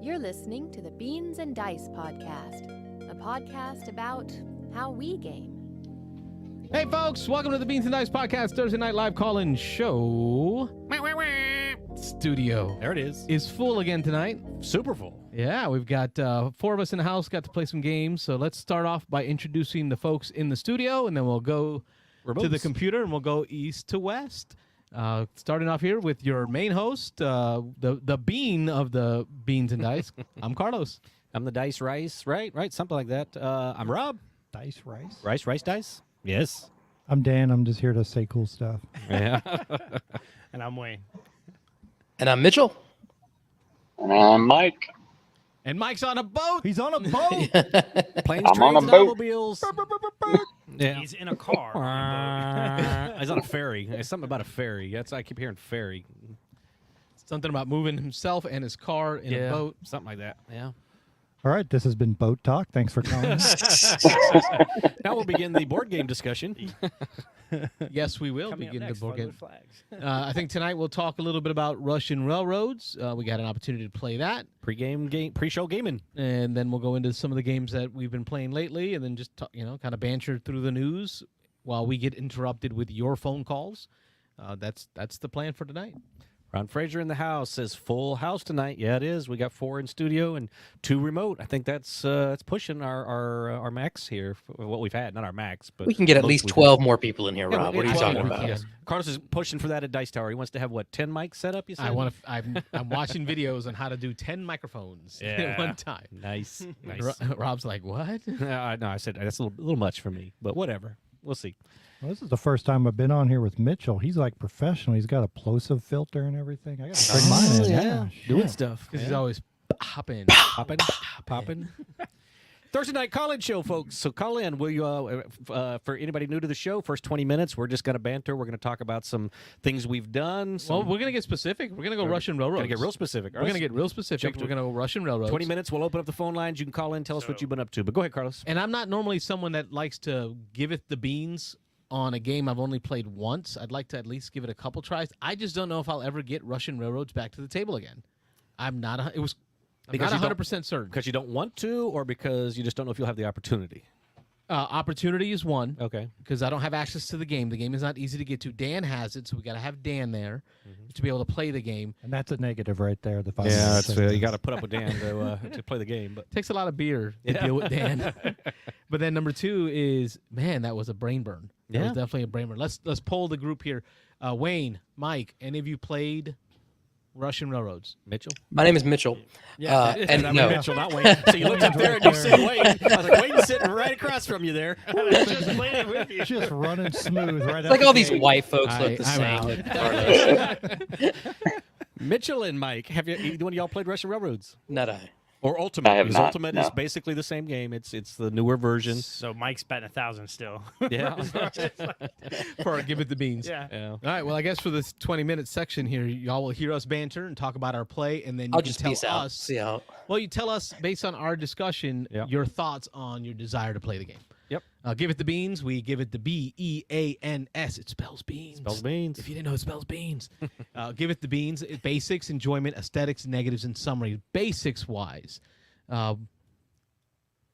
You're listening to the Beans and Dice podcast, a podcast about how we game. Hey, folks, welcome to the Beans and Dice podcast, Thursday night live call-in show. Studio. There it Is full again tonight. Super full. Yeah, we've got four of us in the house, got to play some games. So let's start off by introducing the folks in the studio, and then we'll go to the computer, and we'll go east to west. Starting off here with your main host, the bean of the Beans and Dice. I'm Carlos. I'm the Dice Rice, right? Something like that. I'm Rob. Dice Rice? Rice Dice? Yes. I'm Dan. I'm just here to say cool stuff. Yeah. And I'm Wayne. And I'm Mitchell. And I'm Mike. And Mike's on a boat. He's on a boat. Planes, I'm trains, on a and boat. automobiles. Yeah. He's in a car. He's on a ferry. It's something about a ferry. I keep hearing ferry. Something about moving himself and his car in a boat. Something like that. Yeah. All right. This has been Boat Talk. Thanks for coming. Now we'll begin the board game discussion. Yes, we will Coming up begin the next, board Fun game. with Flags. I think tonight we'll talk a little bit about Russian railroads. We got an opportunity to play that. Pre-show gaming. And then we'll go into some of the games that we've been playing lately, and then just talk, kind of banter through the news while we get interrupted with your phone calls. That's the plan for tonight. Ron Fraser in the house says full house tonight. Yeah, it is. We got 4 in studio and 2 remote. I think that's pushing our max here. What we've had, not our max, but We can get at least 12 more people in here, Yeah, Rob. What are you yeah, talking yeah. about? Yeah. Carlos is pushing for that at Dice Tower. He wants to have 10 mics set up. You said. I'm watching videos on how to do 10 microphones at one time. Nice. Rob's like, what? No, I said that's a little much for me, but whatever. We'll see. Well, this is the first time I've been on here with Mitchell. He's like professional. He's got a plosive filter and everything. I got to bring mine in. Yeah. Doing shit. stuff. Because he's always popping. Popping. Thursday night call-in show, folks. So call in. Will you? For anybody new to the show, first 20 minutes, we're just going to banter. We're going to talk about some things we've done. Well, we're going to get specific. We're going to go Russian railroads. Going to get real specific. We're going to get real specific. We're going to go Russian railroads. 20 minutes. We'll open up the phone lines. You can call in. Tell us what you've been up to. But go ahead, Carlos. And I'm not normally someone that likes to give it the beans on a game I've only played once. I'd like to at least give it a couple tries. I just don't know if I'll ever get Russian railroads back to the table again. I'm not 100% certain. Because you don't want to, or because you just don't know if you'll have the opportunity? Opportunity is one. Okay. Because I don't have access to the game. The game is not easy to get to. Dan has it, so we got to have Dan there to be able to play the game. And that's a negative right there. The 5 Yeah, minutes. that's, you got to put up with Dan to play the game. But Takes a lot of beer to deal with Dan. But then number 2 is, man, that was a brain burn. That was Yeah. definitely a brain burn. Let's poll the group here. Wayne, Mike, any of you played Russian railroads? Mitchell? My name is Mitchell. And I mean, no, Mitchell, not Wayne. So you looked up there and you see Wayne. I was like, Wayne's sitting right across from you there. Just playing with you. Just running smooth right it's like out all the these gate. white folks look the I'm same. Mitchell and Mike, have either one of y'all played Russian Railroads? Not I. Or Ultimate? I have Because not, Ultimate no. is basically the same game. It's the newer version. So Mike's batting 1,000 still. Yeah. For our Give It the Beans. Yeah. All right, well, I guess for this 20-minute section here, y'all will hear us banter and talk about our play, and then you I'll can just tell peace out. us. See how. Well, you tell us, based on our discussion, Yeah. your thoughts on your desire to play the game. Yep. Give It the Beans. We give it the B-E-A-N-S. It spells beans. Spells beans. If you didn't know, it spells beans. Give It the Beans. Basics, enjoyment, aesthetics, negatives, and summary. Basics-wise.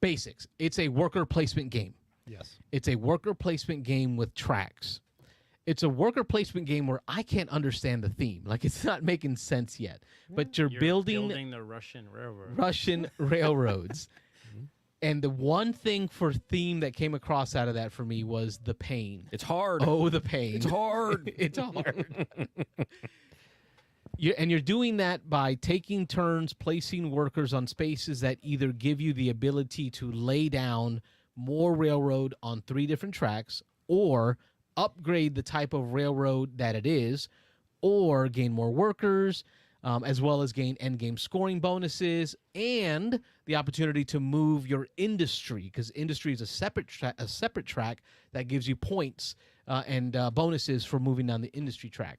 Basics. It's a worker placement game. Yes. It's a worker placement game with tracks. It's a worker placement game where I can't understand the theme. Like, it's not making sense yet. But you're building the Russian railroad. Russian railroads. And the one thing for theme that came across out of that for me was the pain. It's hard. Oh, the pain. It's hard. It's hard. You're doing that by taking turns placing workers on spaces that either give you the ability to lay down more railroad on 3 different tracks, or upgrade the type of railroad that it is, or gain more workers, as well as gain endgame scoring bonuses, and the opportunity to move your industry, because industry is a separate track that gives you points and bonuses for moving down the industry track.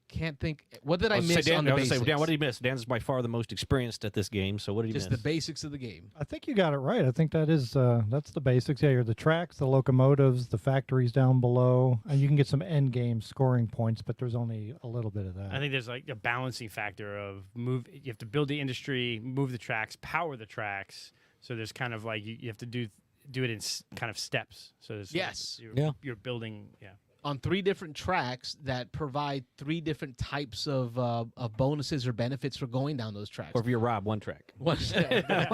can't think. What did I was gonna miss say, Dan, on the I was gonna basics? say, Dan, what did he miss? Dan's by far the most experienced at this game. So what did he Just miss? the basics of the game. I think you got it right. I think that's the basics. Yeah, you're the tracks, the locomotives, the factories down below, and you can get some end game scoring points, but there's only a little bit of that. I think there's like a balancing factor of move. You have to build the industry, move the tracks, power the tracks. So there's kind of like you have to do it in kind of steps. So there's Yes. you're building. Yeah. On 3 different tracks that provide 3 different types of bonuses or benefits for going down those tracks. Or if you're Rob, one track. Yeah,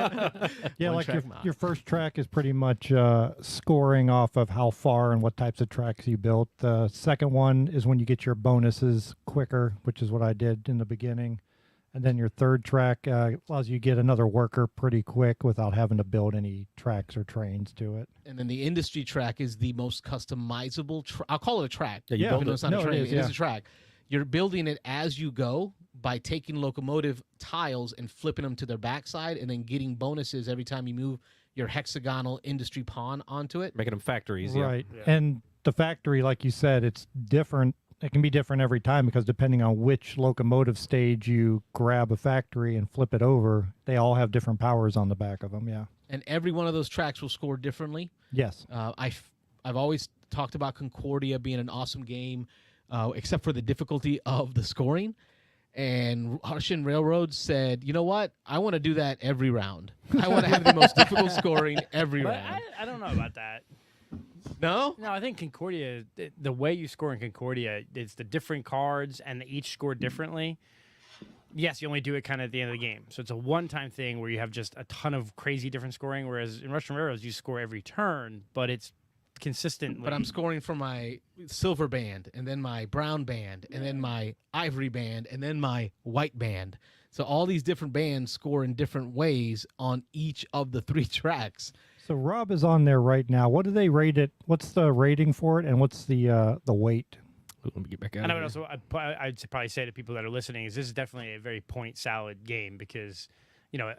One like track mod. your first track is pretty much scoring off of how far and what types of tracks you built. The second one is when you get your bonuses quicker, which is what I did in the beginning. And then your third track allows you to get another worker pretty quick without having to build any tracks or trains to it. And then the industry track is the most customizable. I'll call it a track. Yeah, you Yeah. build Even though it. it's not No, a it train. is, It is yeah. a track. You're building it as you go by taking locomotive tiles and flipping them to their backside, and then getting bonuses every time you move your hexagonal industry pawn onto it. Making them factories. Right. Yeah. And the factory, like you said, it's different. It can be different every time because depending on which locomotive stage you grab a factory and flip it over, they all have different powers on the back of them. Yeah. And every one of those tracks will score differently. Yes. I've always talked about Concordia being an awesome game, except for the difficulty of the scoring. And Harshin Railroad said, you know what? I want to do that every round. I want to have the most difficult scoring every But round. I don't know about that. No? No, I think Concordia, the way you score in Concordia, it's the different cards and they each score differently. Yes, you only do it kind of at the end of the game. So it's a one-time thing where you have just a ton of crazy different scoring, whereas in Russian Railroads, you score every turn, but it's consistently. But I'm scoring for my silver band, and then my brown band, and then my ivory band, and then my white band. So all these different bands score in different ways on each of the 3 tracks. So Rob is on there right now. What do they rate it? What's the rating for it, and what's the weight? Let me get back out And I of would here. also, I'd probably say to people that are listening, is this is definitely a very point salad game because, you know,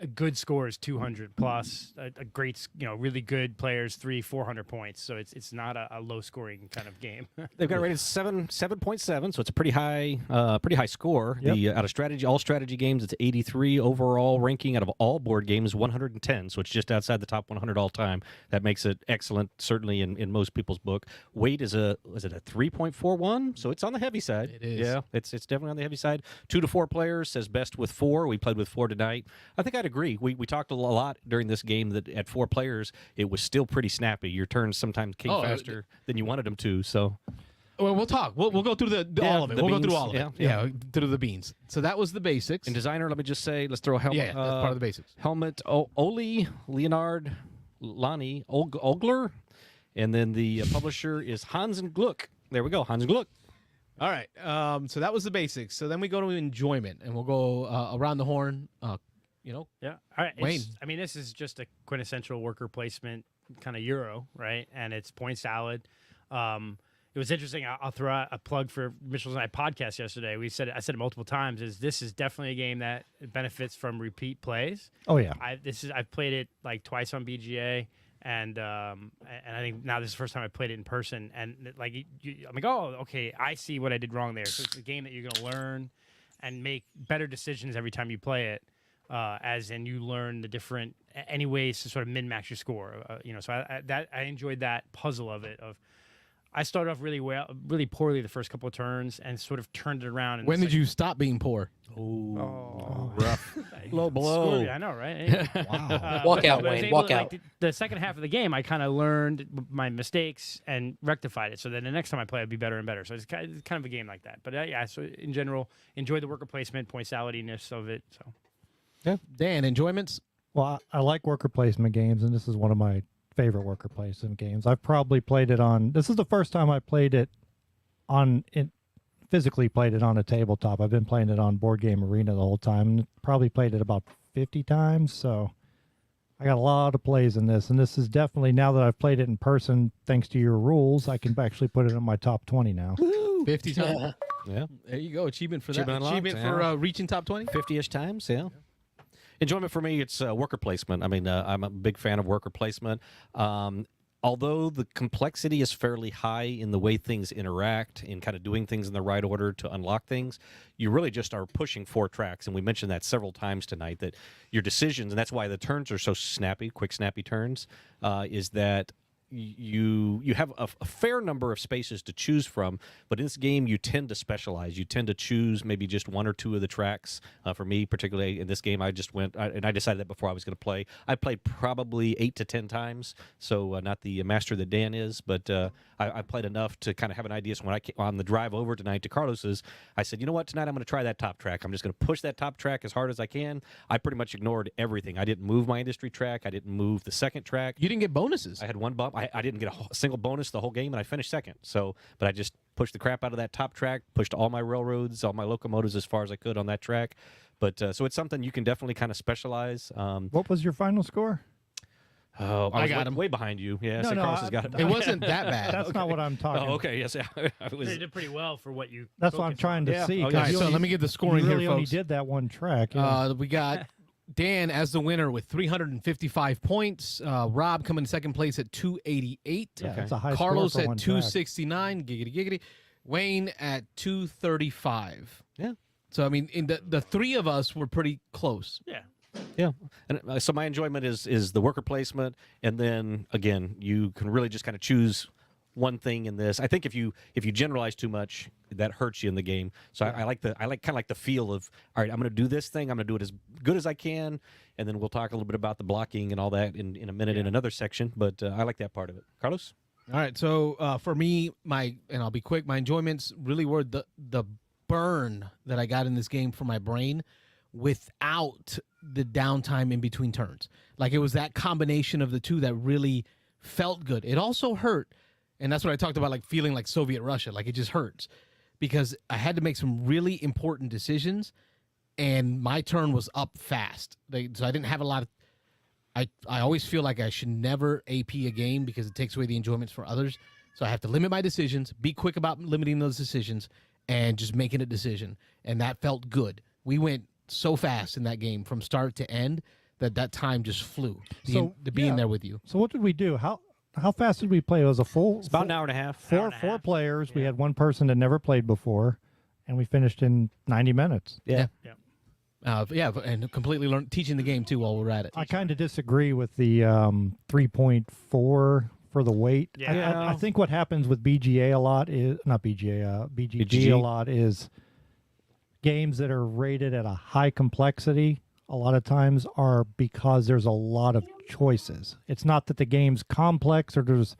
a good score is 200 plus. A great, you know, really good players 300-400 points. So it's not a low scoring kind of game. They've got it rated 7.7, so it's a pretty high score. Yep. The out of all strategy games, it's 83 overall ranking. Out of all board games, 110, so it's just outside the top 100 all time. That makes it excellent, certainly in most people's book. Weight is a 3.41, so it's on the heavy side. It is. Yeah, it's definitely on the heavy side. 2 to 4 players says best with 4. We played with 4 tonight. I think I'd agree. We talked a lot during this game that at 4 players it was still pretty snappy. Your turns sometimes came faster than you wanted them to. So Well, we'll talk. We'll go through all of it. the We'll go through beans. all of it. Yeah. Yeah, through the beans. So that was the basics. in designer, let me just say, let's throw a helmet. Yeah, that's part of the basics. Helmet Oli Leonard Lani Ogler, and then the publisher is Hans and Gluck. There we go, Hans and Gluck. All right. So that was the basics. So then we go to enjoyment, and we'll go around the horn. Yeah. All right. Wayne. I mean, this is just a quintessential worker placement kind of Euro, right? And it's point salad. It was interesting. I'll throw out a plug for Mitchell's and I podcast yesterday. I said it multiple times. This is definitely a game that benefits from repeat plays. Oh yeah. I've played it like twice on BGA, and I think now this is the first time I played it in person. And like I'm like, oh, okay, I see what I did wrong there. So it's a game that you're gonna learn and make better decisions every time you play it. As in, you learn the different any ways to sort of min-max your score. So I enjoyed that puzzle of it. I started off really poorly the first couple of turns, and sort of turned it around. And When did you stop being poor? Rough. Low blow. Screwed me, I know, right? Wow. Walk out, but I was Wayne, able walk to, out. The second half of the game, I kind of learned my mistakes and rectified it. So then the next time I play, I'd be better and better. So it's kind of a game like that. But yeah, so in general, enjoy the worker placement, point saladiness of it. So. Yeah. Dan, enjoyments? Well, I like worker placement games, and this is one of my favorite worker placement games. I've probably played it on. This is the first time I played it physically played it on a tabletop. I've been playing it on Board Game Arena the whole time, and probably played it about 50 times. So I got a lot of plays in this, and this is definitely, now that I've played it in person, thanks to your rules, I can actually put it in my top 20 now. 50 times. Yeah, There you go. Achievement for that. Achievement unlocked, Achievement for yeah. reaching top 20. 50-ish times. Yeah. Enjoyment for me, it's worker placement. I mean, I'm a big fan of worker placement. although the complexity is fairly high in the way things interact, in kind of doing things in the right order to unlock things, you really just are pushing 4 tracks. And we mentioned that several times tonight, that your decisions, and that's why the turns are so snappy, quick, snappy turns, is that you have a fair number of spaces to choose from, but in this game you tend to specialize. You tend to choose maybe just 1 or 2 of the tracks. For me, particularly in this game, I just went and I decided that before I was going to play. I played probably 8 to 10 times, so not the master that Dan is, but I played enough to kind of have an idea. So when on the drive over tonight to Carlos's, I said, you know what, tonight I'm going to try that top track. I'm just going to push that top track as hard as I can. I pretty much ignored everything. I didn't move my industry track. I didn't move the second track. You didn't get bonuses. I had 1 bump. I didn't get a single bonus the whole game, and I finished second. So, but I just pushed the crap out of that top track, pushed all my railroads, all my locomotives as far as I could on that track. But so it's something you can definitely kind of specialize. What was your final score? Oh, I was got him way behind you. Yeah, so No, Carlos has got it. It wasn't that bad. That's not what I'm talking. Oh, okay. Yes, it was. They did pretty well for what you. That's what I'm trying to Yeah. see. Oh, 'cause yeah. All right, you so only- let me get the scoring you really here, only folks. did that one track. Yeah. We got Dan as the winner with 355 points. Rob coming in second place at 288. Yeah, okay. it's a high Carlos score for at one track. 269. Giggity giggity. Wayne at 235. Yeah. So I mean, in the 3 of us were pretty close. Yeah. Yeah, and so my enjoyment is the worker placement, and then again, you can really just kind of choose one thing in this. I think if you generalize too much, that hurts you in the game. So I like kind of like the feel of, all right, I'm going to do this thing. I'm going to do it as good as I can, and then we'll talk a little bit about the blocking and all that in a minute in another section. But I like that part of it. Carlos. All right, so for me, and I'll be quick, my enjoyments really were the burn that I got in this game for my brain without the downtime in between turns. Like, it was that combination of the two that really felt good. It also hurt, and that's what I talked about, like feeling like Soviet Russia. Like, it just hurts because I had to make some really important decisions, and my turn was up fast. So I didn't have a lot of. I always feel like I should never AP a game because it takes away the enjoyments for others. So I have to limit my decisions, be quick about limiting those decisions, and just making a decision. And that felt good. We went so fast in that game from start to end that time just flew. Being there with you. So what did we do? How fast did we play? It was a full. It's about an hour and a half. Four players. We had one person that never played before, and we finished in 90 minutes. Yeah. And completely teaching the game too while we're at it. I kind of disagree with the 3.4 for the weight. Yeah. I think what happens with BGA a lot is not BGA, BGG a lot is games that are rated at a high complexity a lot of times are because there's a lot of choices. It's not that the game's complex or there's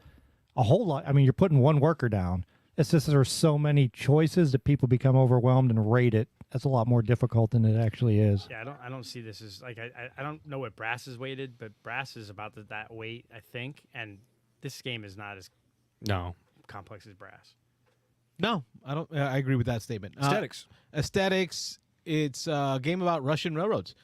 a whole lot. I mean, you're putting one worker down. It's just there's so many choices that people become overwhelmed and rate it. That's a lot more difficult than it actually is. Yeah, I don't see this as like I don't know what brass is weighted, but brass is about that weight, I think, and this game is not as complex as brass. No, I don't. I agree with that statement. Aesthetics. It's a game about Russian railroads,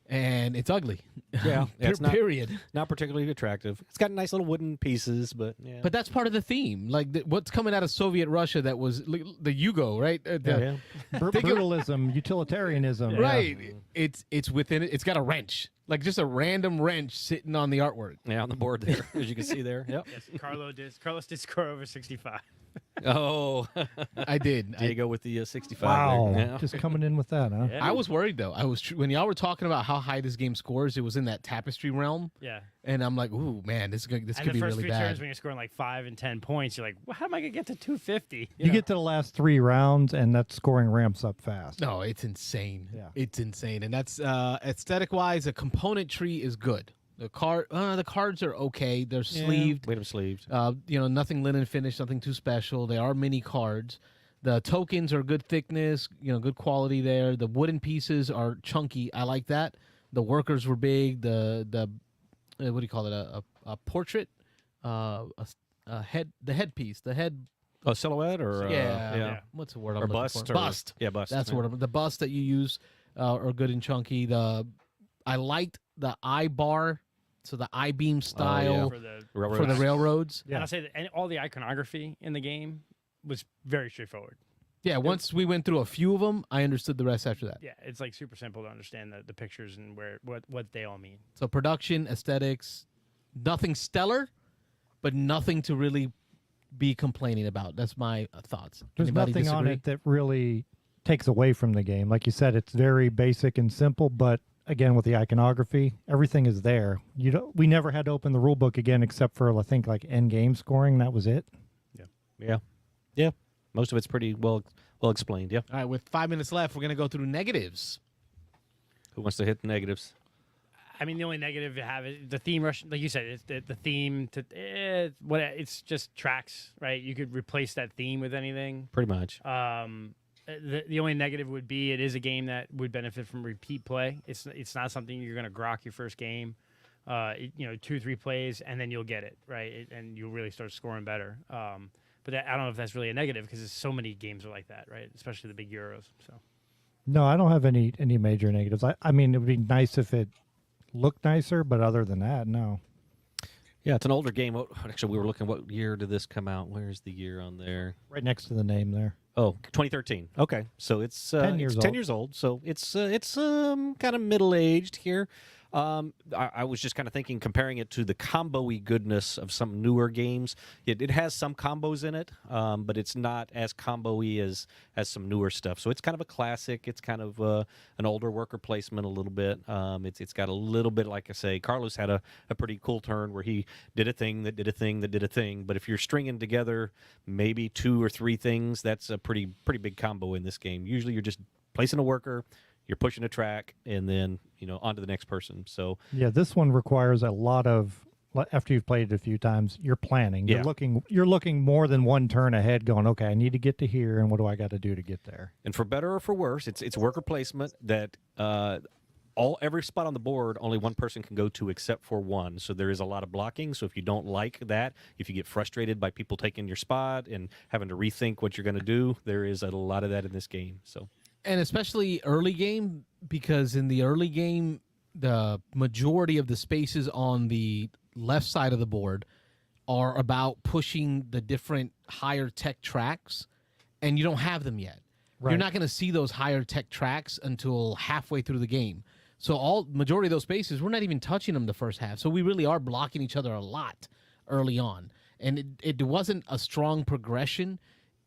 and it's ugly. Yeah, it's period. Not particularly attractive. It's got nice little wooden pieces, but yeah. But that's part of the theme. Like what's coming out of Soviet Russia that was the Yugo, right? Brutalism, utilitarianism. Right. It's within it. It's got a wrench, like just a random wrench sitting on the artwork. Yeah, on the board there, as you can see there. Yep. Yes, Carlos did score over 65. Oh, I did. Diego with the 65. Wow, there. Yeah. just coming in with that, huh? Yeah. I was worried though. When y'all were talking about how high this game scores, it was in that tapestry realm. Yeah. And I'm like, ooh, man, this could be the first really few bad. turns when you're scoring like 5 and 10 points, you're like, well, how am I gonna get to 250? You get to the last 3 rounds, and that scoring ramps up fast. No, it's insane. Yeah. It's insane. And that's aesthetic-wise, the component tree is good. The cards are okay. They're sleeved. Wait, them sleeved. Nothing linen finish, nothing too special. They are mini cards. The tokens are good thickness, good quality there. The wooden pieces are chunky. I like that. The workers were big. The what do you call it? A portrait, a headpiece, the head. Oh, silhouette or Yeah. What's the word? or I'm looking bust for? or Bust. Yeah, bust. That's yeah. what the bust that you use are good and chunky. I liked the eye bar, so the eye beam style For the for the railroads. And I'll say that all the iconography in the game was very straightforward. Yeah, once we went through a few of them, I understood the rest after that. Yeah, it's like super simple to understand the pictures and what they all mean. So production, aesthetics, nothing stellar, but nothing to really be complaining about. That's my thoughts. There's Anybody nothing on disagree? it that really takes away from the game. Like you said, it's very basic and simple, but again, with the iconography, everything is there. We never had to open the rule book again except for, I think, like end game scoring. That was it. Yeah. Most of it's pretty well explained. Yeah. All right, with 5 minutes left, we're going to go through negatives. Who wants to hit the negatives? I mean, the only negative you have is the theme rush. Like you said, it's the theme to it's just tracks, right? You could replace that theme with anything. Pretty much. The only negative would be it is a game that would benefit from repeat play. It's not something you're going to grok your first game. 2-3 plays and then you'll get it right, and you'll really start scoring better. But I don't know if that's really a negative because there's so many games are like that, right? Especially the big Euros. So No, I don't have any major negatives. I mean, it would be nice if it looked nicer, but other than that, no. Yeah, it's an older game. Actually, we were looking, what year did this come out? Where's the year on there? Right next to the name there. Oh, 2013. Okay, so it's 10 years 10 old. years old. So it's kind of middle aged here. I was just kind of thinking, comparing it to the combo-y goodness of some newer games. It has some combos in it, but it's not as combo-y as some newer stuff. So it's kind of a classic. It's kind of an older worker placement a little bit. It's got a little bit, like I say, Carlos had a pretty cool turn where he did a thing that did a thing that did a thing. But if you're stringing together maybe 2 or 3 things, that's a pretty big combo in this game. Usually you're just placing a worker, you're pushing a track, and then on to the next person. So yeah, this one requires a lot of. After you've played it a few times, you're planning. Yeah. You're looking more than one turn ahead, going, okay, I need to get to here, and what do I got to do to get there? And for better or for worse, it's worker placement that every spot on the board only one person can go to except for one. So there is a lot of blocking. So if you don't like that, if you get frustrated by people taking your spot and having to rethink what you're going to do, there is a lot of that in this game. So. And especially early game, because in the early game, the majority of the spaces on the left side of the board are about pushing the different higher tech tracks, and you don't have them yet. Right. You're not going to see those higher tech tracks until halfway through the game. So majority of those spaces, we're not even touching them the first half. So we really are blocking each other a lot early on. And it wasn't a strong progression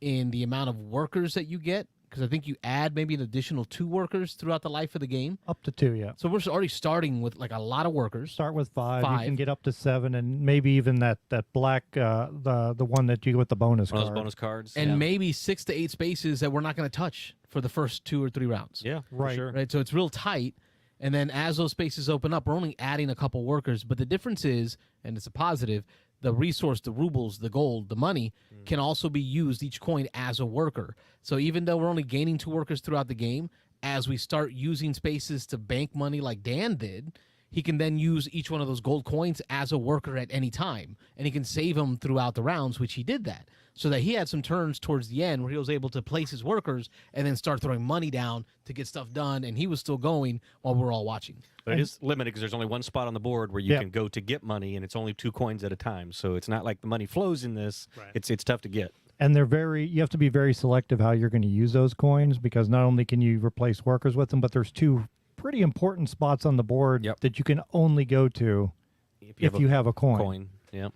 in the amount of workers that you get, because I think you add maybe an additional 2 workers throughout the life of the game. Up to 2, yeah. So we're already starting with like a lot of workers. Start with 5. 5. You can get up to 7, and maybe even that black the one that you get with the bonus One of card. those bonus cards. And yeah. maybe 6 to 8 spaces that we're not going to touch for the first 2 or 3 rounds. Yeah, Right. For sure. Right. So it's real tight. And then as those spaces open up, we're only adding a couple workers. But the difference is, and it's a positive, the resource, the rubles, the gold, the money can also be used, each coin, as a worker. So even though we're only gaining 2 workers throughout the game, as we start using spaces to bank money like Dan did, he can then use each one of those gold coins as a worker at any time. And he can save them throughout the rounds, which he did that. So that he had some turns towards the end where he was able to place his workers and then start throwing money down to get stuff done. And he was still going while we're all watching. But it is limited because there's only one spot on the board where you Yeah. can go to get money, and it's only 2 coins at a time. So it's not like the money flows in this. Right. It's tough to get. And you have to be very selective how you're going to use those coins, because not only can you replace workers with them, but there's 2 pretty important spots on the board Yep. that you can only go to if you have a coin. Yeah.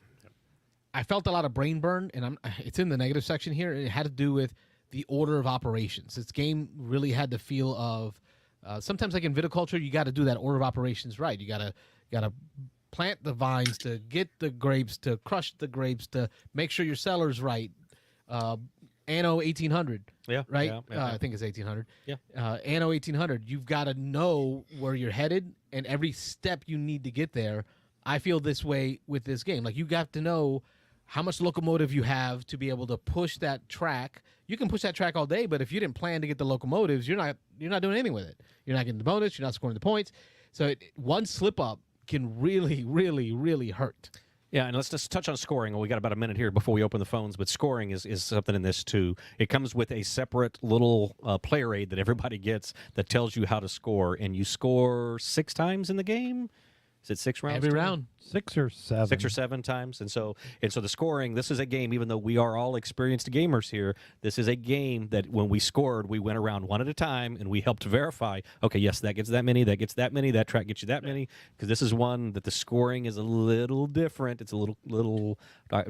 I felt a lot of brain burn, and it's in the negative section here. It had to do with the order of operations. This game really had the feel of sometimes, like in viticulture, you got to do that order of operations right. You got to plant the vines, to get the grapes, to crush the grapes, to make sure your cellar's right. Anno 1800. Yeah. Right? Yeah. I think it's 1800. Yeah. Anno 1800. You've got to know where you're headed, and every step you need to get there. I feel this way with this game. Like, you got to know how much locomotive you have to be able to push that track. You can push that track all day, but if you didn't plan to get the locomotives, you're not doing anything with it. You're not getting the bonus. You're not scoring the points. So one slip up can really, really, really hurt. Yeah, and let's just touch on scoring. We got about a minute here before we open the phones, but scoring is something in this too. It comes with a separate little player aid that everybody gets that tells you how to score, and you score 6 times in the game. Is it 6 rounds? Every round. 6 or 7. 6 or 7 times. And so the scoring, this is a game, even though we are all experienced gamers here, this is a game that when we scored, we went around one at a time and we helped verify, okay, yes, that gets that many, that gets that many, that track gets you that many, because this is one that the scoring is a little different. It's a little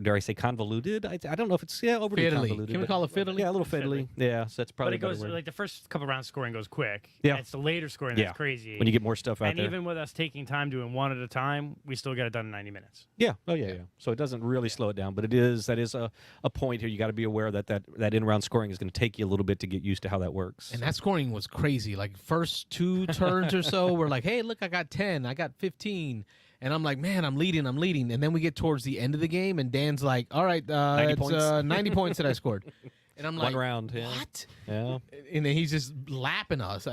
dare I say convoluted? I don't know if it's, overly Fiddly. convoluted. Can we call it fiddly? Yeah, a little fiddly. Yeah, so that's probably But it a better goes word. like the first couple rounds scoring goes quick. Yeah. And it's the later scoring Yeah. that's crazy. When you get more stuff out and there. even with us taking time doing one at a time, we still get it done in 90 minutes. Yeah. Oh, yeah. So it doesn't really slow it down, but that is a point here. You got to be aware that in-round scoring is going to take you a little bit to get used to how that works. And that scoring was crazy. Like first 2 turns or so, we're like, hey, look, I got 10, I got 15. And I'm like, man, I'm leading. And then we get towards the end of the game, and Dan's like, all right, 90 it's points. 90 points that I scored. And I'm like, one round. Yeah. what? Yeah. And then he's just lapping us.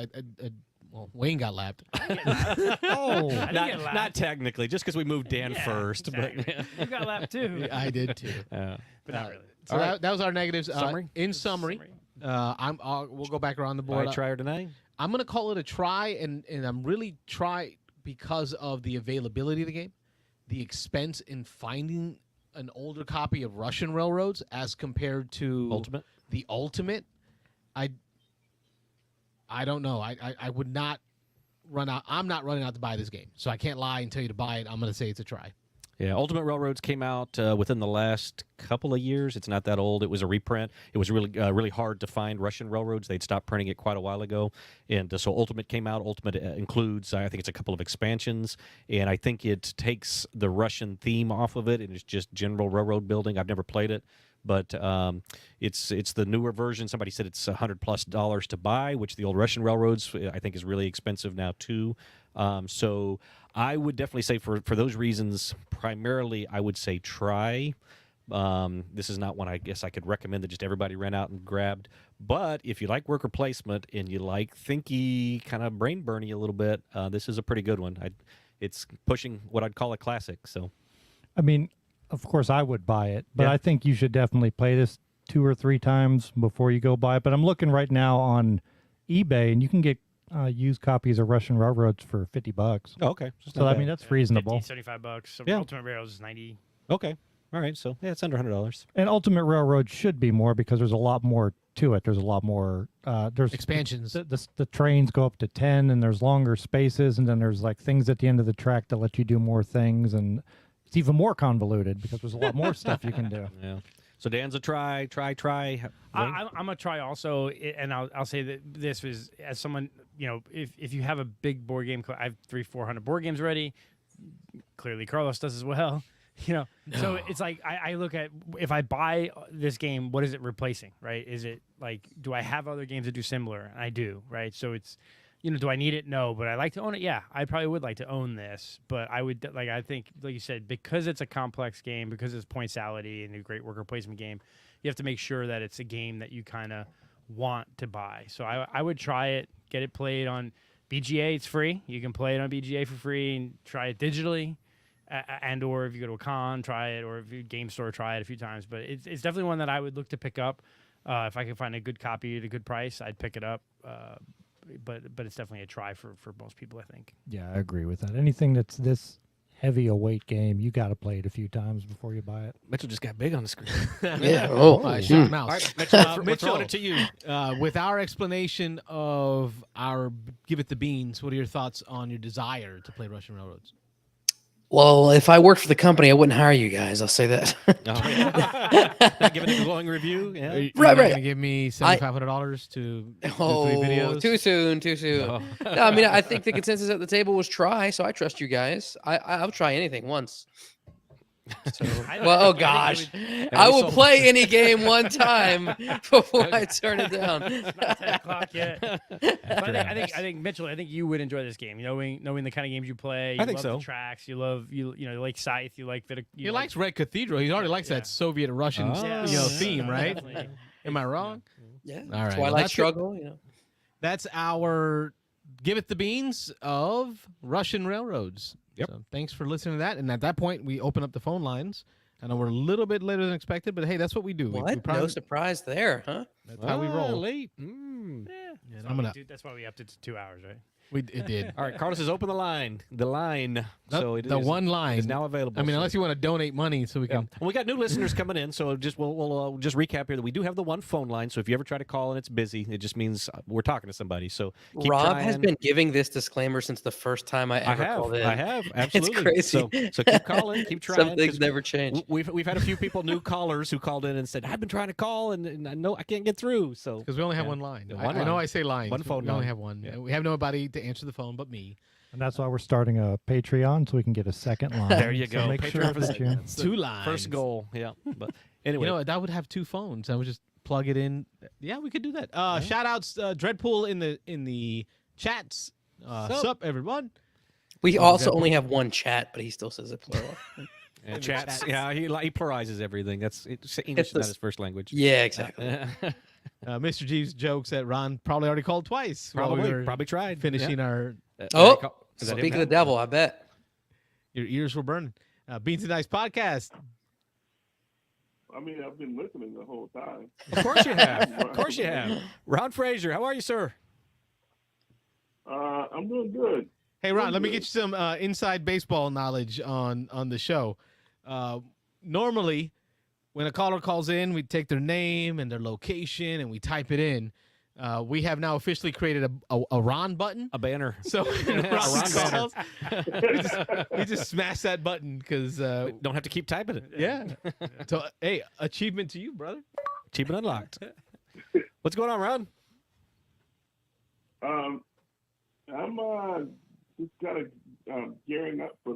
Well, Wayne got lapped. Oh, I didn't get lapped. Not technically, just because we moved Dan Yeah, first, exactly. but You got lapped too. I did too. But not really. So All right. that was our negatives. Summary? In summary, we'll go back around the board. I try her tonight. I'm going to call it a try, and I'm really try because of the availability of the game, the expense in finding an older copy of Russian Railroads as compared to Ultimate. the Ultimate. I don't know. I would not run out. I'm not running out to buy this game, so I can't lie and tell you to buy it. I'm going to say it's a try. Yeah, Ultimate Railroads came out within the last couple of years. It's not that old. It was a reprint. It was really hard to find Russian Railroads. They'd stopped printing it quite a while ago. And so Ultimate came out. Ultimate includes, I think it's a couple of expansions. And I think it takes the Russian theme off of it, and it's just general railroad building. I've never played it. But it's the newer version. Somebody said it's $100+ to buy, which the old Russian Railroads I think is really expensive now too. So I would definitely say for those reasons, primarily I would say try. This is not one I guess I could recommend that just everybody ran out and grabbed. But if you like worker placement and you like thinky, kind of brain burny a little bit, this is a pretty good one. It's pushing what I'd call a classic. So, I mean, of course I would buy it, but Yeah. I think you should definitely play this 2 or 3 times before you go buy it. But I'm looking right now on eBay, and you can get used copies of Russian Railroads for $50. oh, okay. So I mean, that's reasonable. 50, $75. So Yeah. Ultimate Rails is 90. Okay. All right. So yeah, it's under $100. And Ultimate Railroad should be more because there's a lot more to it. There's a lot more. There's Expansions. The trains go up to 10, and there's longer spaces, and then there's like things at the end of the track that let you do more things, and it's even more convoluted because there's a lot more stuff you can do. Yeah. So Dan's a try. I'm gonna try also, and I'll say that this was as someone, if you have a big board game, I have 300-400 board games ready. Clearly, Carlos does as well. So it's like I look at, if I buy this game, what is it replacing? Right? Is it like, do I have other games that do similar? I do. Right? So it's, do I need it? No, but I like to own it. Yeah, I probably would like to own this, but I would I think, like you said, because it's a complex game, because it's pointality and a great worker placement game, you have to make sure that it's a game that you kind of want to buy. So I would try it, get it played on BGA. It's free. You can play it on BGA for free and try it digitally, and or if you go to a con, try it, or if you game store, try it a few times. But it's definitely one that I would look to pick up. If I could find a good copy at a good price, I'd pick it up. But it's definitely a try for most people, I think. Yeah, I agree with that. Anything that's this heavy a weight game, you got to play it a few times before you buy it. Mitchell just got big on the screen. Yeah. Oh. I shut your mouth. All right, Mitchell, we're throwing Mitchell, it to you. with our explanation of our Give It the Beans, what are your thoughts on your desire to play Russian Railroads? Well, if I worked for the company, I wouldn't hire you guys. I'll say that. Oh, yeah. Give it a glowing review. Yeah. Are you Right. going to give me $7,500 to do 3 videos? Too soon. Oh. No, I mean, I think the consensus at the table was try, so I trust you guys. I'll try anything once. So, well, oh gosh, I will play any game one time before I turn it down. It's not 10 o'clock yet. But I think Mitchell, I think you would enjoy this game. Knowing the kind of games you play. You I think love so. the tracks. You love you like Scythe. You like that. He likes Red Cathedral. He already likes Yeah. that Soviet Russian theme, right? Definitely. Am I wrong? Yeah. All right. Twilight Well, that's Struggle. That's our Give It the Beans of Russian Railroads. Yep. So thanks for listening to that. And at that point, we open up the phone lines. I know we're a little bit later than expected, but hey, that's what we do. We What? probably- No surprise there, huh? That's how we roll. Late. Yeah. Yeah, That's I'm why gonna- that's why we upped it to 2 hours, right? It did. All right, Carlos has opened the line. The line. So it the is- one line is now available. I mean, so- unless you want to donate money, so we Yeah. can. And we got new listeners coming in, so we'll just recap here that we do have the one phone line. So if you ever try to call and it's busy, it just means we're talking to somebody. So keep Rob trying. has been giving this disclaimer since the first time I ever called in. I have absolutely. crazy. So keep calling, keep trying. Some things 'cause never change. We've had a few people, new callers, who called in and said, "I've been trying to call and I know I can't get through." So Because we only have Yeah. one line. Yeah, I one know line. I say lines. One but phone we only line. have one. Yeah. We have nobody to answer the phone but me. And that's why we're starting a Patreon so we can get a second line. There you So go. make Patreon sure for that you. That's the 2 lines. first goal. Yeah. But anyway, You know, that would have 2 phones. I would just plug it in. Yeah, we could do that. Shout outs, Dreadpool in the chats. Sup, everyone. We also only have one chat, but he still says it plural. and chats. Yeah, he pluralizes everything. English is not this- his first language. Yeah, exactly. Mr. Jeeves jokes that Ron probably already called twice. while we were Probably tried. finishing our. Oh, Is that him speak of now? the devil, I bet. Your ears were burning. Beans and Dice podcast. I mean, I've been listening the whole time. Of course you have. Of course you have. Ron Fraser, how are you, sir? I'm doing good. Hey, Ron, let me get you some inside baseball knowledge on the show. Normally, when a caller calls in, we take their name and their location and we type it in. We have now officially created a Ron button. A banner. So when A Ron Ron banner. calls, we just smash that button because, Don't have to keep typing it. yeah. So, hey, achievement to you, brother. Achievement unlocked. What's going on, Ron? I'm just kind of gearing up for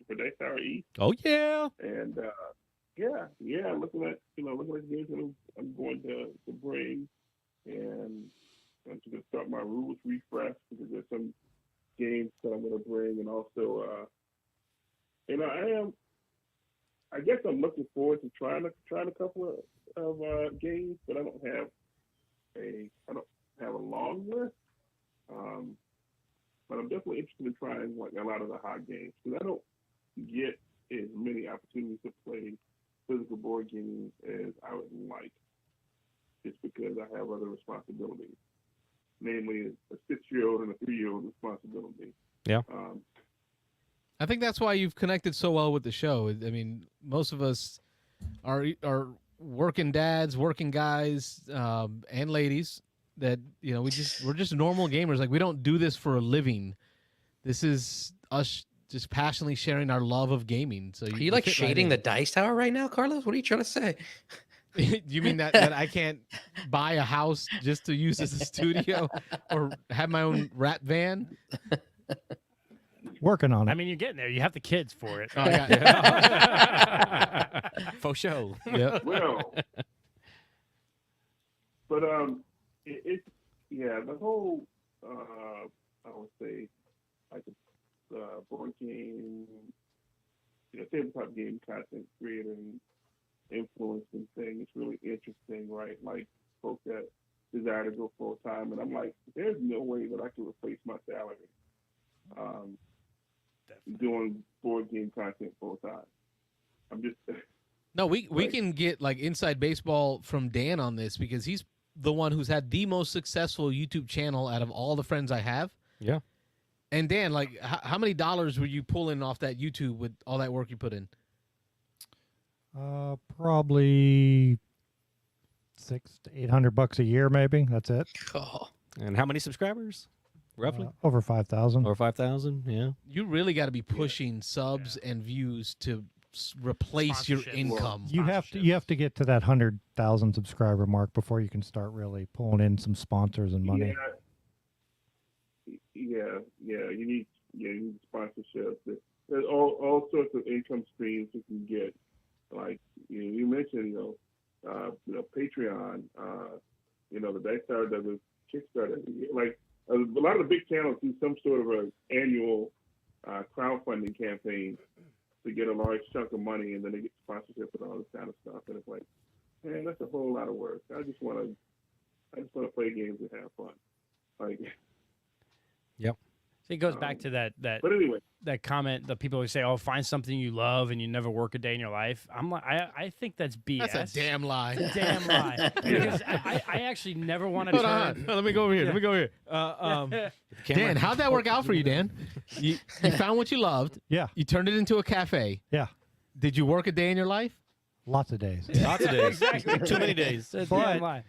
Dice Tower East, Oh, yeah. and looking at games that I'm going to bring, and I'm just going to start my rules refresh because there's some games that I'm going to bring, and also, I guess I'm looking forward to trying a couple of games, but I don't have a long list. But I'm definitely interested in trying like a lot of the hot games because I don't get as many opportunities to play physical board games as I would like, just because I have other responsibilities, namely a 6-year-old and a 3-year-old responsibility. Yeah. I think that's why you've connected so well with the show. I mean, most of us are working dads, working guys, and ladies that, you know, we're just normal gamers. Like, we don't do this for a living. This is us just passionately sharing our love of gaming. So Are you like fit right shading in. the Dice Tower right now, Carlos? What are you trying to say? You mean that I can't buy a house just to use as a studio or have my own rat van? Working on it. I mean, you're getting there. You have the kids for it. Oh, yeah. Faux show. Yeah. Well, but the whole I would say like the board game, tabletop game content creator and influencing thing is really interesting, right? Like folks that desire to go full time, and I'm like, there's no way that I can replace my salary doing board game content full time. I'm just No, we Right. can get like inside baseball from Dan on this because he's the one who's had the most successful YouTube channel out of all the friends I have. Yeah. And Dan, like, how many dollars were you pulling off that YouTube with all that work you put in? Probably $600 to $800 a year, maybe. That's it. Oh, And how many subscribers? Roughly? Over 5,000. Or 5,000? Yeah. You really got to be pushing subs and views to replace your Sponsorship. income. You have to get to that 100,000 subscriber mark before you can start really pulling in some sponsors and money. Yeah. You need sponsorships. There's all sorts of income streams you can get. Like you mentioned, Patreon. The Dice Tower does a Kickstarter every year. Like a lot of the big channels do some sort of an annual crowdfunding campaign to get a large chunk of money, and then they get sponsorship and all this kind of stuff. And it's like, man, that's a whole lot of work. I just want to play games and have fun. Like, Yep. It goes back to that But anyway, that comment that people always say, "Oh, find something you love and you never work a day in your life." I'm like, I think that's BS. That's a damn lie. It's a damn lie. Because I actually never want to Hold turn. on. Let me go over here. Let me go over here. Dan, how'd that work out for you, Dan? You found what you loved. Yeah. You turned it into a cafe. Yeah. Did you work a day in your life? Lots of days. Lots of days. Exactly. Too many days. It's a But- damn lie.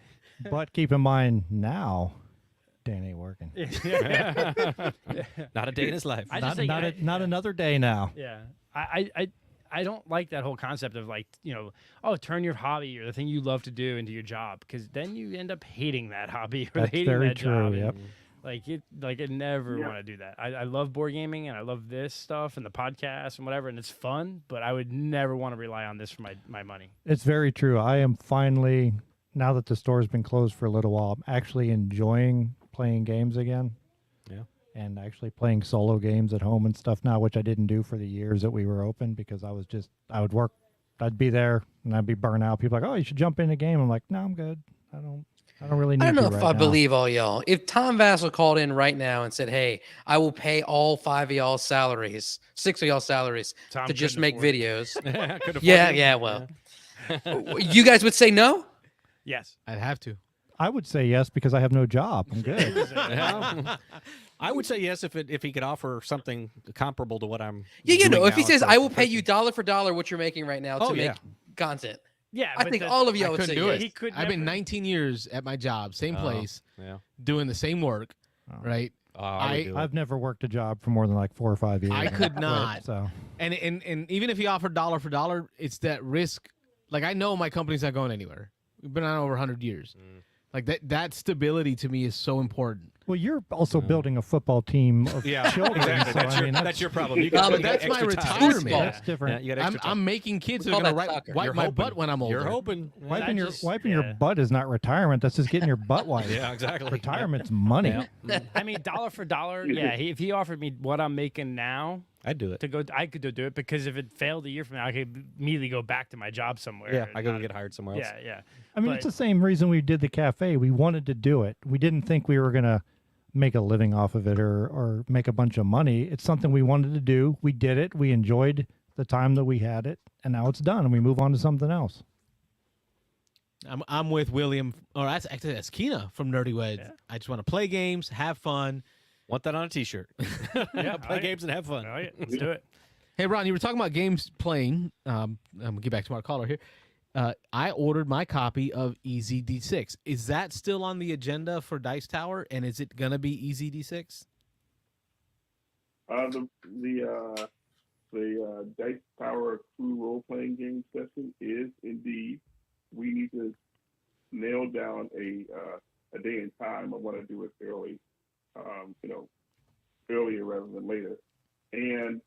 But keep in mind now, Dan ain't working. Not a day in his life. I just think Not another day now. Yeah, I don't like that whole concept of like, oh, turn your hobby or the thing you love to do into your job, because then you end up hating that hobby or That's hating very that true. job. Yep. I never want to do that. I love board gaming and I love this stuff and the podcast and whatever, and it's fun, but I would never want to rely on this for my money. It's very true. I am finally, now that the store's been closed for a little while, I'm actually enjoying playing games again. Yeah. And actually playing solo games at home and stuff now, which I didn't do for the years that we were open, because I would work, I'd be there and I'd be burnt out. People are like, oh, you should jump in a game. I'm like, no, I'm good. I don't really need I to don't know if right I now. believe all y'all. If Tom Vassell called in right now and said, "Hey, I will pay all 5 of y'all's salaries, 6 of y'all's salaries Tom to just couldn't make afford it. videos," Could afford yeah, it. yeah, well, you guys would say no. Yes. I'd have to. I would say yes because I have no job. I'm good. Yeah. I would say yes if he could offer something comparable to what I'm. Yeah, doing if he now says, for "I will a pay you person." dollar for dollar what you're making right now to Oh, make yeah. content," Yeah, I but think that- all of y'all I would couldn't say do yes. it. He could I've been never- 19 years at my job, same Oh, place, Yeah. doing the same work, Oh. right? I would do it. I've never worked a job for more than like 4 or 5 years. I and could quit, not. So And even if he offered dollar for dollar, it's that risk. Like, I know my company's not going anywhere. We've been on over 100 years. Like that stability to me is so important. well, you're also building a football team of Yeah, children. exactly. So, I mean, That's your problem. You But got, you got that's my extra time. retirement. Football. that's different. Yeah, you got I'm, extra time. I'm making kids We who are call going to that soccer. wipe You're my hoping. butt when I'm older. You're hoping. Wiping your yeah. your butt is not retirement. That's just getting your butt wiped. Yeah, exactly. Retirement's money. Yeah. I mean, dollar for dollar. Yeah, if he offered me what I'm making now I'd do it. to go, I could do it, because if it failed a year from now, I could immediately go back to my job somewhere. Yeah, and I go not- get hired somewhere else. Yeah, yeah. I mean, But- it's the same reason we did the cafe. We wanted to do it. We didn't think we were going to make a living off of it or make a bunch of money. It's something we wanted to do. We did it. We enjoyed the time that we had it, and now it's done, and we move on to something else. I'm with William, or that's Keena from Nerdy Wed. Yeah. I just want to play games, have fun. Want that on a T-shirt? Yeah, Play games and have fun. All right, let's do it. Hey, Ron, you were talking about games playing. I'm going to get back to our caller here. I ordered my copy of Easy D6. Is that still on the agenda for Dice Tower, and is it going to be Easy D6? The Dice Tower crew role playing game session is indeed. We need to nail down a day and time. I want to do it early, earlier rather than later. And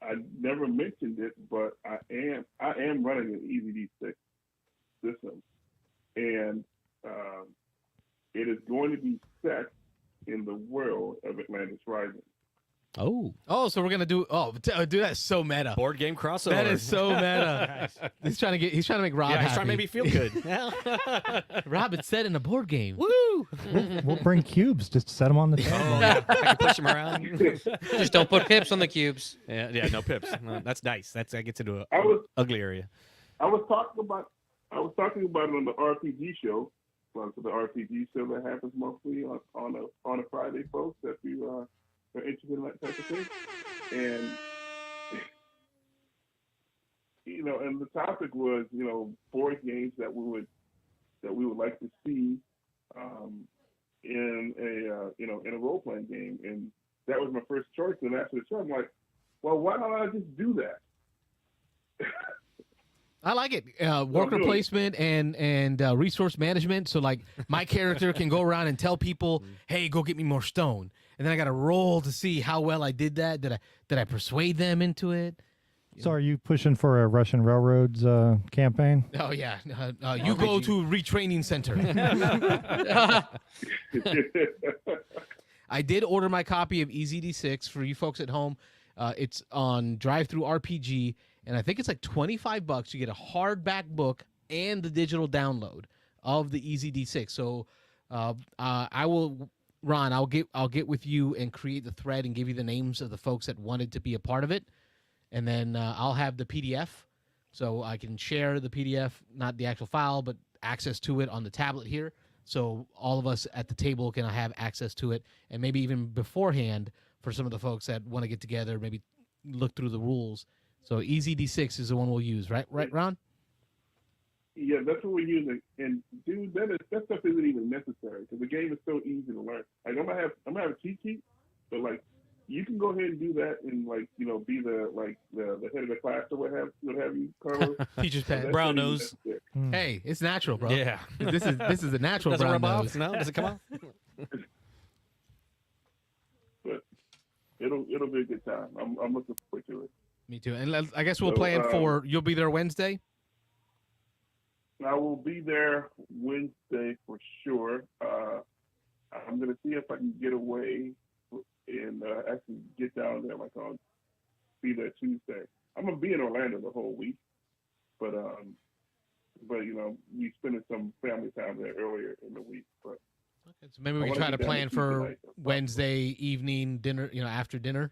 I never mentioned it, but I am running an Easy D6 system, and it is going to be set in the world of Atlantis Rising. Oh, So we're going to do dude, that's so meta. board game crossover. That is so meta. He's trying to make Rob Yeah, happy. he's trying to make me feel good. Rob, it's set in a board game. Woo! We'll bring cubes. Just set them on the table. Oh, yeah. I can push him around. Just don't put pips on the cubes. Yeah, no pips. No, that's nice. That gets into I a was ugly area. I was talking about it on the RPG show. So the RPG show that happens mostly on a Friday, folks. That you are interested in that type of thing, and and the topic was board games that we would like to see in a role playing game, and that was my first choice. And after the show, I'm like, well, why don't I just do that? I like it. Worker do it. placement and resource management. So, like, my character can go around and tell people, "Hey, go get me more stone," and then I got to roll to see how well I did that. Did I persuade them into it? So, are you pushing for a Russian railroads campaign? Oh yeah. You go to retraining center. I did order my copy of Easy D6 for you folks at home. It's on Drive-Thru RPG, and I think it's like $25. You get a hardback book and the digital download of the Easy D6. So I will Ron, I'll get with you and create the thread and give you the names of the folks that wanted to be a part of it, and then I'll have the PDF, so I can share the PDF, not the actual file, but access to it on the tablet here. So all of us at the table can have access to it, and maybe even beforehand for some of the folks that want to get together, maybe look through the rules. So EZD6 is the one we'll use, right? Right, Ron? Yeah, that's what we're using. And dude, that stuff isn't even necessary because the game is so easy to learn. Like, I'm gonna have a cheat sheet, but like you can go ahead and do that and like be the head of the class or what have you, Carlos. Teacher's pet. Brown nose. Hey, it's natural, bro. Yeah. This is a natural Does it brown rub nose. off? No, does it come off? But it'll be a good time. I'm looking forward to it. Me too. And I guess we'll So, plan for you'll be there Wednesday. I will be there Wednesday for sure. I'm gonna see if I can get away and actually get down there. Like I'll be there Tuesday. I'm gonna be in Orlando the whole week, but we spending some family time there earlier in the week. But Okay, so maybe we can try to plan for Wednesday evening dinner. After dinner.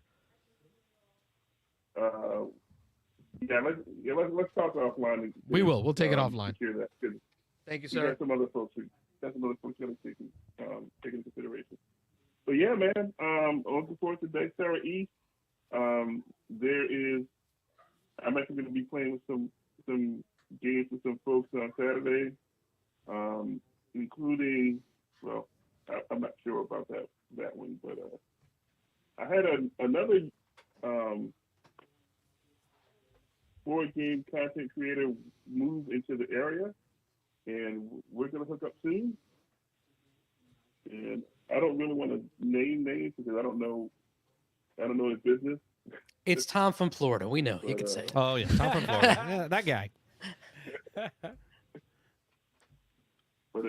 Let's talk offline. We will. We'll take it offline. Secure that. Thank you, We got some other folks got to take into consideration. But yeah, man, I'm looking forward to Dexterra East. I'm actually going to be playing with some games with some folks on Saturday, including, well, I'm not sure about that one, but I had another board game content creator move into the area, and we're going to hook up soon. And I don't really want to name names because I don't know his business. It's Tom from Florida. We know. You can say it. Oh, yeah. Tom from Florida. Yeah, that guy. But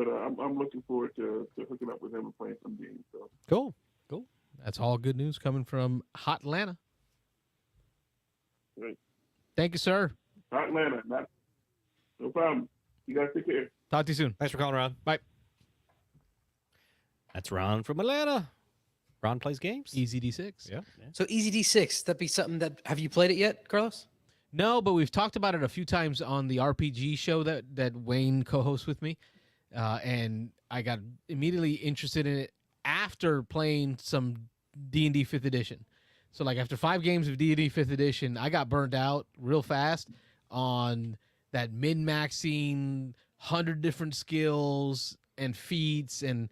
I'm looking forward to hooking up with him and playing some games. So. Cool. That's all good news coming from Hot Atlanta. Right. Thank you, sir. Hot Atlanta. No problem. You guys take care. Talk to you soon. Thanks for calling, Ron. Bye. That's Ron from Atlanta. Ron plays games. EZD6. Yeah. So EZD6, that'd be something that, have you played it yet, Carlos? No, but we've talked about it a few times on the RPG show that Wayne co-hosts with me, and I got immediately interested in it after playing some D&D 5th edition. So like after 5 games of D&D 5th edition, I got burned out real fast on that min-maxing 100 different skills and feats, and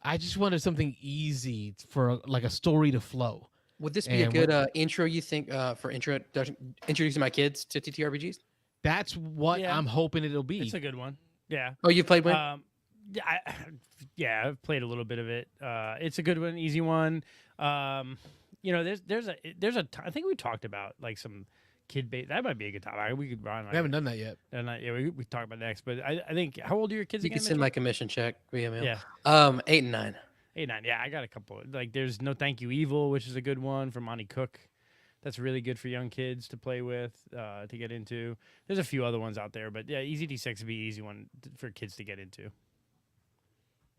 I just wanted something easy for like a story to flow. Would this be a good intro, you think, for introducing my kids to TTRPGs? That's what I'm hoping it'll be. It's a good one. Yeah. Oh, you've played one? I've played a little bit of it. It's a good one, easy one. I think we talked about like some kid-based. That might be a good topic. We could run. We haven't done that yet. We talk about next. But I think, how old are your kids You again? can send my commission check via mail. Yeah. 8 and 9. 8, 9. Yeah, I got a couple. Like, there's No Thank You Evil, which is a good one from Monty Cook. That's really good for young kids to play with, to get into. There's a few other ones out there, but yeah, EZD6 would be an easy one for kids to get into.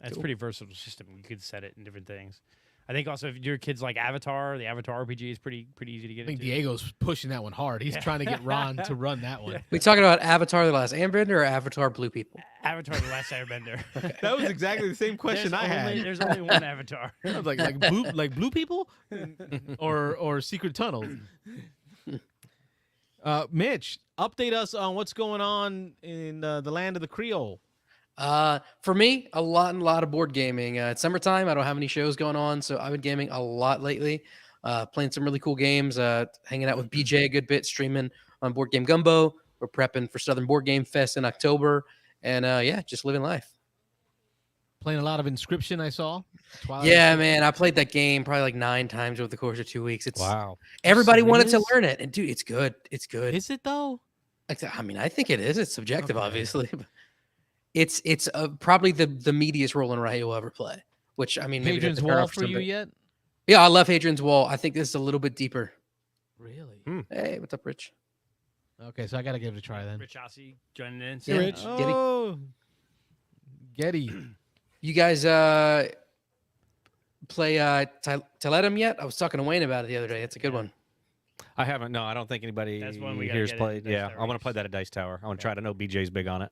It's a pretty versatile system. You could set it in different things. I think also if your kids like Avatar, the Avatar RPG is pretty easy to get into. I think Diego's pushing that one hard. He's trying to get Ron to run that one. We talking about Avatar: The Last Airbender or Avatar: Blue People? Avatar: The Last Airbender. That was exactly the same question I had. There's only one Avatar. I was like blue people, or secret tunnels. Mitch, update us on what's going on in the land of the Creole. For me, a lot of board gaming. It's summertime. I don't have any shows going on, so I've been gaming a lot lately. Playing some really cool games. Hanging out with BJ a good bit, streaming on Board Game Gumbo. We're prepping for Southern Board Game Fest in October, and just living life. Playing a lot of Inscription, I saw. Twilight. Yeah, man, I played that game probably like 9 times over the course of 2 weeks. It's wow. Everybody wanted to learn it, and dude, it's good. It's good. Is it though? I mean, I think it is. It's subjective, obviously. It's probably the meatiest roll and write you'll ever play. Which I mean, Hadrian's Wall for you yet? Yeah, I love Hadrian's Wall. I think this is a little bit deeper. Really? Hey, what's up, Rich? Okay, so I gotta give it a try then. Rich Ossie joining in. Yeah, Rich. Oh, Getty. You guys, play Teletum yet? I was talking to Wayne about it the other day. It's a good one. I haven't. No, I don't think anybody That's one we gotta here's get played. at Yeah, Dice I want to Tower. play that at Dice Tower. I want to try to know BJ's big on it.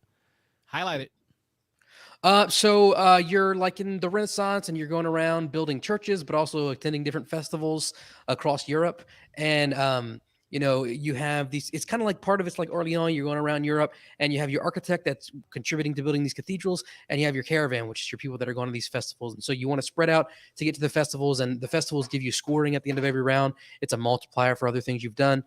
Highlight it. So you're like in the Renaissance and you're going around building churches, but also attending different festivals across Europe. And, you have these, it's kind of like part of it's like Orleans, you're going around Europe and you have your architect that's contributing to building these cathedrals, and you have your caravan, which is your people that are going to these festivals. And so you want to spread out to get to the festivals, and the festivals give you scoring at the end of every round. It's a multiplier for other things you've done.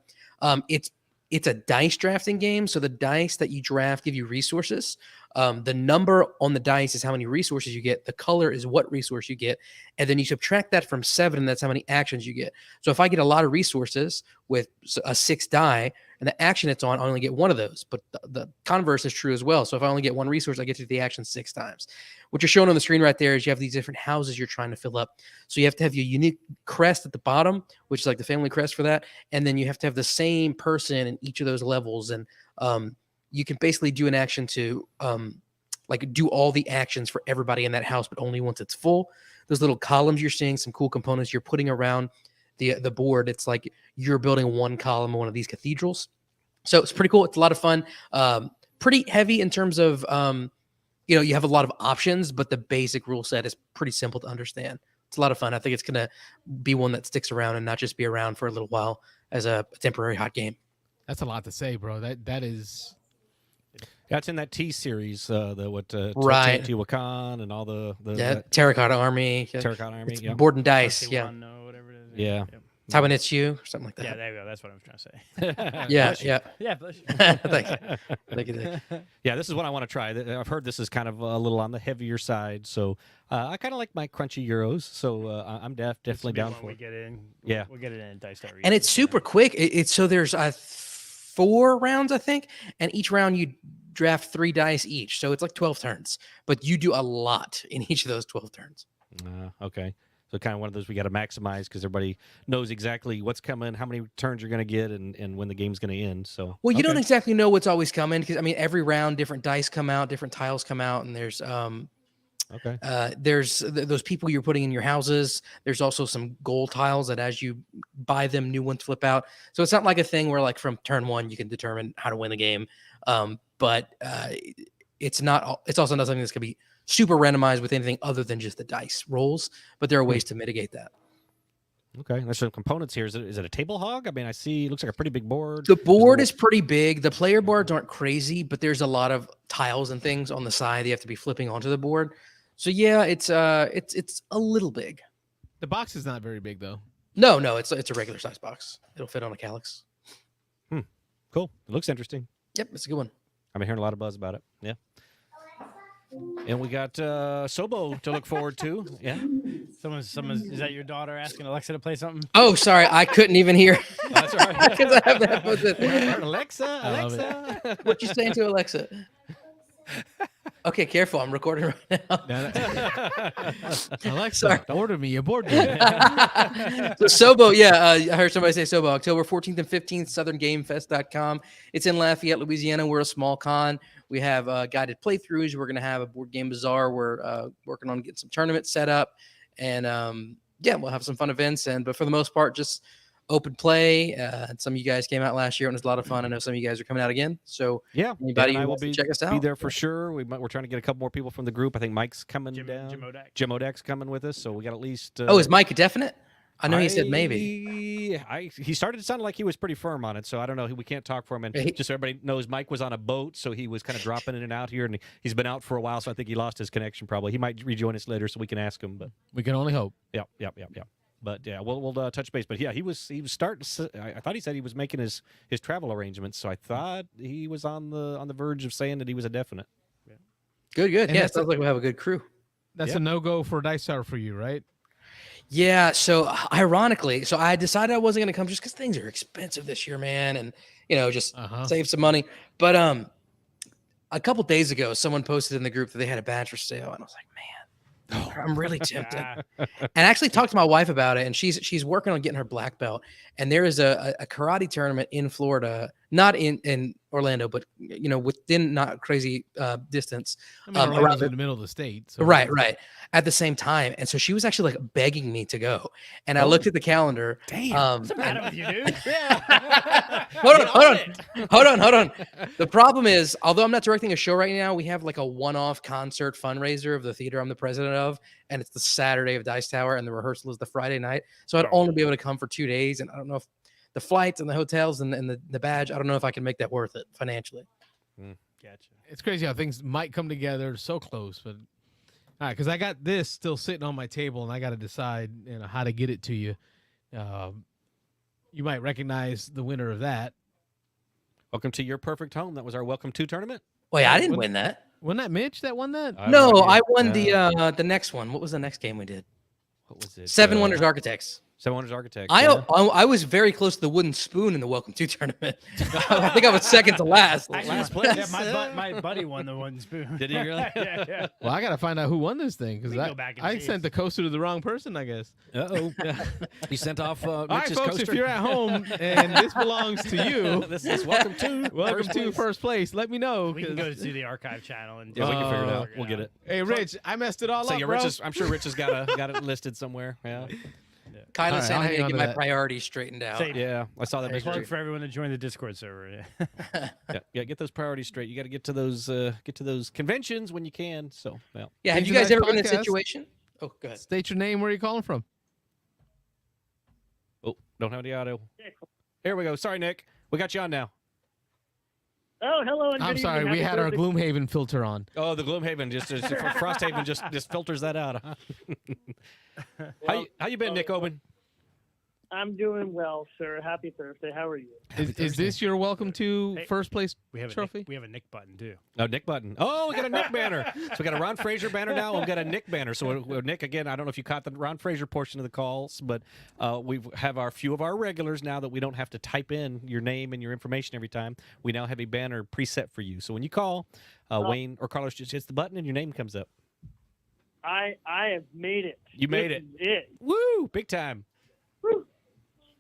It's a dice drafting game. So the dice that you draft give you resources. The number on the dice is how many resources you get. The color is what resource you get. And then you subtract that from 7, and that's how many actions you get. So if I get a lot of resources with a 6 die, and the action it's on, I only get one of those. But the converse is true as well. So if I only get one resource, I get to do the action 6 times. What you're showing on the screen right there is you have these different houses you're trying to fill up. So you have to have your unique crest at the bottom, which is like the family crest for that. And then you have to have the same person in each of those levels. And you can basically do an action to like do all the actions for everybody in that house, but only once it's full. Those little columns you're seeing, some cool components you're putting around the board. It's like you're building one column of one of these cathedrals. So it's pretty cool. It's a lot of fun. Pretty heavy in terms of, you have a lot of options, but the basic rule set is pretty simple to understand. It's a lot of fun. I think it's going to be one that sticks around and not just be around for a little while as a temporary hot game. That's a lot to say, bro. That is. That's in that T series, Right. Teotihuacan and all the Terracotta Army. Terracotta Army. It's Yeah. board and dice. Or Yeah. whatever it is. Yeah. Taiwanitsu or something like that. Yeah, there you go. That's what I was trying to say. Yeah. Yeah, bless you. Thank you. Yeah, this is what I want to try. I've heard this is kind of a little on the heavier side, so I kind of like my crunchy euros. So I'm definitely down for We it. get in. Yeah. We'll get it in Dice Tower. And it's super quick. So there's 4 rounds, I think, and each round you draft 3 dice each. So it's like 12 turns, but you do a lot in each of those 12 turns. Okay. So kind of one of those we got to maximize because everybody knows exactly what's coming, how many turns you're going to get, and when the game's going to end. So Well, you don't exactly know what's always coming because, I mean, every round, different dice come out, different tiles come out, and there's there's those people you're putting in your houses. There's also some gold tiles that as you buy them, new ones flip out. So it's not like a thing where like from turn 1 you can determine how to win the game. But it's not. It's also not something that's going to be super randomized with anything other than just the dice rolls. But there are ways to mitigate that. Okay, there's some components here. Is it a table hog? I mean, I see it looks like a pretty big board. The board is pretty big. The player boards aren't crazy, but there's a lot of tiles and things on the side you have to be flipping onto the board. So yeah, it's a little big. The box is not very big though. No, it's a regular size box. It'll fit on a calyx. Cool. It looks interesting. Yep, it's a good one. I've been hearing a lot of buzz about it. Yeah. And we got Sobo to look forward to. Yeah. Someone's. Is that your daughter asking Alexa to play something? Oh, sorry, I couldn't even hear That's all right. because I have the headphones in. Alexa. What you saying to Alexa? Okay, careful. I'm recording right now. Alexa, Sorry. order me a board game. So Sobo, I heard somebody say Sobo. October 14th and 15th, SouthernGameFest.com. It's in Lafayette, Louisiana. We're a small con. We have guided playthroughs. We're going to have a board game bazaar. We're working on getting some tournaments set up. And, we'll have some fun events. But for the most part, just open play. Some of you guys came out last year and it was a lot of fun. I know some of you guys are coming out again. So Yeah, anybody Dan and I who will wants to be check us out, be there for sure. We're trying to get a couple more people from the group. I think Mike's coming Jim down. Odak. Jim Odak's coming with us, so we got at least. is Mike a definite? I know he said maybe. He started to sound like he was pretty firm on it, so I don't know. We can't talk for him. And just so everybody knows, Mike was on a boat, so he was kind of dropping in and out here, and he's been out for a while, so I think he lost his connection probably. He might rejoin us later, so we can ask him. But We can only hope. yeah. But yeah, we'll touch base. But yeah, he was starting. I thought he said he was making his travel arrangements, so I thought he was on the verge of saying that he was a definite. Good. And Yeah, that's sounds like we have a good crew. That's Yeah. a no-go for Dice Tower for you, right? Yeah, so ironically, I decided I wasn't going to come just because things are expensive this year, man, and just save some money. But a couple days ago, someone posted in the group that they had a badge for sale, and I was like, man, I'm really tempted. And I actually talked to my wife about it, and she's working on getting her black belt. And there is a karate tournament in Florida not in Orlando, but within not crazy distance. I mean, Orlando's in the middle of the state. So. Right. At the same time. And so she was actually like begging me to go. And I looked at the calendar. Damn. What's the matter with you, dude? Hold on. The problem is, although I'm not directing a show right now, we have like a one-off concert fundraiser of the theater I'm the president of. And it's the Saturday of Dice Tower. And the rehearsal is the Friday night. So I'd only be able to come for 2 days. And I don't know if the flights and the hotels and the badge, I don't know if I can make that worth it financially. Gotcha. It's crazy how things might come together so close, but all right, because I got this still sitting on my table, and I got to decide how to get it to you. You might recognize the winner of that. Welcome to Your Perfect Home. That was our Welcome To tournament. Wait, I didn't win that. Wasn't that Mitch that won that? No, I won the next one. What was the next game we did? What was it? Seven Wonders Architects. Seven Wonders Architects. I was very close to the wooden spoon in the Welcome To tournament. I think I was second to last. Last place. Yeah, my buddy won the wooden spoon. Did he really? Yeah. Well, I got to find out who won this thing because We can go back and I see. sent the coaster to the wrong person, I guess. Uh-oh. He sent off All right, Mitch's folks, coaster. if you're at home and this belongs to you, This is Welcome To. welcome to first place. Let me know. We can 'cause- go to the archive channel and Yeah, we can figure it out. figure We'll get it. Hey, Rich, I messed it all So up, yeah, bro. I'm sure Rich has got it listed somewhere. Yeah. Kyla's All right, saying I'll I need hang to on get to my that. priorities straightened out. Say- Yeah, I saw that. Thanks, Big Plug for everyone to join the Discord server. yeah, get those priorities straight. You got to get to those conventions when you can. So, well, Yeah, have These you guys are ever nice been in a podcasts. situation? Oh, go ahead. State your name. Where are you calling from? oh, don't have the audio. Here we go. Sorry, Nick. We got you on now. Oh, hello. And I'm good sorry. evening. We Happy had our birthday. Gloomhaven filter on. Oh, the Gloomhaven Frosthaven just filters that out. Huh? How you been, Nick Oben? I'm doing well, sir. Happy Thursday. How are you? Is this your welcome to Hey, first place We have trophy? a Nick button too. Oh, Nick button. Oh, we got a Nick banner. So we got a Ron Fraser banner now. We've got a Nick banner. So Nick, again, I don't know if you caught the Ron Fraser portion of the calls, but we have a few of our regulars now that we don't have to type in your name and your information every time. We now have a banner preset for you. So when you call, Wayne or Carlos just hits the button and your name comes up. I have made it. You made This it. is it. Woo! Big time. Woo.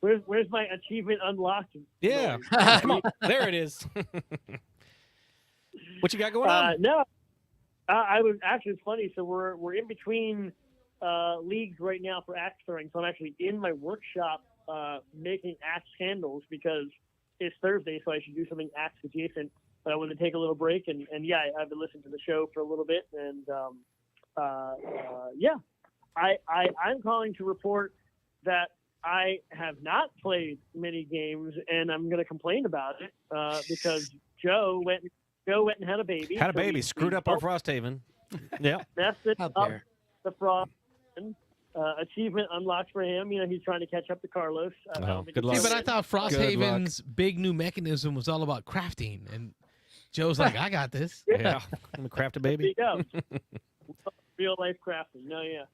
Where's my achievement unlocked? Yeah. Come on. There it is. What you got going on? No, I was actually, it's funny. So we're in between leagues right now for axe throwing. So I'm actually in my workshop making axe handles because it's Thursday, so I should do something axe adjacent. But I wanted to take a little break, and yeah, I've been listening to the show for a little bit, and yeah, I'm calling to report that I have not played many games, and I'm going to complain about it because Joe went and had a baby. Had a so baby. Screwed up our Frosthaven. Yeah. messed it How up. dare. The Frost achievement unlocked for him. You know, he's trying to catch up to Carlos. I Oh, don't think good it's See, luck. but I thought Frosthaven's big new mechanism was all about crafting, and Joe's like, I got this. Yeah. I'm going to craft a There baby. you go. Real life crafting. No, yeah.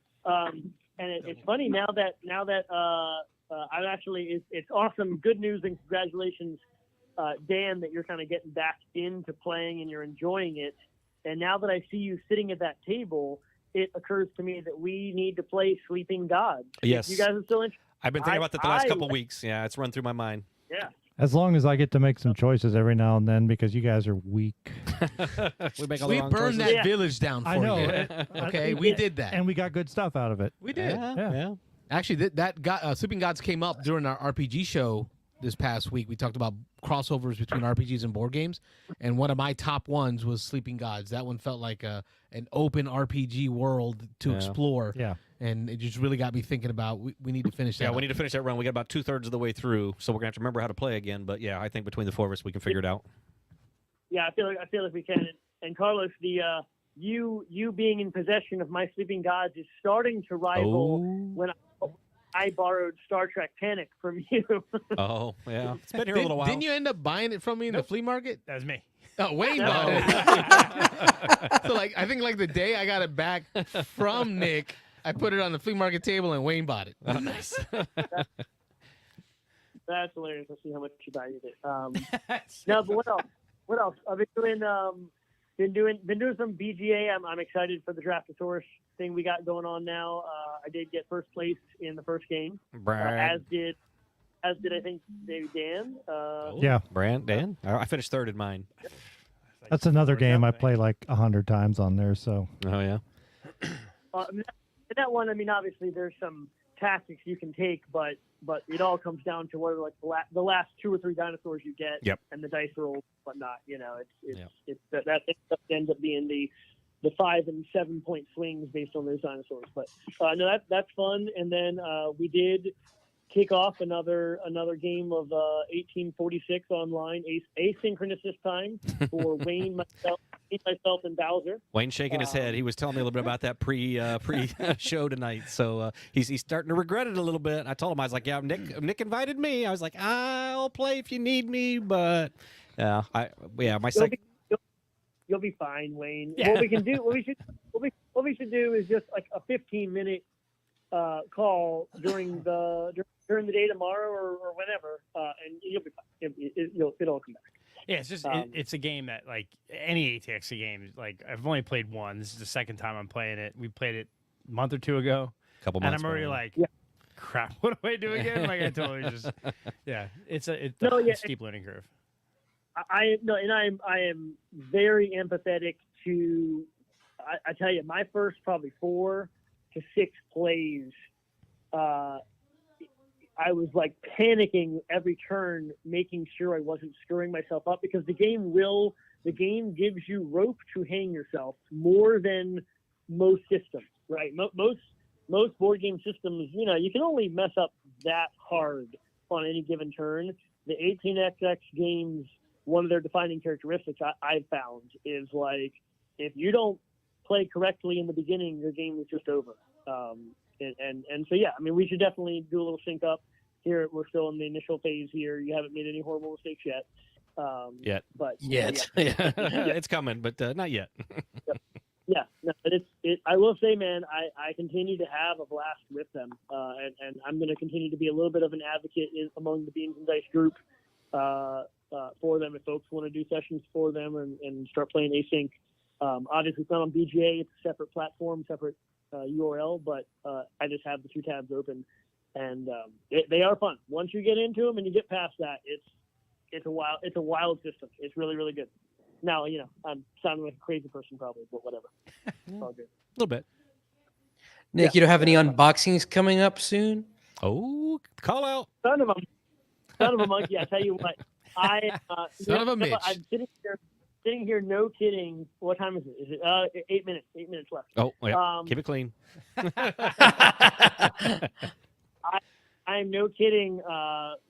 And it's funny now that I'm actually it's awesome. Good news and congratulations, Dan, that you're kind of getting back into playing and you're enjoying it. And now that I see you sitting at that table, it occurs to me that we need to play Sleeping Gods. Yes. If you guys are still interested. I've been thinking about that the last I- couple of weeks. Yeah, it's run through my mind. Yeah. As long as I get to make some choices every now and then because you guys are weak. We make all the We wrong burned choices. that village down for I know. you. it- Okay, we did that. And we got good stuff out of it. We did. Yeah. Actually, that got Sleeping Gods came up during our RPG show this past week. We talked about crossovers between RPGs and board games, and one of my top ones was Sleeping Gods. That one felt like an open RPG world to Yeah. explore, Yeah. and it just really got me thinking about we need to finish that. Yeah, up. we need to finish that run. We got about 2/3 of the way through, so we're gonna have to remember how to play again. But yeah, I think between the four of us, we can figure it out. Yeah, I feel like we can. And Carlos, the you being in possession of my Sleeping Gods is starting to rival when I borrowed Star Trek Panic from you. Oh, yeah. It's been here a little while. Didn't you end up buying it from me in the flea market? That was me. Oh, Wayne No. bought it. So I think the day I got it back from Nick, I put it on the flea market table and Wayne bought it. Oh, nice. That's hilarious. Let's see how much you valued it. No, but what else? What else? I've been doing some BGA. I'm excited for the Draftosaurus thing we got going on now. I did get first place in the first game, Brag. as did as did I think maybe Dan. Yeah. Brand, Dan? I finished third in mine. That's another game I play like 100 times on there. So Oh, yeah. That one, I mean, obviously there's some tactics you can take, but it all comes down to whether like the last 2 or 3 dinosaurs you get, Yep. and the dice roll and whatnot. You know, Yep. it's that ends up being the 5 and 7 point swings based on those dinosaurs. But no, that's fun. And then we did kick off another game of 1846 online, asynchronous this time for Wayne, myself, and Bowser. Wayne's shaking his head. He was telling me a little bit about that pre show tonight. So he's starting to regret it a little bit. I told him, I was like, yeah, Nick invited me. I was like, I'll play if you need me, but my second. You'll be fine, Wayne. Yeah. What we can do, what we should do is just like a 15-minute call during the day tomorrow or whenever, and you'll be fine. It'll come back. Yeah, it's just it's a game that like any ATX game. Like I've only played one. This is the second time I'm playing it. We played it a month or 2 ago, Couple and months. I'm already ago. like, crap. What do I do again? Like I totally just it's a steep learning curve. I am very empathetic to. I tell you, my first probably 4 to 6 plays. I was like panicking every turn, making sure I wasn't screwing myself up because the game gives you rope to hang yourself more than most systems, right? Most board game systems, you can only mess up that hard on any given turn. The 18xx games, one of their defining characteristics I've found is like if you don't play correctly in the beginning, your game is just over. And so, yeah, I mean, we should definitely do a little sync up here. We're still in the initial phase here. You haven't made any horrible mistakes yet. Yet. But Yet. Yeah. It's coming, but not yet. Yeah, no, but I will say, man, I continue to have a blast with them. And I'm going to continue to be a little bit of an advocate among the Beans and Dice group for them if folks want to do sessions for them and start playing async. Obviously, it's not on BGA. It's a separate platform, separate URL, but I just have the 2 tabs open, and they are fun. Once you get into them and you get past that, it's a wild system. It's really, really good. Now, I'm sounding like a crazy person probably, but whatever. It's all good. A little bit. Nick, you don't have any unboxings coming up soon? Oh, call out. Son of a monkey. I tell you what, Son of a Mitch. I'm sitting here, no kidding. What time is it? Is it 8 minutes? 8 minutes left. Oh, yeah. Keep it clean. I'm no kidding.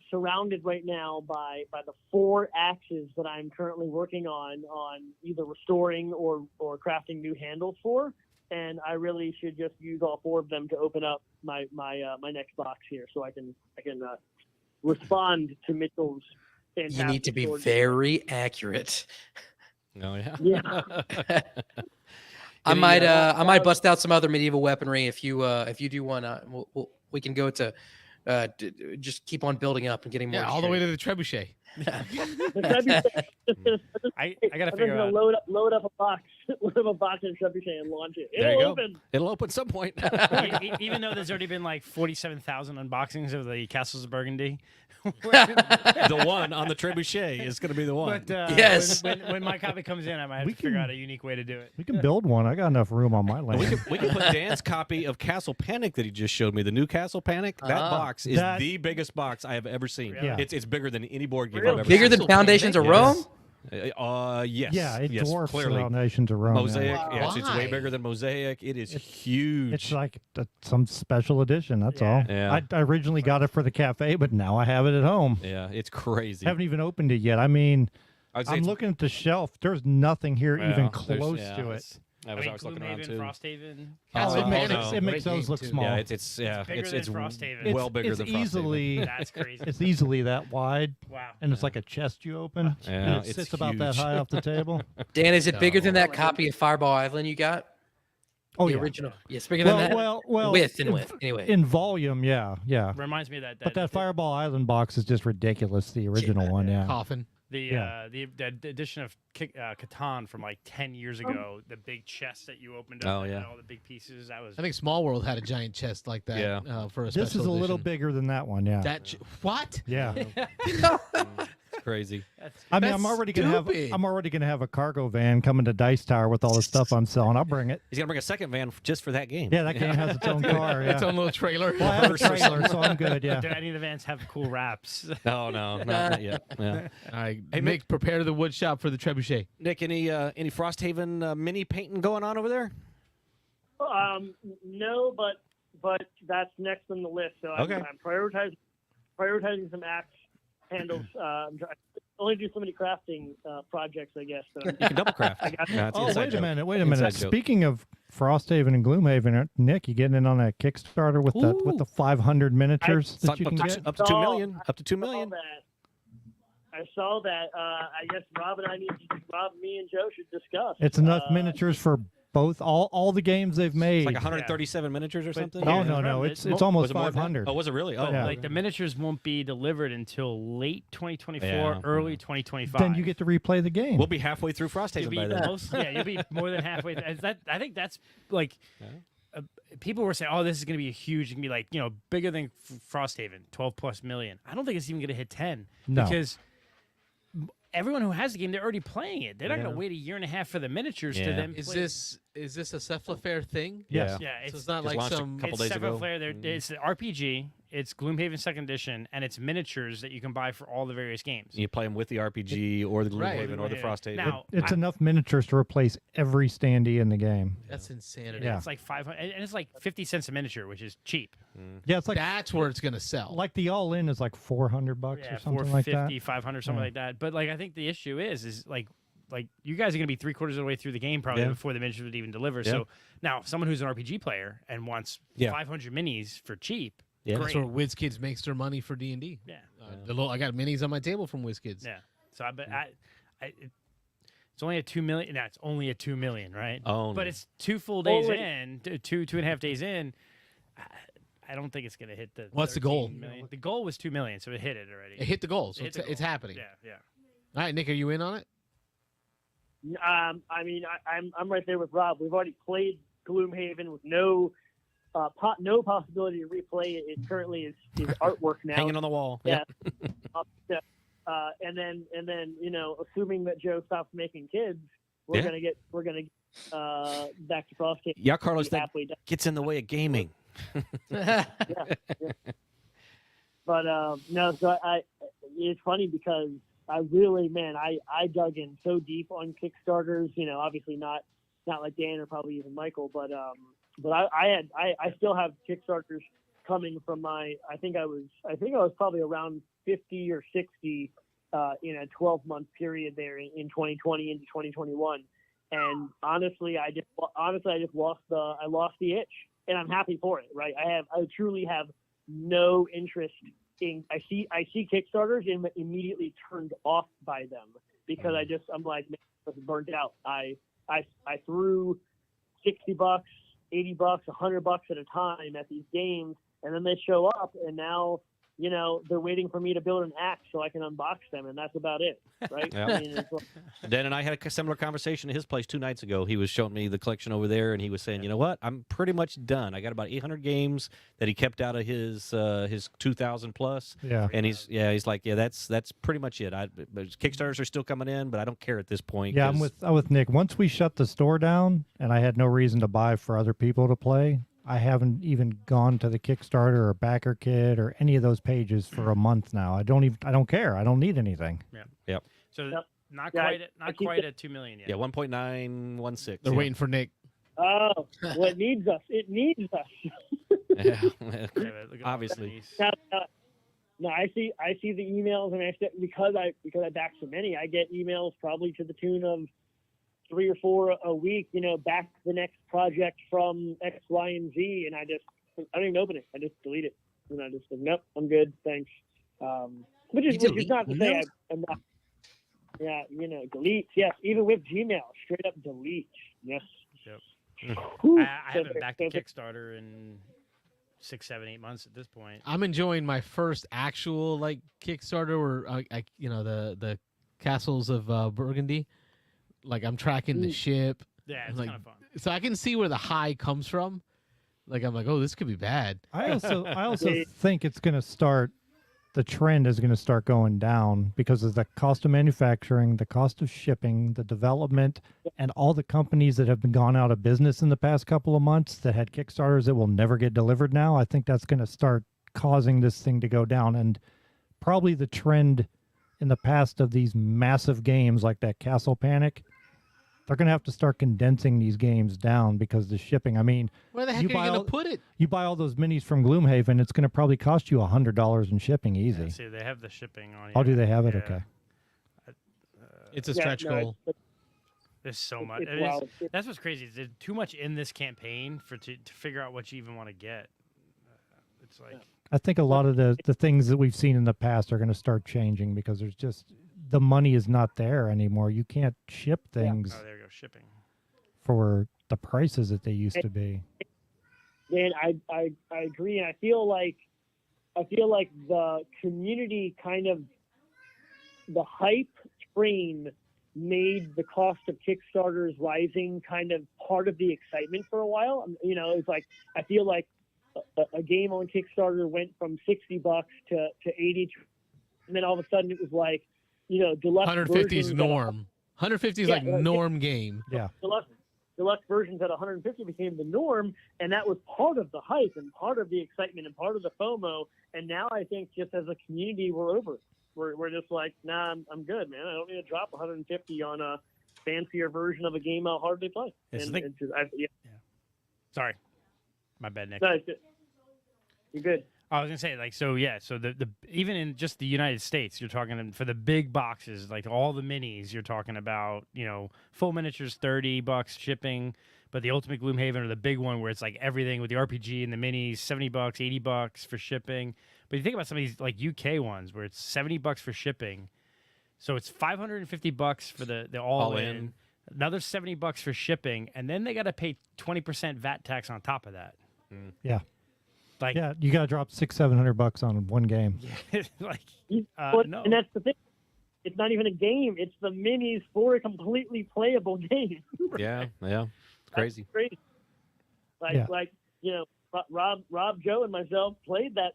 Surrounded right now by the 4 axes that I'm currently working on either restoring or crafting new handles for, and I really should just use all 4 of them to open up my next box here, so I can respond to Mitchell's fantastic. You need to be sword. very accurate. Oh, yeah. Yeah. I might bust out some other medieval weaponry if you do want. We can go to. Just keep on building up and getting more. Yeah, all the way to the trebuchet. I gotta figure out. Load up a box in a trebuchet and launch it. There you It'll go. open. It'll open some point. Even though there's already been like 47,000 unboxings of the Castles of Burgundy. The one on the trebuchet is going to be the one. But Yes. when my copy comes in, I might have to figure out a unique way to do it. we can build one. I got enough room on my land. We can put Dan's copy of Castle Panic that he just showed me, the new Castle Panic. That box is the biggest box I have ever seen. Yeah. It's bigger than any board game Really? I've ever Bigger seen. than Foundations of Yes. Rome? Yes. Yeah, it yes, dwarfs clearly. Foundations of Rome. Mosaic. Yeah. Yeah, it's way Why? bigger than Mosaic. It is huge. It's like some special edition. That's Yeah. all. Yeah. I originally got it for the cafe, but now I have it at home. yeah, it's crazy. Haven't even opened it yet. I mean, I would say I'm it's- looking at the shelf. There's nothing here well, even there's- close yeah, to it. it's- I was looking around Gloomhaven, too. Frosthaven. Castle Oh, Panic. no. It makes Great those game, look too. small. Yeah, it's bigger than Frosthaven. well bigger it's than Frosthaven. easily That's crazy. it's easily that wide, Wow. and it's like a chest you open. Yeah, and it it's sits about that huge. high off the table. Dan, is it bigger than No. that copy of Fireball Island you got? Oh The yeah. original. Yes, bigger than that. Well, width and in- width. Anyway. In volume, yeah. Reminds me of that. But that Fireball Island box is just ridiculous. The original one, yeah. Coffin. The edition of Catan from like 10 years ago, the big chest that you opened up, and all the big pieces. That was. I think Small World had a giant chest like that. For a special This is a little edition. bigger than that one. Yeah. What? Yeah. It's crazy. I mean, I'm already gonna have a cargo van coming to Dice Tower with all the stuff I'm selling. I'll bring it. He's gonna bring a second van just for that game. Yeah, that game has its own car. Yeah. Its own little trailer. Well, I have a trailer, so I'm good. Yeah. Do any of the vans have cool wraps? No, not yet. Yeah. All right, hey, Nick, prepare the wood shop for the trebuchet. Nick, any Frosthaven mini painting going on over there? No, but that's next on the list. So I'm prioritizing some axe handles. I only do so many crafting projects, I guess. So. You can double craft. Wait a minute. Speaking of Frosthaven and Gloomhaven, Nick, you getting in on that Kickstarter with the 500 miniatures that you can get? Up to 2 million. Up to 2 million. I saw that. I guess Rob me and Joe should discuss. It's enough miniatures for both all the games they've made. It's like 137 miniatures or something. No. It's almost 500. Oh, was it really? Oh, yeah. Like the miniatures won't be delivered until late 2024, early 2025. Then you get to replay the game. We'll be halfway through Frosthaven by then. You'll be more than halfway. I think that's like. People were saying, "Oh, this is going to be huge. It can be like bigger than Frosthaven, 12+ million." I don't think it's even going to hit 10 because everyone who has the game, they're already playing it. They're not going to wait a year and a half for the miniatures to then. Is this a Cephalofair thing? Yes. Yeah. So it's not like some. Couple days ago. It's an RPG. It's Gloomhaven Second Edition, and it's miniatures that you can buy for all the various games. You play them with the RPG or the Gloomhaven or the Frosthaven. Now, it's enough miniatures to replace every standee in the game. That's insanity. Yeah. It's like 500, and it's like 50 cents a miniature, which is cheap. Yeah, it's like that's where it's gonna sell. Like the all-in is like $400 or something like that. 450, 500, something like that. But like I think the issue is like you guys are going to be 3/4 of the way through the game probably before the miniatures would even deliver. So now someone who's an RPG player and wants 500 minis for cheap. Yeah. That's where WizKids makes their money for D&D. Yeah. I got minis on my table from WizKids. Yeah. So it's only a 2 million. No, it's only a 2 million, right? Oh. But it's 2 full days in, 2.5 days in. I don't think it's going to hit the. What's the goal? Million. The goal was 2 million, so it hit it already. It hit the goal, so it's happening. Yeah. All right, Nick, are you in on it? I mean, I'm right there with Rob. We've already played Gloomhaven with no possibility to replay it. It currently is artwork now, hanging on the wall. Yeah. And then assuming that Joe stops making kids, we're gonna get back to Frosthaven. Yeah, Carlos, that gets in the way of gaming. Yeah. But no, so it's funny because I really, I dug in so deep on Kickstarters. Obviously not like Dan or probably even Michael, but I still have Kickstarters coming from I think I was probably around 50 or 60 in a 12-month period there in 2020 into 2021, and honestly I just lost the itch, and I'm happy for it. Right, I truly have no interest in. I see Kickstarters and immediately turned off by them because I'm like, man, I'm burnt out. I threw $60, $80, $100 at a time at these games, and then they show up, and now they're waiting for me to build an axe so I can unbox them, and that's about it, right? Yeah. I mean, Dan and I had a similar conversation at his place 2 nights ago. He was showing me the collection over there, and he was saying, "You know what? I'm pretty much done. I got about 800 games that he kept out of his 2,000 plus." Yeah. And he's like, "Yeah, that's pretty much it. Kickstarters are still coming in, but I don't care at this point." Yeah, I'm with Nick. Once we shut the store down, and I had no reason to buy for other people to play, I haven't even gone to the Kickstarter or Backer Kit or any of those pages for a month now. I don't care. I don't need anything. Yeah. Yep. So not quite at 2 million yet. Yeah, 1.916. They're waiting for Nick. oh, well, it needs us. It needs us. Yeah. Look at Obviously. No, I see the emails, and because I back so many, I get emails probably to the tune of 3 or 4 a week, back the next project from X, Y, and Z, and I don't even open it. I just delete it, and I just say, nope, I'm good, thanks. Which is not to say I'm not. Yeah, delete. Yes, even with Gmail, straight up delete. Yes. Yep. Whew. I haven't backed a Kickstarter in 6, 7, 8 months at this point. I'm enjoying my first actual Kickstarter where the Castles of Burgundy. Like I'm tracking the ship. Yeah, it's like, kind of fun. so I can see where the high comes from. Like I'm like, oh, this could be bad. I also think it's going to start. The trend is going to start going down because of the cost of manufacturing, the cost of shipping, the development, and all the companies that have been gone out of business in the past couple of months that had Kickstarters that will never get delivered now. I think that's going to start causing this thing to go down. And probably the trend in the past of these massive games like that Castle Panic, they're going to have to start condensing these games down because the shipping. I mean, Where the heck are you going to put it? You buy all those minis from Gloomhaven, it's going to probably cost you $100 in shipping easy. Yeah, see, they have the shipping on. Oh, do they have it? Yeah. Okay. It's a stretch goal. There's so much. It's wild. That's what's crazy. There's too much in this campaign to figure out what you even want to get. It's like I think a lot of the things that we've seen in the past are going to start changing because there's just the money is not there anymore. You can't ship things oh, there you go, shipping. for the prices that they used to be. Dan, I agree, and I feel like the community kind of the hype train made the cost of Kickstarters rising kind of part of the excitement for a while. You know, it's like I feel like a game on Kickstarter went from $60 to $80, and then all of a sudden it was like, you know, deluxe 150 is versions norm. 150 is like norm game. Yeah. Deluxe versions at 150 became the norm, and that was part of the hype and part of the excitement and part of the FOMO. And now I think just as a community, we're over it. We're just like, nah, I'm good, man. I don't need to drop 150 on a fancier version of a game I'll hardly play. Sorry, my bad, Nick. No, it's good. You're good. I was gonna say, like, so yeah, so the even in just the United States, you're talking for the big boxes, like all the minis, you're talking about, you know, full miniatures $30 shipping, but the Ultimate Gloomhaven or the big one where it's like everything with the RPG and the minis, $70, $80 for shipping. But you think about some of these like UK ones where it's $70 for shipping, so it's $550 for the all in, another $70 for shipping, and then they got to pay 20% VAT tax on top of that. Yeah. Like, yeah, you got to drop $600-700 on one game. Yeah, like, no. And that's the thing. It's not even a game. It's the minis for a completely playable game. Yeah, it's crazy. That's crazy. Like you know, Rob, Joe, and myself played that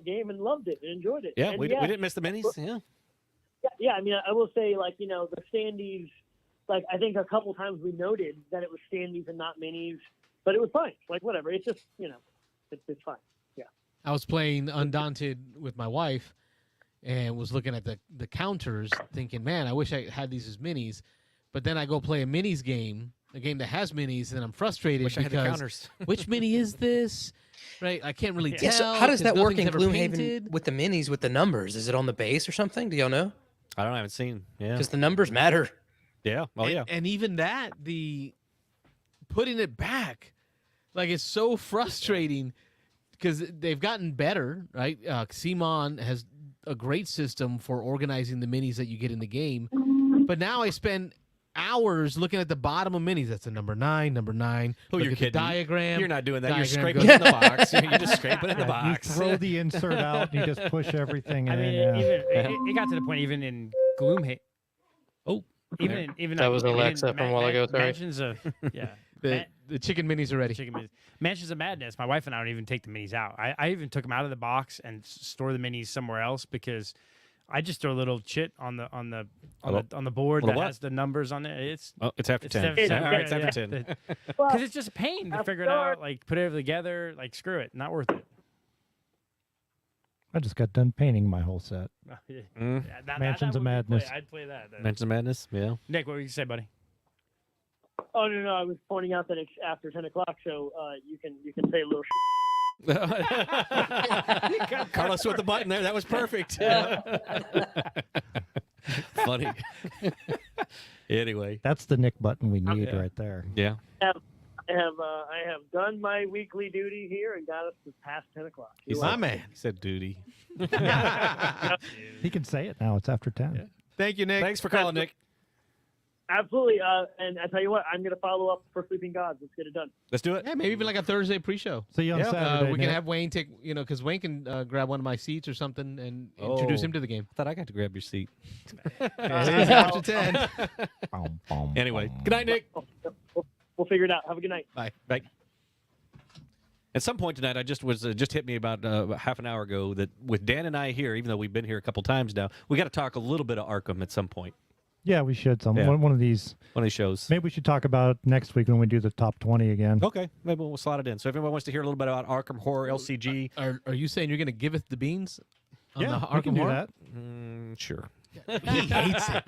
game and loved it and enjoyed it. Yeah, and we didn't miss the minis. Yeah. I mean, I will say, like, you know, the standees. Like, I think a couple times we noted that it was standees and not minis, but it was fine. Like, whatever. It's just, you know. It's fine. Yeah. I was playing Undaunted with my wife and was looking at the counters thinking, man, I wish I had these as minis. But then I go play a minis game, a game that has minis, and I'm frustrated Wish I had the because counters. Which mini is this? Right? I can't really tell. Yeah, so how does that work in Gloomhaven painted. with the minis, with the numbers? Is it on the base or something? Do y'all know? I haven't seen. Yeah. Because the numbers matter. Yeah. Oh, yeah. And even that, the putting it back, like, it's so frustrating because they've gotten better, right? Simon has a great system for organizing the minis that you get in the game. But now I spend hours looking at the bottom of minis. That's a number 9. Oh, Look you're at kidding. the diagram. You're not doing that. You're Diagram scraping goes- it in the box. You just scrape it in the box. You throw the insert out, and you just push everything I in. mean, it got to the point even in Gloomhaven. Oh, even That was Alexa from a while ago, sorry. Mansions of The chicken minis are ready. Mansions of Madness. My wife and I don't even take the minis out. I even took them out of the box and store the minis somewhere else because I just throw a little chit on the board that has the numbers on it. It's after 10. All right, it's after 10. Because it's just a pain to figure it out. Like, put everything together. Like, screw it, not worth it. I just got done painting my whole set. Mansions of Madness. I'd play that. Mansions of Madness. Yeah. Nick, what were you say, buddy? Oh no! I was pointing out that it's after 10 o'clock, so you can say a little. Carlos with the button there. That was perfect. Funny. Anyway, that's the Nick button we need right there. Yeah. I have done my weekly duty here and got us to past 10 o'clock. He's my man. He said duty. He can say it now. It's after 10. Yeah. Thank you, Nick. Thanks for calling, Nick. Absolutely. And I tell you what, I'm going to follow up for Sleeping Gods. Let's get it done. Let's do it. Yeah, maybe even like a Thursday pre-show. See you on Saturday. We can Nick. have Wayne take, because Wayne can grab one of my seats or something and introduce him to the game. I thought I got to grab your seat. After 10. Anyway, good night, Nick. We'll figure it out. Have a good night. Bye. Bye. At some point tonight, I just hit me about half an hour ago that with Dan and I here, even though we've been here a couple times now, we got to talk a little bit of Arkham at some point. Yeah, we should. Yeah. One of these shows. Maybe we should talk about it next week when we do the top 20 again. Okay, maybe we'll slot it in. So if anyone wants to hear a little bit about Arkham Horror LCG, Are you saying you're going to give us the beans? On Yeah, the we can Arkham do Horror? that. sure. He hates it.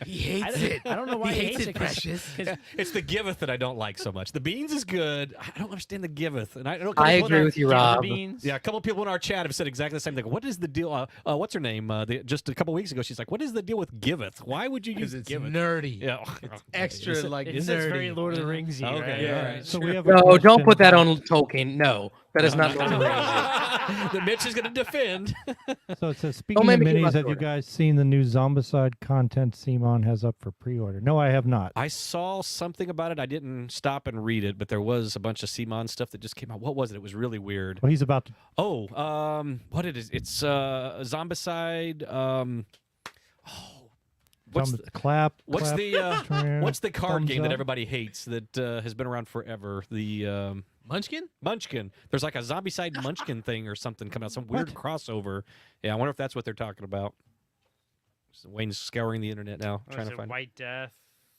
He hates it. I don't know why he hates it. Precious. It's the giveth that I don't like so much. The beans is good. I don't understand the giveth. And I agree with you, Rob. Yeah, a couple of people in our chat have said exactly the same thing. What is the deal? What's her name? Just a couple weeks ago, she's like, "What is the deal with giveth? Why would you use It's giveth?" nerdy. Yeah, It's extra like It's nerdy. very Lord of the Ringsy. Okay, right? yeah. Yeah. All right. So we have a No, don't question put that about- on Tolkien. No, that is not Lord of the Rings. that Mitch is going to defend. So it says, speaking of make me keep my minis, have you order. guys seen the new Zombicide content Simon has up for pre-order? No, I have not. I saw something about it. I didn't stop and read it, but there was a bunch of Simon stuff that just came out. What was it? It was really weird. Well, he's about to. What it is? It's Zombicide. What's the, clap? what's clap, the tram, what's the card thumbs game that up. everybody hates that has been around forever? The Munchkin? Munchkin. There's like a Zombicide Munchkin thing or something coming out. Some weird crossover. Yeah, I wonder if that's what they're talking about. So Wayne's scouring the internet now, What trying is to it, find. White Death.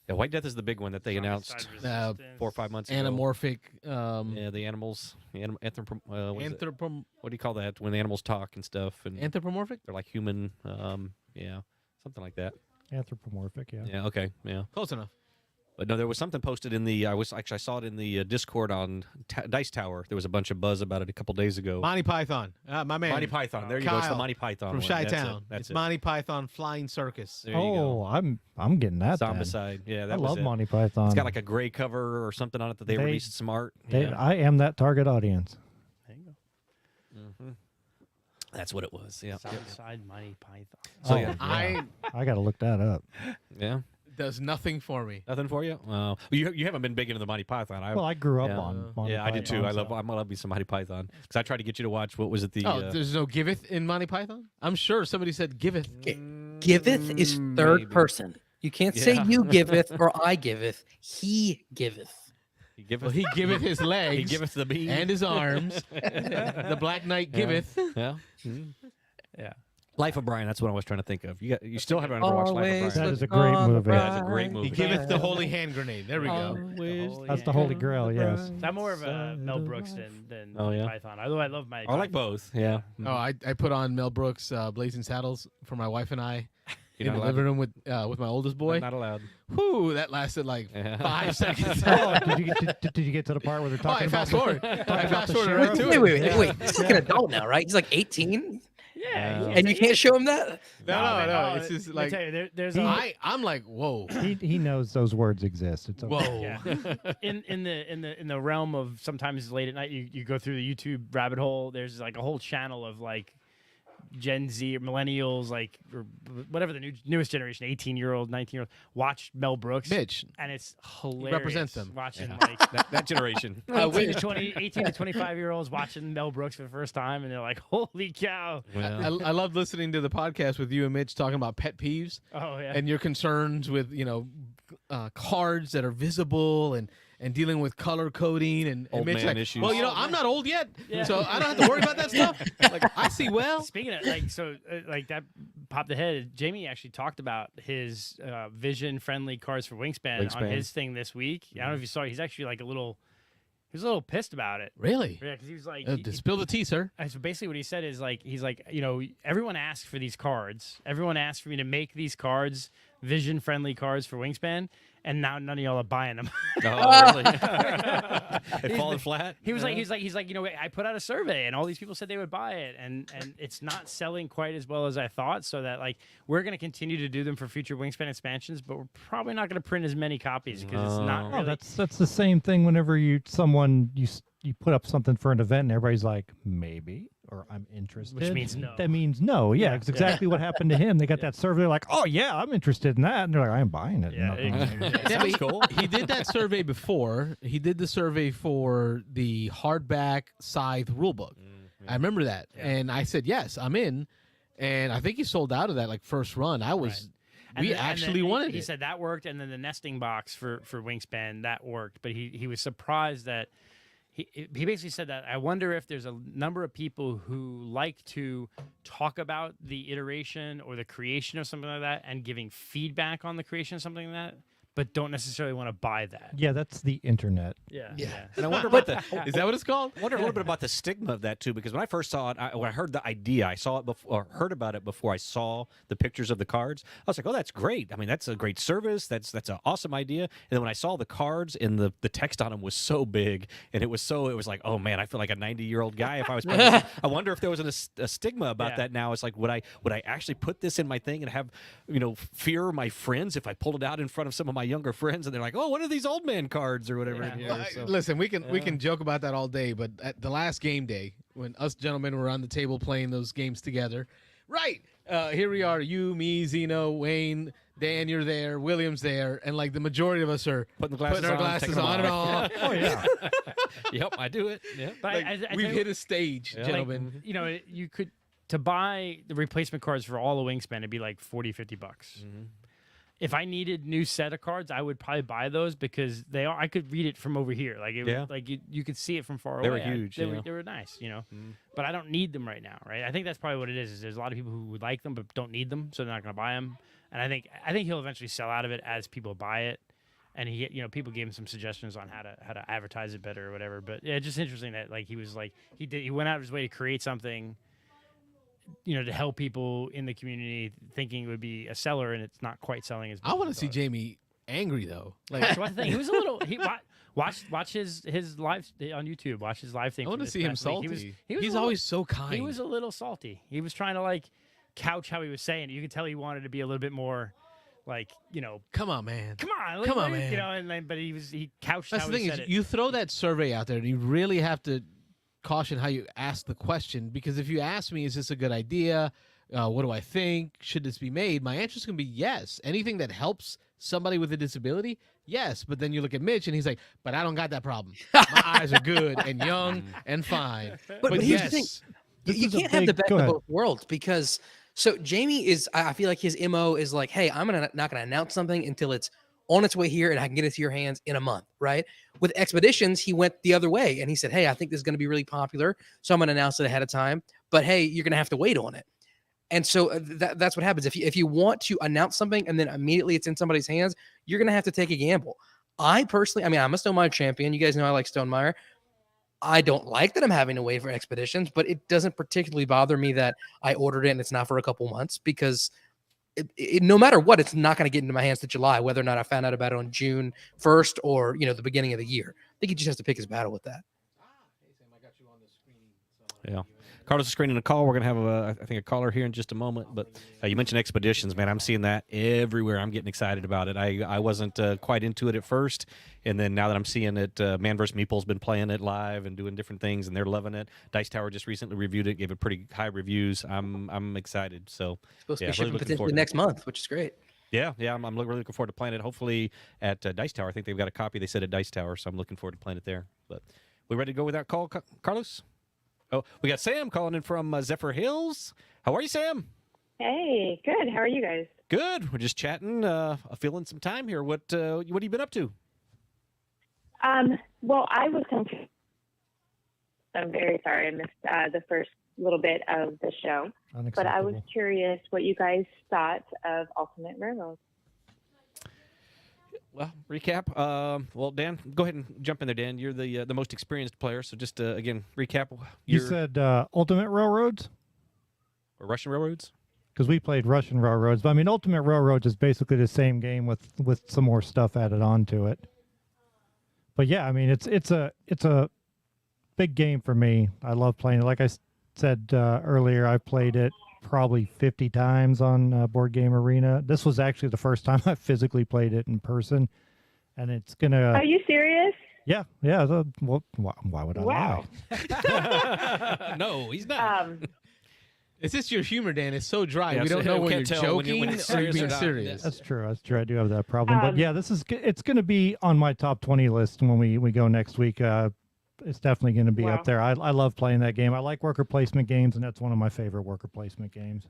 Yeah, White Death is the big one that they Zombicide announced Resistance. 4 or 5 months ago. Anamorphic. Yeah, the animals. The what is it? Anthropom- What do you call that when the animals talk and stuff? And anthropomorphic? they're like human. Yeah, something like that. Anthropomorphic, yeah. Yeah. Okay. Yeah. Close enough. But no, there was something posted in the. I saw it in the Discord on Dice Tower. There was a bunch of buzz about it a couple days ago. Monty Python. My man. Monty Python. There you go. It's the Kyle Monty Python from one. Chi-Town. That's It's it. Monty Python Flying Circus. There you go. Oh, I'm getting that. then. Zombicide. Yeah, that I was love it. Monty Python. It's got like a gray cover or something on it that they released smart. Yeah. I am that target audience. There you go. Mm-hmm. That's what it was. Yeah. Zombicide Monty Python. So Oh, yeah. I got to look that up. Yeah. Does nothing for me. Nothing for you? Well, you haven't been big into the Monty Python. Well, I grew up yeah. on Monty Yeah, I did too. Python, I love me some Monty Python because I tried to get you to watch. What was it? The There's no giveth in Monty Python? I'm sure somebody said giveth. Giveth is third maybe. person. You can't say Yeah. you giveth or I giveth. He giveth. He giveth. Well, he giveth his legs He giveth the bean and his arms. The Black Knight giveth. Yeah. Mhm. Yeah. Life of Brian. That's what I was trying to think of. You still haven't ever watched Life of Always Brian? That is a great movie. Yeah, it's a great movie. He giveth the holy hand grenade. There we go. That's the Holy Grail, yes. So I'm more of a Mel Brooks than Oh, yeah? Python. Although I love my. I like both. Yeah. Oh, I put on Mel Brooks' Blazing Saddles for my wife and I You're in the not living allowed. room with my oldest boy. Not allowed. Whew, that lasted like Yeah. 5 seconds. Oh, did you get to the part where they're Oh, I talking about fast forward. I fast forward right to Wait, it. wait. He's like an adult now, right? He's like 18, Yeah. and you can't show him that. No. It's just Let me like tell you, there's I'm like, whoa, he knows those words exist. It's okay. whoa. Yeah. in the realm of sometimes late at night you go through the YouTube rabbit hole. There's like a whole channel of like Gen Z or millennials, like or whatever the newest generation, 18-year-old, 19-year-old, watch Mel Brooks. Mitch, And it's hilarious. represents them. Watching Yeah. like That generation. 18 to 25-year-olds watching Mel Brooks for the first time, and they're like, "Holy cow!" Well, I love listening to the podcast with you and Mitch talking about pet peeves Oh yeah. and your concerns with cards that are visible and dealing with color coding and Old Mitch man like, issues. well, I'm not old yet, so I don't have to worry about that stuff. Like I see well. Speaking of like that popped the head. Jamie actually talked about his vision-friendly cards for Wingspan on Wingspan. his thing this week. I don't know if you saw. He's actually like he was a little pissed about it. Really? Yeah, because he was like, Spill the tea, sir. so basically what he said is like he's like, everyone asked for these cards. Everyone asked for me to make these cards, vision-friendly cards for Wingspan, and now none of y'all are buying them. oh, really? It fallen flat. He's like, I put out a survey and all these people said they would buy it, and it's not selling quite as well as I thought. So that like we're going to continue to do them for future Wingspan expansions, but we're probably not going to print as many copies because it's not Oh, really. that's the same thing whenever you put up something for an event and everybody's like maybe or I'm interested. Which means no. That means no. Yeah, it's exactly what happened to him. They got that survey, like, oh yeah, I'm interested in that, and they're like, I'm buying it. Yeah, Yeah, but cool. he did that survey before. He did the survey for the hardback Scythe rulebook. I remember that, and I said yes, I'm in. And I think he sold out of that like first run. We actually wanted it. He said that worked, and then the nesting box for Wingspan that worked. But he was surprised that he basically said that I wonder if there's a number of people who like to talk about the iteration or the creation of something like that and giving feedback on the creation of something like that, but don't necessarily want to buy that. Yeah, that's the internet. Yeah. And I wonder about Is that what it's called? I wonder a little bit about the stigma of that too, because when I first saw it, when I heard the idea, I saw it before, or heard about it before I saw the pictures of the cards. I was like, "Oh, that's great! I mean, that's a great service. That's an awesome idea." And then when I saw the cards and the text on them was so big, and it was like, "Oh man, I feel like a 90-year-old guy if I was." Playing this. I wonder if there was a stigma about that now. It's like, would I actually put this in my thing and have fear my friends if I pulled it out in front of some of my younger friends and they're like, "Oh, what are these old man cards or whatever?" In here? Well, listen, we can joke about that all day, but at the last game day, when us gentlemen were on the table playing those games together, right? Here we are, you, me, Zeno, Wayne, Dan, you're there, William's there, and like the majority of us are putting our glasses on and off. Oh yeah. Yep, I do it. Yeah. But Like, I we've think, hit a stage, Yeah. gentlemen. you could to buy the replacement cards for all the Wingspan, it'd be like $40-50. If I needed new set of cards, I would probably buy those because I could read it from over here. Like you could see it from far They away. were huge. They were nice, But I don't need them right now, right? I think that's probably what it is there's a lot of people who would like them but don't need them, so they're not going to buy them. And I think he'll eventually sell out of it as people buy it. And people gave him some suggestions on how to advertise it better or whatever. But yeah, just interesting that like he went out of his way to create something, to help people in the community, thinking it would be a seller, and it's not quite selling as much. I want to see Jamie angry though. Like, That's one thing. He was a little. Watch his live on YouTube. Watch his live thing. I want to see him salty. He's always so kind. He was a little salty. He was trying to like couch how he was saying it. You could tell he wanted to be a little bit more, like come on, man. come on, man. but he couched. That's how the he thing said is, it. you throw that survey out there, and you really have to caution how you ask the question, because if you ask me, is this a good idea? What do I think? Should this be made? My answer is going to be yes. Anything that helps somebody with a disability, yes. But then you look at Mitch, and he's like, but I don't got that problem. My eyes are good and young and fine. But here's yes. the thing. This You is a can't have the big- best go of ahead. both worlds because Jamie is. I feel like his MO is like, hey, I'm not gonna announce something until it's on its way here and I can get it to your hands in a month, right? With Expeditions, he went the other way and he said, hey, I think this is going to be really popular, so I'm going to announce it ahead of time, but hey, you're going to have to wait on it. And so that's what happens. If you want to announce something and then immediately it's in somebody's hands, you're going to have to take a gamble. I personally, I'm a Stonemeyer champion. You guys know I like Stonemeyer. I don't like that I'm having to wait for Expeditions, but it doesn't particularly bother me that I ordered it and it's not for a couple months, because no matter what, it's not going to get into my hands to July, whether or not I found out about it on June 1st or, the beginning of the year. I think he just has to pick his battle with that. Yeah. Carlos is screening a call. We're going to have, I think, a caller here in just a moment. But you mentioned Expeditions, man. I'm seeing that everywhere. I'm getting excited about it. I wasn't quite into it at first. And then now that I'm seeing it, Man vs. Meeple's been playing it live and doing different things, and they're loving it. Dice Tower just recently reviewed it, gave it pretty high reviews. I'm excited. So It's supposed to be really shipping looking potentially forward to next month, which is great. Yeah, I'm really looking forward to playing it. Hopefully at Dice Tower. I think they've got a copy, they said, at Dice Tower, so I'm looking forward to playing it there. But we ready to go with that call, Carlos? Oh, we got Sam calling in from Zephyr Hills. How are you, Sam? Hey, good. How are you guys? Good. We're just chatting, feeling some time here. What have you been up to? Well, I was confused. I'm very sorry I missed the first little bit of the show. But I was curious what you guys thought of Ultimate Railroad. Well, recap. Well, Dan, go ahead and jump in there, Dan. You're the most experienced player, so just again recap. You said Ultimate Railroads? Or Russian Railroads? Because we played Russian Railroads, but Ultimate Railroads is basically the same game with some more stuff added on to it. But yeah, it's a big game for me. I love playing it. Like I said earlier, I played it probably 50 times on Board Game Arena. This was actually the first time I physically played it in person, and it's gonna. Are you serious? Yeah. Well, why would I Wow. lie? No, he's not. It's just your humor, Dan. It's so dry. Yeah, we don't so know we when you're can't tell when joking you're- when it's or you're serious or being not. serious. That's true. I do have that problem. But yeah, it's going to be on my top 20 list when we go next week. It's definitely going to be Wow. up there. I love playing that game. I like worker placement games, and that's one of my favorite worker placement games.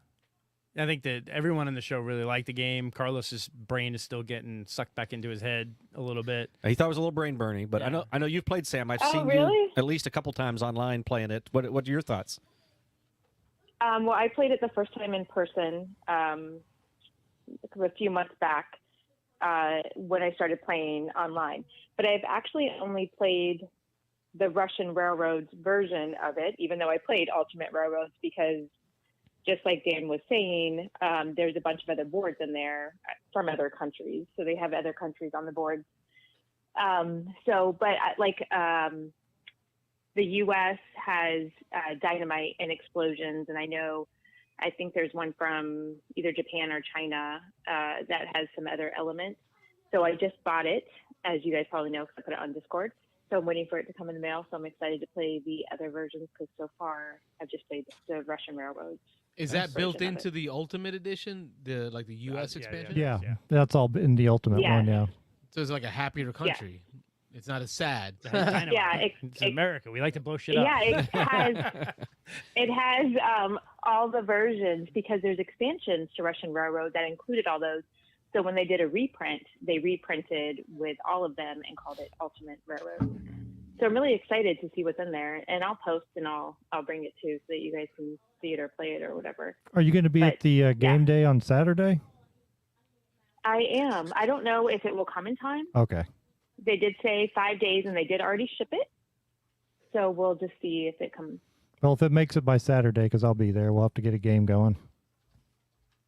I think that everyone in the show really liked the game. Carlos's brain is still getting sucked back into his head a little bit. He thought it was a little brain burning, but Yeah. I know you've played Sam. I've Oh, seen really? you at least a couple times online playing it. What are your thoughts? Well, I played it the first time in person a few months back when I started playing online. But I've actually only played the Russian Railroads version of it, even though I played Ultimate Railroads, because just like Dan was saying, there's a bunch of other boards in there from other countries. So they have other countries on the boards. The U.S. has dynamite and explosions, and I think there's one from either Japan or China that has some other elements. So I just bought it, as you guys probably know, because I put it on Discord. So I'm waiting for it to come in the mail. So I'm excited to play the other versions because so far I've just played the Russian Railroads. Is that built version of into it. the Ultimate Edition, the U.S. expansion? Yeah, that's all in the Ultimate Yeah. one. Yeah. So it's like a happier country. It's not as sad. Yeah, It's America. We like to blow shit up. Yeah, it has all the versions because there's expansions to Russian Railroad that included all those. So when they did a reprint, they reprinted with all of them and called it Ultimate Railroad. So I'm really excited to see what's in there, and I'll post and I'll bring it too, so that you guys can see it or play it or whatever. Are you going to be at the game day on Saturday? I am. I don't know if it will come in time. Okay. They did say 5 days, and they did already ship it. So we'll just see if it comes. Well, if it makes it by Saturday, because I'll be there, we'll have to get a game going.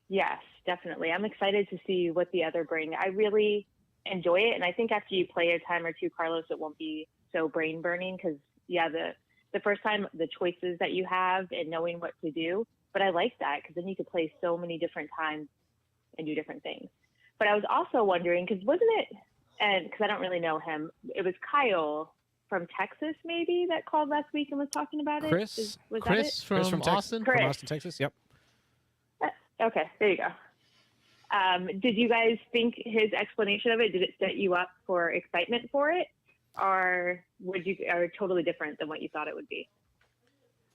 Yes, definitely. I'm excited to see what the other bring. I really enjoy it, and I think after you play a time or two, Carlos, it won't be so brain burning because the first time the choices that you have and knowing what to do. But I like that because then you could play so many different times and do different things. But I was also wondering because wasn't it? And because I don't really know him, it was Kyle from Texas maybe that called last week and was talking about it. Chris? Was Chris that from Texas, Austin? Chris. From Austin, Texas. Yep. it? Okay, there you go. Did you guys think his explanation of it, did it set you up for excitement for it? Or are totally different than what you thought it would be?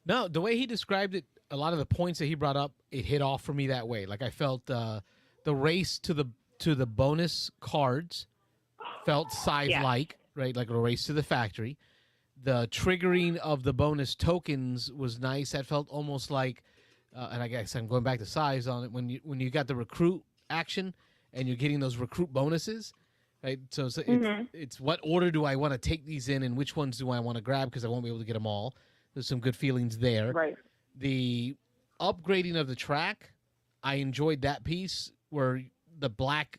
No, the way he described it, a lot of the points that he brought up, it hit off for me that way. Like I felt the race to the bonus cards felt Scythe-like, right? Like a race to the factory. The triggering of the bonus tokens was nice. That felt almost like, and I guess I'm going back to Scythe on it, when you got the recruit action and you're getting those recruit bonuses, right? So it's what order do I want to take these in and which ones do I want to grab because I won't be able to get them all. There's some good feelings there. Right. The upgrading of the track, I enjoyed that piece where the black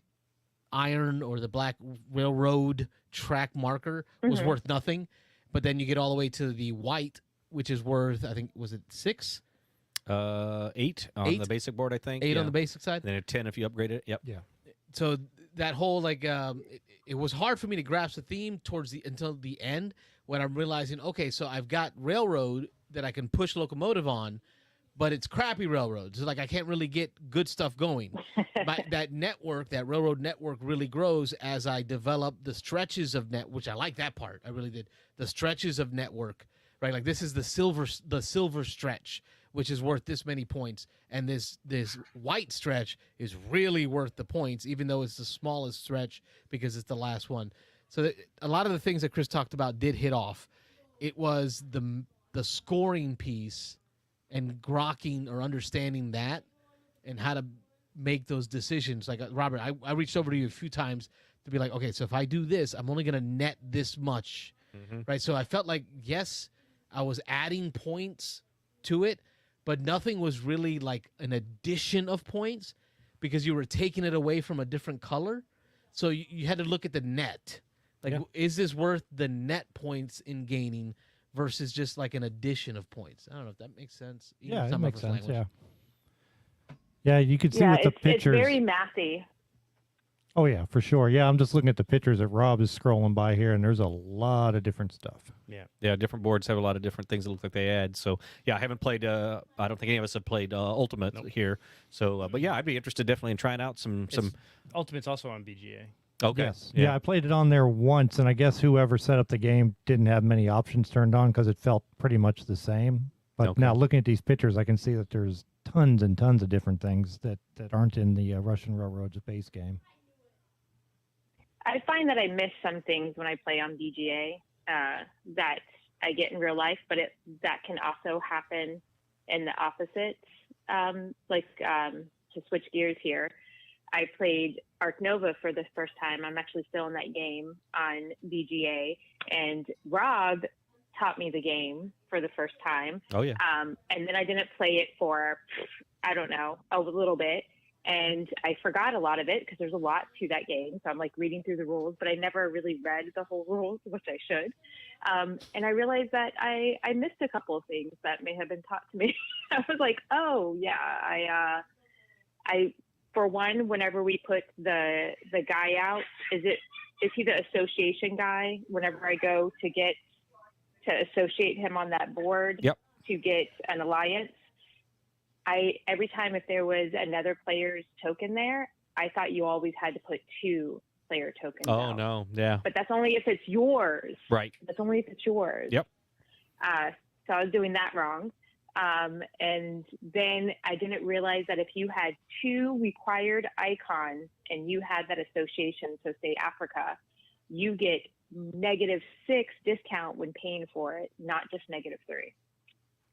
iron or the black railroad track marker was worth nothing, but then you get all the way to the white, which is worth, I think, was it 6? 8 on the basic board, I think. 8 on the basic side. Then a 10 if you upgrade it. Yep. Yeah. So that whole it was hard for me to grasp the theme until the end when I'm realizing, okay, so I've got railroad that I can push locomotive on, but it's crappy railroads. Like I can't really get good stuff going. But that railroad network really grows as I develop the stretches of which I like that part. I really did. The stretches of network, right? Like this is the silver stretch, which is worth this many points. And this white stretch is really worth the points, even though it's the smallest stretch because it's the last one. So a lot of the things that Chris talked about did hit off. It was the scoring piece and grokking or understanding that and how to make those decisions. Like, Robert, I reached over to you a few times to be like, okay, so if I do this, I'm only going to net this much, right? So I felt like, yes, I was adding points to it, but nothing was really like an addition of points because you were taking it away from a different color. So you had to look at the net. Like, is this worth the net points in gaining versus just like an addition of points? I don't know if that makes sense. Yeah, it makes sense. Language. Yeah, you could see with the pictures. It's very mathy. Oh yeah, for sure. Yeah, I'm just looking at the pictures that Rob is scrolling by here, and there's a lot of different stuff. Yeah, different boards have a lot of different things that look like they add. So yeah, I haven't played. I don't think any of us have played Ultimate here. So, but yeah, I'd be interested definitely in trying out some. Ultimate's also on BGA. Okay. Yes. Yeah, I played it on there once, and I guess whoever set up the game didn't have many options turned on because it felt pretty much the same. But now looking at these pictures, I can see that there's tons and tons of different things that aren't in the Russian Railroads base game. I find that I miss some things when I play on BGA that I get in real life, but that can also happen in the opposite. To switch gears here, I played Arc Nova for the first time. I'm actually still in that game on BGA, and Rob taught me the game for the first time. Oh yeah. And then I didn't play it for, I don't know, a little bit. And I forgot a lot of it because there's a lot to that game. So I'm like reading through the rules, but I never really read the whole rules, which I should. And I realized that I missed a couple of things that may have been taught to me. I was like, oh yeah, I for one, whenever we put the guy out, is he the association guy? Whenever I go to associate him on that board to get an alliance, every time if there was another player's token there, I thought you always had to put 2 player tokens out. Oh no, yeah. But that's only if it's yours. Right. That's only if it's yours. Yep. So I was doing that wrong. And then I didn't realize that if you had 2 required icons and you had that association, so say Africa, you get -6 discount when paying for it, not just -3.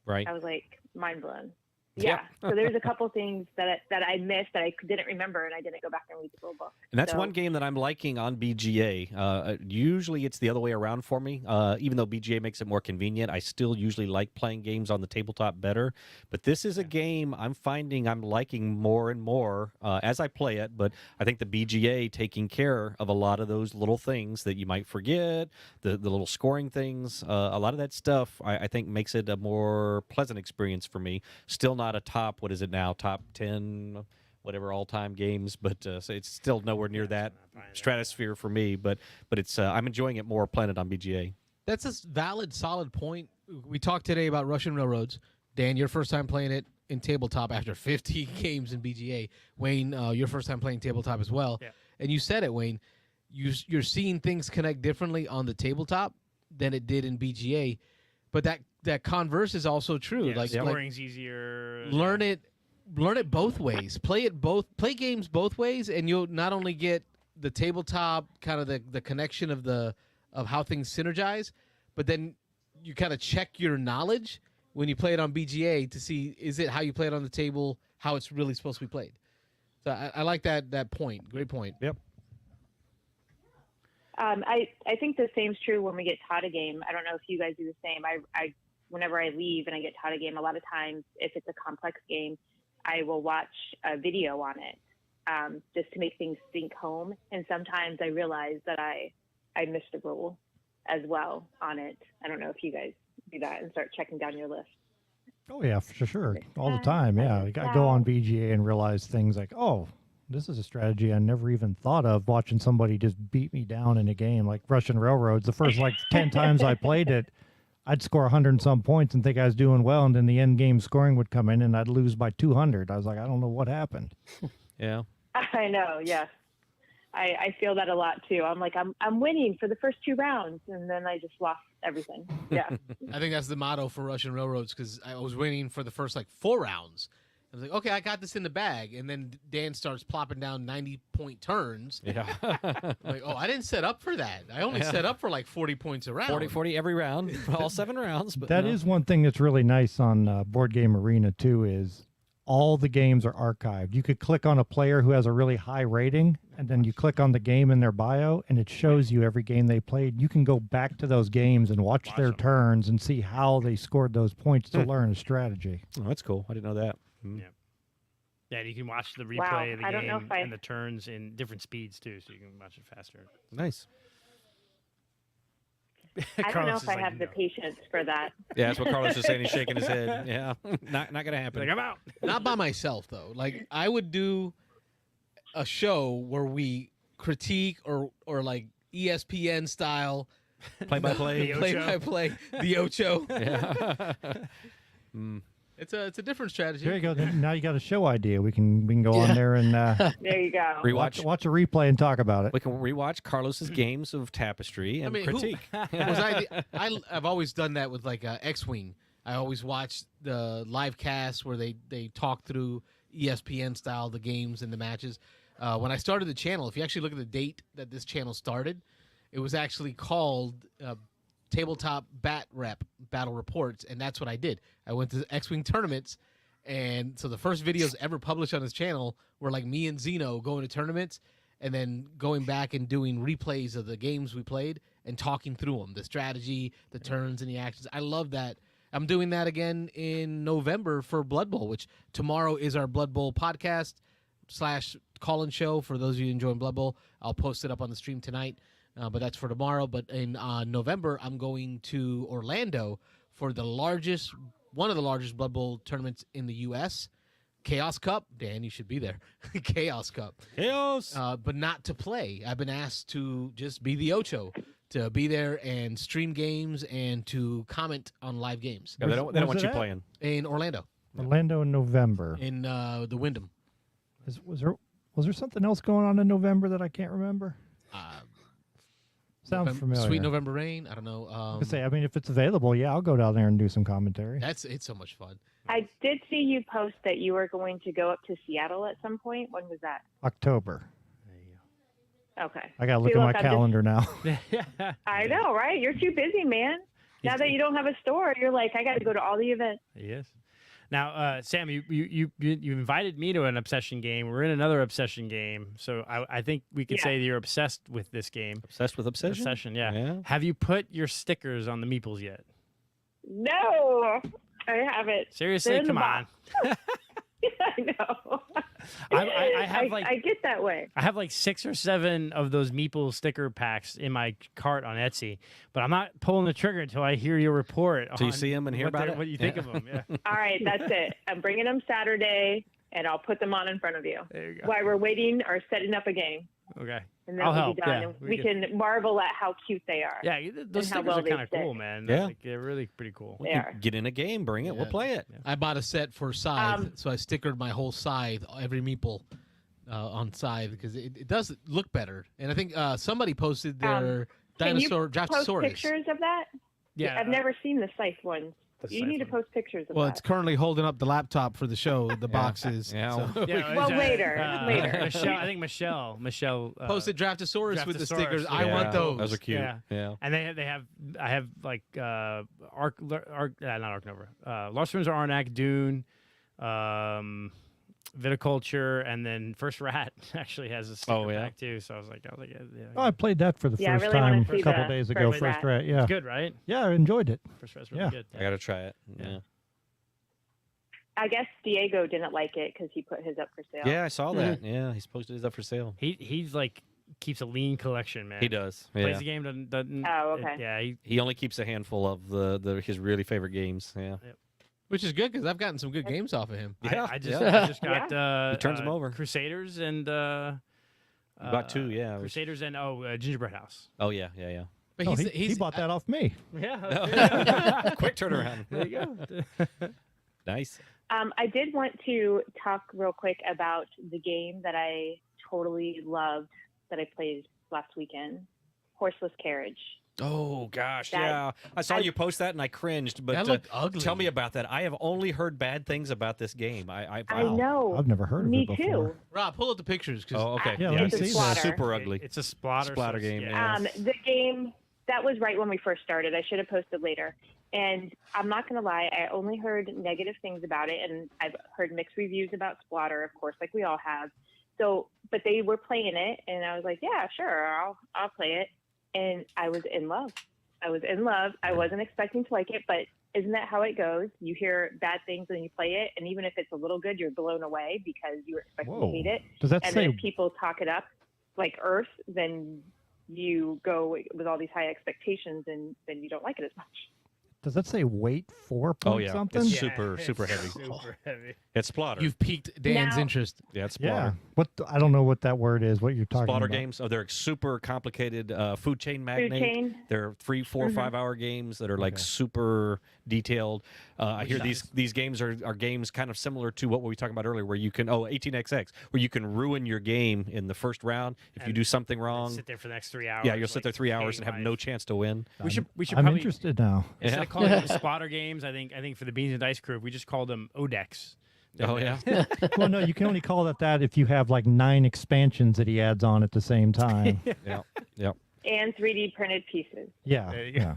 Right. I was like, mind blown. Yeah. So there's a couple things that I missed that I didn't remember, and I didn't go back and read the rule book. And that's one game that I'm liking on BGA. Usually it's the other way around for me. Even though BGA makes it more convenient, I still usually like playing games on the tabletop better. But this is a game I'm finding I'm liking more and more as I play it. But I think the BGA taking care of a lot of those little things that you might forget, the little scoring things, a lot of that stuff, I think makes it a more pleasant experience for me. Still not a top, what is it now, top 10 whatever all-time games, but so it's still nowhere near that stratosphere for me, but it's I'm enjoying it more playing it on BGA. That's a valid, solid point. We talked today about Russian Railroads. Dan, your first time playing it in tabletop after 50 games in BGA. Wayne, your first time playing tabletop as well. Yeah. And you said it, Wayne, you're seeing things connect differently on the tabletop than it did in BGA, but that converse is also true. Yeah, scoring's easier. Learn it both ways. Play games both ways, and you'll not only get the tabletop kind of the connection of how things synergize, but then you kind of check your knowledge when you play it on BGA to see is it how you play it on the table, how it's really supposed to be played. So I like that point. Great point. Yep. I think the same's true when we get taught a game. I don't know if you guys do the same. I whenever I leave and I get taught a game, a lot of times if it's a complex game, I will watch a video on it just to make things sink home. And sometimes I realize that I missed a rule as well on it. I don't know if you guys do that and start checking down your list. Oh yeah, for sure, all the time. Yeah, I go on BGA and realize things like, oh, this is a strategy I never even thought of, watching somebody just beat me down in a game like Russian Railroads. The first 10 times I played it, I'd score 100 and some points and think I was doing well, and then the end game scoring would come in and I'd lose by 200. I was like, I don't know what happened. Yeah. I know, yes. I feel that a lot too. I'm like, I'm winning for the first 2 rounds, and then I just lost everything. Yeah. I think that's the motto for Russian Railroads, because I was winning for the first 4 rounds. I was like, okay, I got this in the bag. And then Dan starts plopping down 90-point turns. Yeah. I'm like, oh, I didn't set up for that. I only set up for 40 points a round. 40 every round, all 7 rounds. But that is one thing that's really nice on Board Game Arena, too, is all the games are archived. You could click on a player who has a really high rating, and then you click on the game in their bio, and it shows you every game they played. You can go back to those games and watch their turns and see how they scored those points to learn a strategy. Oh, that's cool. I didn't know that. Yeah. Yeah, you can watch the replay of the game and the turns in different speeds too, so you can watch it faster. Nice. I don't know if I have the patience for that. Yeah, that's what Carlos is saying. He's shaking his head. Yeah, not going to happen. I'm out. Not by myself, though. I would do a show where we critique or like ESPN style Play-by-play. play-by-play, the Ocho. Yeah. It's a different strategy. There you go. Then now you got a show idea. We can go on there and There you go. watch a replay and talk about it. We can rewatch Carlos's games of Tapestry and critique. I've always done that with like X-Wing. I always watch the live cast where they talk through ESPN style the games and the matches. When I started the channel, if you actually look at the date that this channel started, it was actually called Tabletop Battle Reports, and that's what I did. I went to X-Wing tournaments, and so the first videos ever published on this channel were like me and Zeno going to tournaments and then going back and doing replays of the games we played and talking through them, the strategy, the turns, and the actions. I love that. I'm doing that again in November for Blood Bowl, which tomorrow is our Blood Bowl podcast / call-in show. For those of you enjoying Blood Bowl, I'll post it up on the stream tonight. But that's for tomorrow. But in November, I'm going to Orlando for one of the largest Blood Bowl tournaments in the U.S., Chaos Cup. Dan, you should be there. Chaos Cup. Chaos! But not to play. I've been asked to just be the Ocho, to be there and stream games and to comment on live games. Yeah, they don't want you at? playing. In Orlando. Orlando in November. In the Wyndham. Was there something else going on in November that I can't remember? Sounds familiar. Sweet November Rain. I don't know. I mean, if it's available, yeah, I'll go down there and do some commentary. It's so much fun. I did see you post that you were going to go up to Seattle at some point. When was that? October. Okay. I got to look at my calendar now. I know, right? You're too busy, man. Now that you don't have a store, you're like, I got to go to all the events. Yes. Now, Sam, you invited me to an Obsession game. We're in another Obsession game, so I think we could say that you're obsessed with this game. Obsessed with Obsession? Obsession, yeah. Have you put your stickers on the meeples yet? No, I haven't. Seriously, come on. I know. I get that way. I have like 6 or 7 of those meeple sticker packs in my cart on Etsy, but I'm not pulling the trigger until I hear your report. So you see them and hear about it? What you think of them? Yeah. All right, that's it. I'm bringing them Saturday, and I'll put them on in front of you. There you go. While we're waiting or setting up a game. Okay. And then I'll we'll help. be done. Yeah, and we can marvel at how cute they are. Yeah, those stickers are kind of cool, man. Yeah. Like, they're really pretty cool. They are. Get in a game, bring it, we'll play it. Yeah. I bought a set for Scythe, so I stickered my whole Scythe, every meeple on Scythe, because it does look better. And I think somebody posted their dinosaur Can you Draftosaurus. post pictures of that? Yeah. I've never seen the Scythe ones. You need to post pictures of that. It's currently holding up the laptop for the show, the boxes. Yeah. So. Well, later. Michelle, I think Michelle posted Draftosaurus with the stickers. Yeah. I want those. Those are cute. Yeah. And I have like not Ark Nova. Lost Ruins of Arnak, Dune, Viticulture, and then First Rat actually has a sticker pack too. So I was like, yeah. Oh, I played that for the first really time wanna a see couple the days ago. First Rat, yeah. It's good, right? Yeah, I enjoyed it. First Rat's really good. I got to try it. Yeah. I guess Diego didn't like it because he put his up for sale. Yeah, I saw that. Yeah, he's posted his up for sale. He's like keeps a lean collection, man. He does. Plays the game, doesn't. Oh, okay. Yeah. He only keeps a handful of his really favorite games. Yeah. Yep. Which is good because I've gotten some good games off of him. Yeah, I just got he turns them over. Crusaders and About 2, yeah. Crusaders and Gingerbread House. Oh yeah. But he bought that off me. Yeah. Quick turnaround. There you go. Nice. I did want to talk real quick about the game that I totally loved that I played last weekend, Horseless Carriage. Oh gosh, yeah. I saw you post that and I cringed. But that looked ugly. Tell me about that. I have only heard bad things about this game. I know. I've never heard of it before. Me too. Rob, pull up the pictures. Oh, okay. Yeah, let me see that. Super ugly. It's a splatter game. Yeah. The game that was right when we first started. I should have posted later. And I'm not going to lie, I only heard negative things about it, and I've heard mixed reviews about Splatter, of course, like we all have. So, but they were playing it, and I was like, yeah, sure, I'll play it. And I was in love. I wasn't expecting to like it, but isn't that how it goes? You hear bad things and you play it, and even if it's a little good, you're blown away because you were expecting to hate it. Does that and say then if people talk it up like Earth, then you go with all these high expectations, and then you don't like it as much. Does that say weight 4 point Oh yeah, something? it's Yeah, super it's heavy. Super heavy. It's Splotter. You've piqued Dan's Now- interest. Yeah, it's Yeah. Splotter. I don't know what that word is. What you're talking Splotter about? games. Oh, they're super complicated. Food chain magnate. Food chain. They're 3, 4, 5 hour games that are like Okay. super detailed. I hear Which these games are games kind of similar to what we were talking about earlier, where you can 18xx, where you can ruin your game in the first round if you And- do something And wrong. sit there for the next 3 hours. Yeah, you'll sit like, there 3 hours and have hating no life. chance to win. We should I'm probably interested now. instead Yeah. of calling them spotter games. I think for the Beans and Dice crew, we just called them Odex. Oh yeah. Well, no, you can only call it that if you have like 9 expansions that he adds on at the same time. Yeah. And 3D printed pieces. Yeah. There you go. Yeah.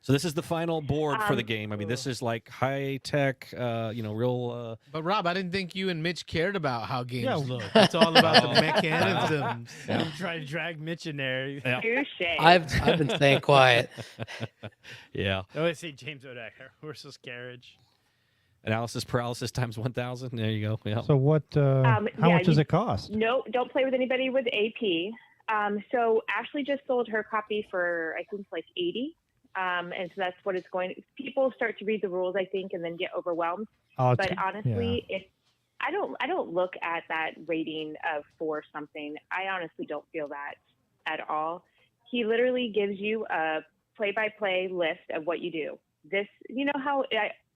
So this is the final board for the Um, game. I mean, this is like high tech, real. But Rob, I didn't think you and Mitch cared about how games Yeah. look. It's all about Oh. the mechanisms. I'm trying to drag Mitch in there. Yeah. Touche. I've been staying quiet. Yeah. Oh, let's see, James Odeck, horseless carriage. Analysis paralysis times 1,000. There you go. Yeah. So what? How yeah, much does you- it cost? No, don't play with anybody with AP. So Ashley just sold her copy for I think like 80. And so that's what it's going. People start to read the rules, I think, and then get overwhelmed. Oh, But honestly, I don't look at that rating of 4 something. I honestly don't feel that at all. He literally gives you a play-by-play list of what you do. This, you know how?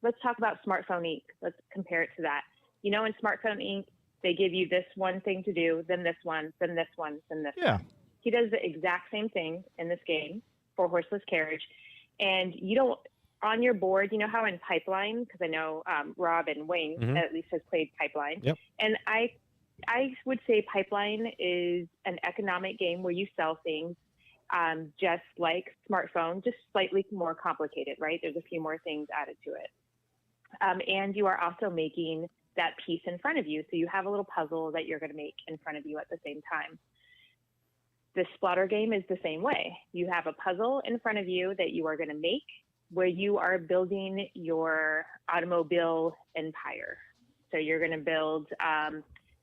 Let's talk about Smartphone Inc. Let's compare it to that. You know, in Smartphone Inc., they give you this one thing to do, then this one, then this one, then this. Yeah. He does the exact same thing in this game for Horseless Carriage. And you don't, on your board, you know how in Pipeline, because I know Rob and Wayne Mhm. at least has played Pipeline. Yep. And I would say Pipeline is an economic game where you sell things just like Smartphone, just slightly more complicated, right? There's a few more things added to it. And you are also making that piece in front of you. So you have a little puzzle that you're going to make in front of you at the same time. The Splotter game is the same way. You have a puzzle in front of you that you are going to make where you are building your automobile empire. So you're going to build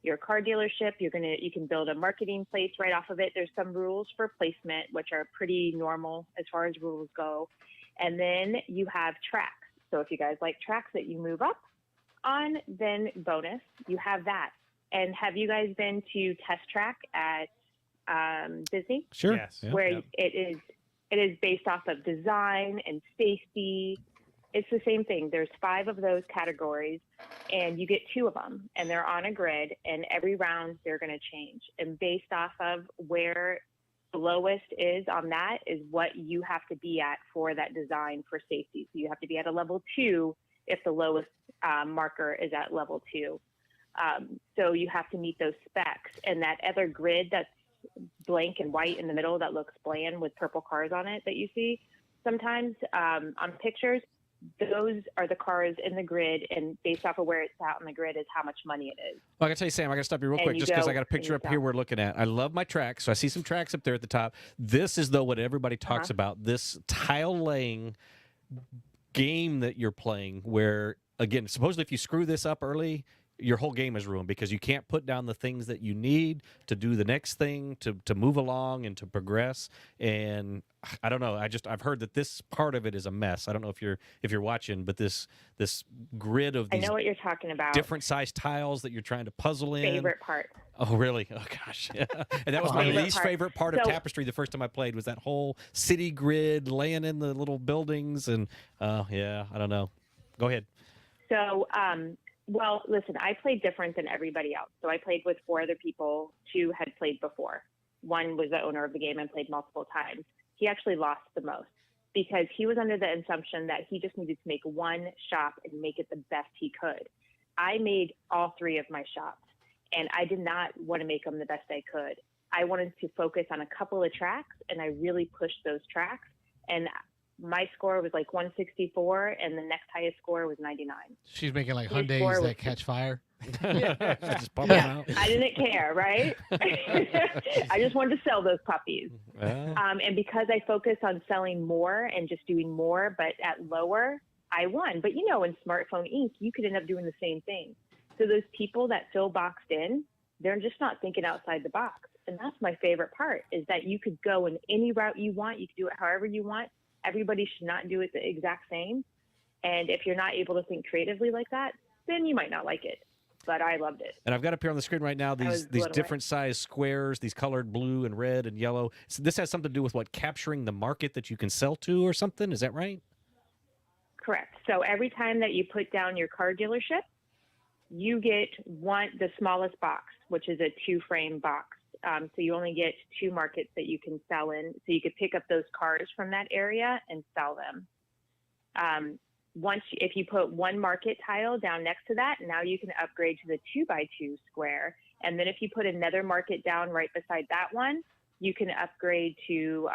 your car dealership. You can build a marketing place right off of it. There's some rules for placement, which are pretty normal as far as rules go. And then you have tracks. So if you guys like tracks that you move up on, then bonus, you have that. And have you guys been to Test Track at Disney? Sure. Yes. Yeah. Where Yep. it is based off of design and safety. It's the same thing. There's 5 of those categories, and you get 2 of them, and they're on a grid. And every round they're going to change, and based off of where the lowest is on that is what you have to be at for that design for safety. So you have to be at a level 2 if the lowest marker is at level 2. So you have to meet those specs, and that other grid that's blank and white in the middle that looks bland with purple cars on it that you see sometimes on pictures, those are the cars in the grid, and based off of where it's at on the grid is how much money it is. Well, I gotta tell you, Sam, I gotta stop you real And quick you just because go I got a and picture you up here sell. we're looking at. I love my tracks. So I see some tracks up there at the top. This is though what everybody talks about, this tile laying game that you're playing where, again, supposedly if you screw this up early, your whole game is ruined because you can't put down the things that you need to do the next thing, to move along and to progress. And I don't know. I've heard that this part of it is a mess. I don't know if you're watching, but this grid of I these know what you're talking about. different size tiles that you're trying to puzzle in. Favorite part. Oh, really? Oh, gosh. Yeah. And that was my Favorite least part. favorite part of So- Tapestry the first time I played was that whole city grid laying in the little buildings. And, yeah, I don't know. Go ahead. So, well, listen, I played different than everybody else. So I played with 4 other people. 2 had played before. 1 was the owner of the game and played multiple times. He actually lost the most because he was under the assumption that he just needed to make one shop and make it the best he could. I made all 3 of my shops, and I did not want to make them the best I could. I wanted to focus on a couple of tracks, and I really pushed those tracks. And my score was like 164, and the next highest score was 99. She's making like His Hyundais score was- that catch fire. Just pump them out. I didn't care, right? I just wanted to sell those puppies. And because I focused on selling more and just doing more, but at lower, I won. But you know, in Smartphone Inc., you could end up doing the same thing. So those people that feel boxed in, they're just not thinking outside the box. And that's my favorite part is that you could go in any route you want. You could do it however you want. Everybody should not do it the exact same. And if you're not able to think creatively like that, then you might not like it. But I loved it. And I've got up here on the screen right now these different size squares, these colored blue and red and yellow. So this has something to do with what, capturing the market that you can sell to or something? Is that right? Correct. So every time that you put down your car dealership, you get the smallest box, which is a 2-frame box. So you only get 2 markets that you can sell in. So you could pick up those cars from that area and sell them. If you put 1 market tile down next to that, now you can upgrade to the 2x2 square. And then if you put another market down right beside that one, you can upgrade to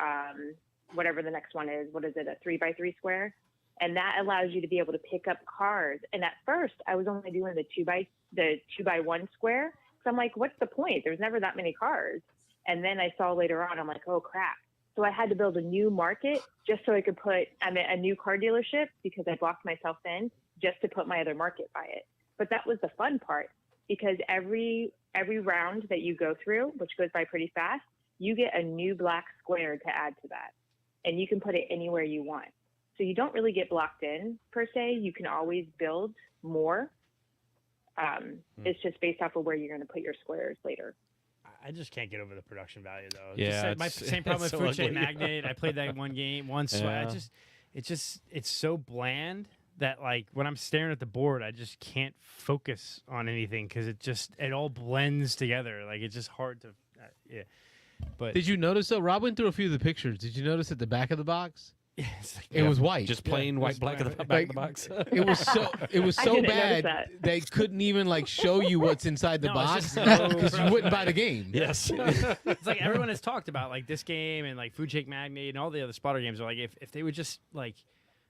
whatever the next one is. What is it, a 3x3 square? And that allows you to be able to pick up cars. And at first, I was only doing the 2x1 square. So I'm like, what's the point? There's never that many cars. And then I saw later on, I'm like, oh crap. So I had to build a new market just so I could put a new car dealership, because I blocked myself in just to put my other market by it. But that was the fun part, because every round that you go through, which goes by pretty fast, you get a new black square to add to that. And you can put it anywhere you want. So you don't really get blocked in per se. You can always build more. It's just based off of where you're going to put your squares later. I just can't get over the production value, though. Yeah, my same problem with so Food Chain ugly. Magnate. I played that one game once. Yeah. It's so bland that, like, when I'm staring at the board, I just can't focus on anything because it all blends together. Like, it's just hard to, yeah. But Did you notice though? Rob went through a few of the pictures. Did you notice at the back of the box? it's like, It was white. Just plain white, black at the back of the box. It was so I didn't notice bad that. they couldn't even like show you what's inside the No, it's box just so because you wouldn't buy the game. Yes. it's like everyone has talked about, like, this game and like Food Chain Magnate and all the other spotter games are like, if they would just like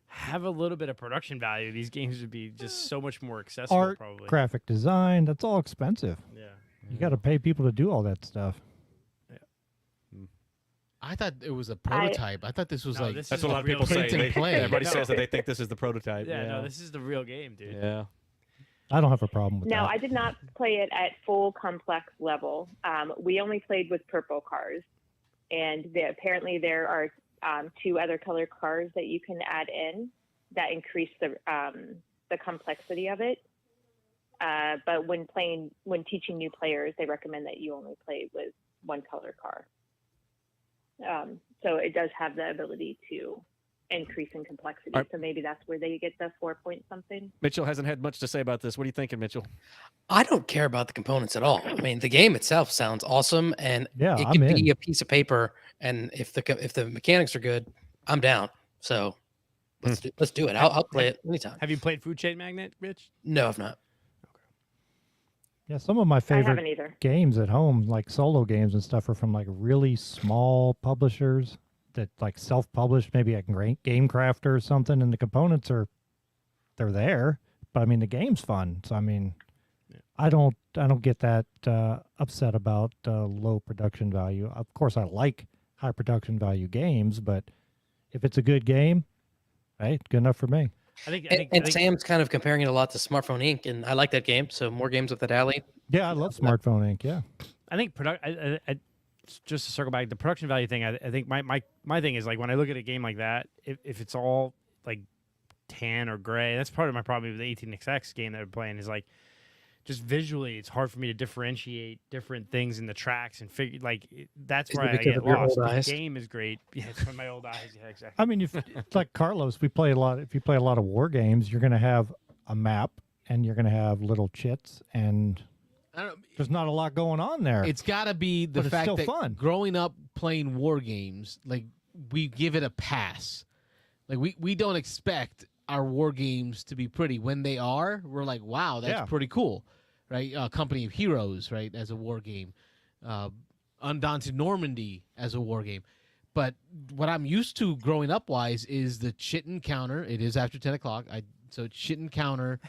have a little bit of production value, these games would be just so much more accessible. Art, probably. graphic design, that's all expensive. Yeah. You got to pay people to do all that stuff. I thought it was a prototype. I thought this was No, like this That's is what a lot the of real people say. print and They- play. Everybody No. says that they think this is the prototype. Yeah, no, this is the real game, dude. Yeah. I don't have a problem with No, that. I did not play it at full complex level. We only played with purple cars, and apparently there are 2 other color cars that you can add in that increase the complexity of it. But when teaching new players, they recommend that you only play with 1 color car. So it does have the ability to increase in complexity. All right. So maybe that's where they get the 4 point something. Mitchell hasn't had much to say about this. What are you thinking, Mitchell? I don't care about the components at all. I mean, the game itself sounds awesome, and Yeah, it I'm could be in. a piece of paper. And if the mechanics are good, I'm down. So let's do it. I'll play it anytime. Have you played Food Chain Magnate, Rich? No, I've not. Yeah, some of my I favorite haven't either. games at home, like solo games and stuff, are from like really small publishers that like self-published, maybe like Game Crafter or something, and the components they're there, but I mean the game's fun. So I mean, I don't get that upset about low production value. Of course, I like high production value games, but if it's a good game, hey, good enough for me. I think Sam's kind of comparing it a lot to Smartphone Inc., and I like that game. So more games with that alley. Yeah, I love Smartphone Inc. Yeah. I think just to circle back, the production value thing. I think my thing is, like, when I look at a game like that, if it's all like tan or gray, that's part of my problem with the 18XX game that we're playing. Is like, just visually, it's hard for me to differentiate different things in the tracks and figure, like, that's Is where it I because get of your lost. old The eyes? game is great. Yeah, it's from my old eyes. Yeah, exactly. I mean, if like Carlos, if you play a lot of war games, you're going to have a map and you're going to have little chits, and I don't, there's not a lot going on there. it's got to be the But it's fact still that fun. growing up playing war games, like, we give it a pass. Like, we don't expect our war games to be pretty. When they are, we're like, wow, that's Yeah. pretty cool, right? Company of Heroes, right, as a war game. Undaunted Normandy as a war game. But what I'm used to growing up wise is the chit and counter. It is after 10 o'clock. So it's chit and counter,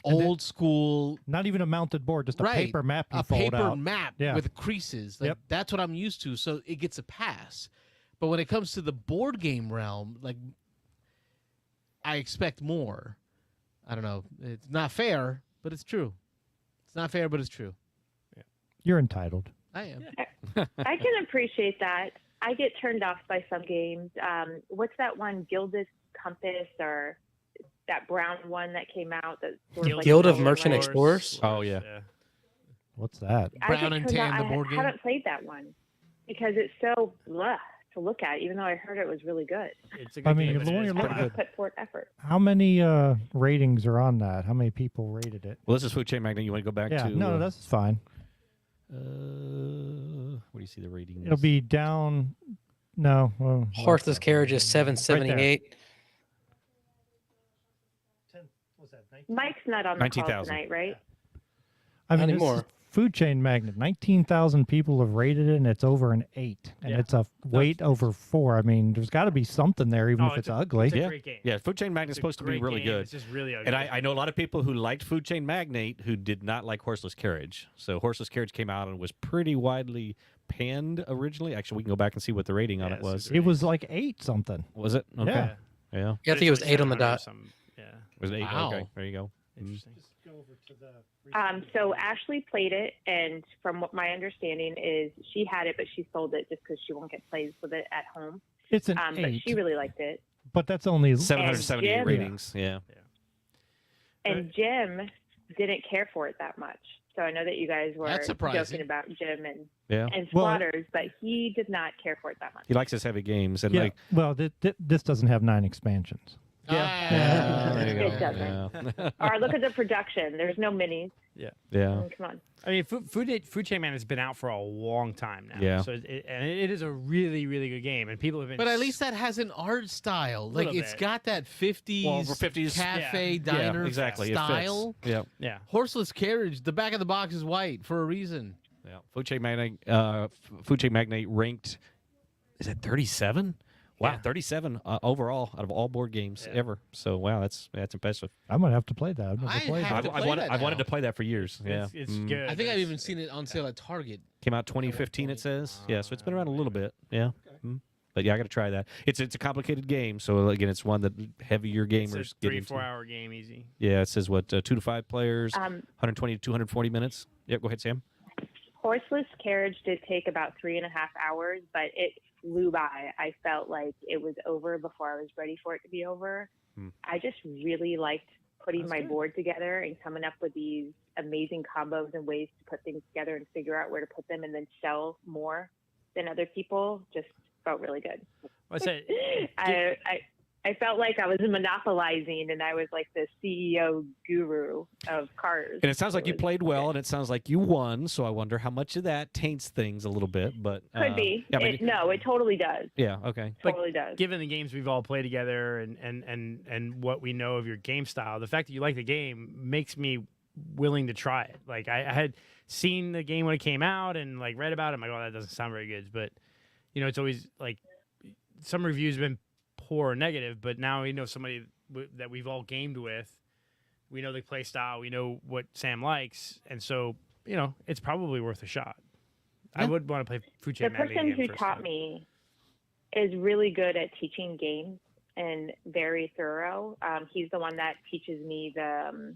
old school, Not even a mounted board, just a Right. paper map you a fold paper out. map Yeah. with creases. Like, Yep. that's what I'm used to. So it gets a pass. But when it comes to the board game realm, like, I expect more. I don't know. It's not fair, but it's true. It's not fair, but it's true. You're entitled. I am. I can appreciate that. I get turned off by some games. What's that one, Gilded Compass, or that brown one that came out? That sort of like Guild of Golden Merchant Red? Explorers. Oh, yeah. What's that? I Brown get and turned Tan, off- the board I game? haven't played that one because it's so blah to look at, even though I heard it was really good. It's a good I mean, game, as but long it as is you're I pretty think good. put forth effort. How many ratings are on that? How many people rated it? Well, this is Food Chain Magnet. You want to go back Yeah, to? no, that's fine. Where do you see the ratings? It'll be down. No, well, Horseless Carriage is 778. Mike's not on the call 19,000. tonight, right? I Not mean, this anymore. is Food Chain Magnet. 19,000 people have rated it, and it's over an 8, and Yeah. it's a weight over 4. I mean, there's got to be something there, even Oh, if it's a- ugly. It's a Yeah. great game. Yeah, Food Chain Magnet's It's a supposed to be great really game. good. It's just really ugly. And I know a lot of people who liked Food Chain Magnate who did not like Horseless Carriage. So Horseless Carriage came out and was pretty widely panned originally. Actually, we can go back and see what the rating on Yeah, it it's was. super- It was like 8 something. Was it? Okay. Yeah. Yeah. Yeah, I think it was It's 8 on the 700 or dot. something. Yeah, Was it 8? Wow. Okay. There you go. interesting. So Ashley played it, and from what my understanding is, she had it, but she sold it just because she won't get plays with it at home. It's an But 8, she really liked it. but that's only 778 Jim- ratings. Yeah. And Jim didn't care for it that much. So I know that you guys were That's surprising. joking about Jim and Yeah. Well, Squatters, but he did not care for it that much. He likes his heavy games. And Yeah. like, Well, this doesn't have 9 expansions. Ah. there you go. It doesn't. Yeah. Or look at the production. There's no minis. yeah. Come on. I mean, Food Chain Man has been out for a long time now. Yeah. So it is a really, really good game, and people have been. But at least that has an art style. Like, Little it's bit. got that 50s, Well, for 50s, cafe, yeah. diner Yeah, exactly. It fits. style. Yeah. Yeah. Horseless Carriage, the back of the box is white for a reason. Yeah. Food Chain Magnate ranked, is it 37? Wow, Yeah. 37 overall out of all board games ever. So wow, that's impressive. I'm gonna have to play that. I've never I played have that. to play that I've wanted now. to play that for years. Yeah, It's good. I think I've even seen it on sale at Target. Came out 2015. It says. Yeah, so it's been around a little bit. Yeah. But yeah, I got to try that. It's a complicated game. So again, it's one that heavier gamers It's a get 3-4 into. hour game, easy. Yeah, it says what 2 to 5 players, 120 to 240 minutes. Yep, go ahead, Sam. Horseless Carriage did take about 3.5 hours, but it flew by. I felt like it was over before I was ready for it to be over. I just really liked putting my board together and coming up with these amazing combos and ways to put things together and figure out where to put them and then sell more than other people. Just felt really good. What's that? I felt like I was monopolizing and I was like the CEO guru of cars. And it sounds like you was played well, good. and it sounds like you won. So I wonder how much of that taints things a little bit. But Could be. Yeah, but No, it totally does. yeah. Okay. Totally does. Given the games we've all played together and what we know of your game style, the fact that you like the game makes me willing to try it. Like I had seen the game when it came out and like read about it. I'm like, oh, that doesn't sound very good. But you know, it's always like some reviews have been poor or negative, but now we know somebody that we've all gamed with. We know the play style. We know what Sam likes, and so you know it's probably worth a shot. I would want to play Food Chain The Magnate person again who first taught time. me is really good at teaching games and very thorough. He's the one that teaches me the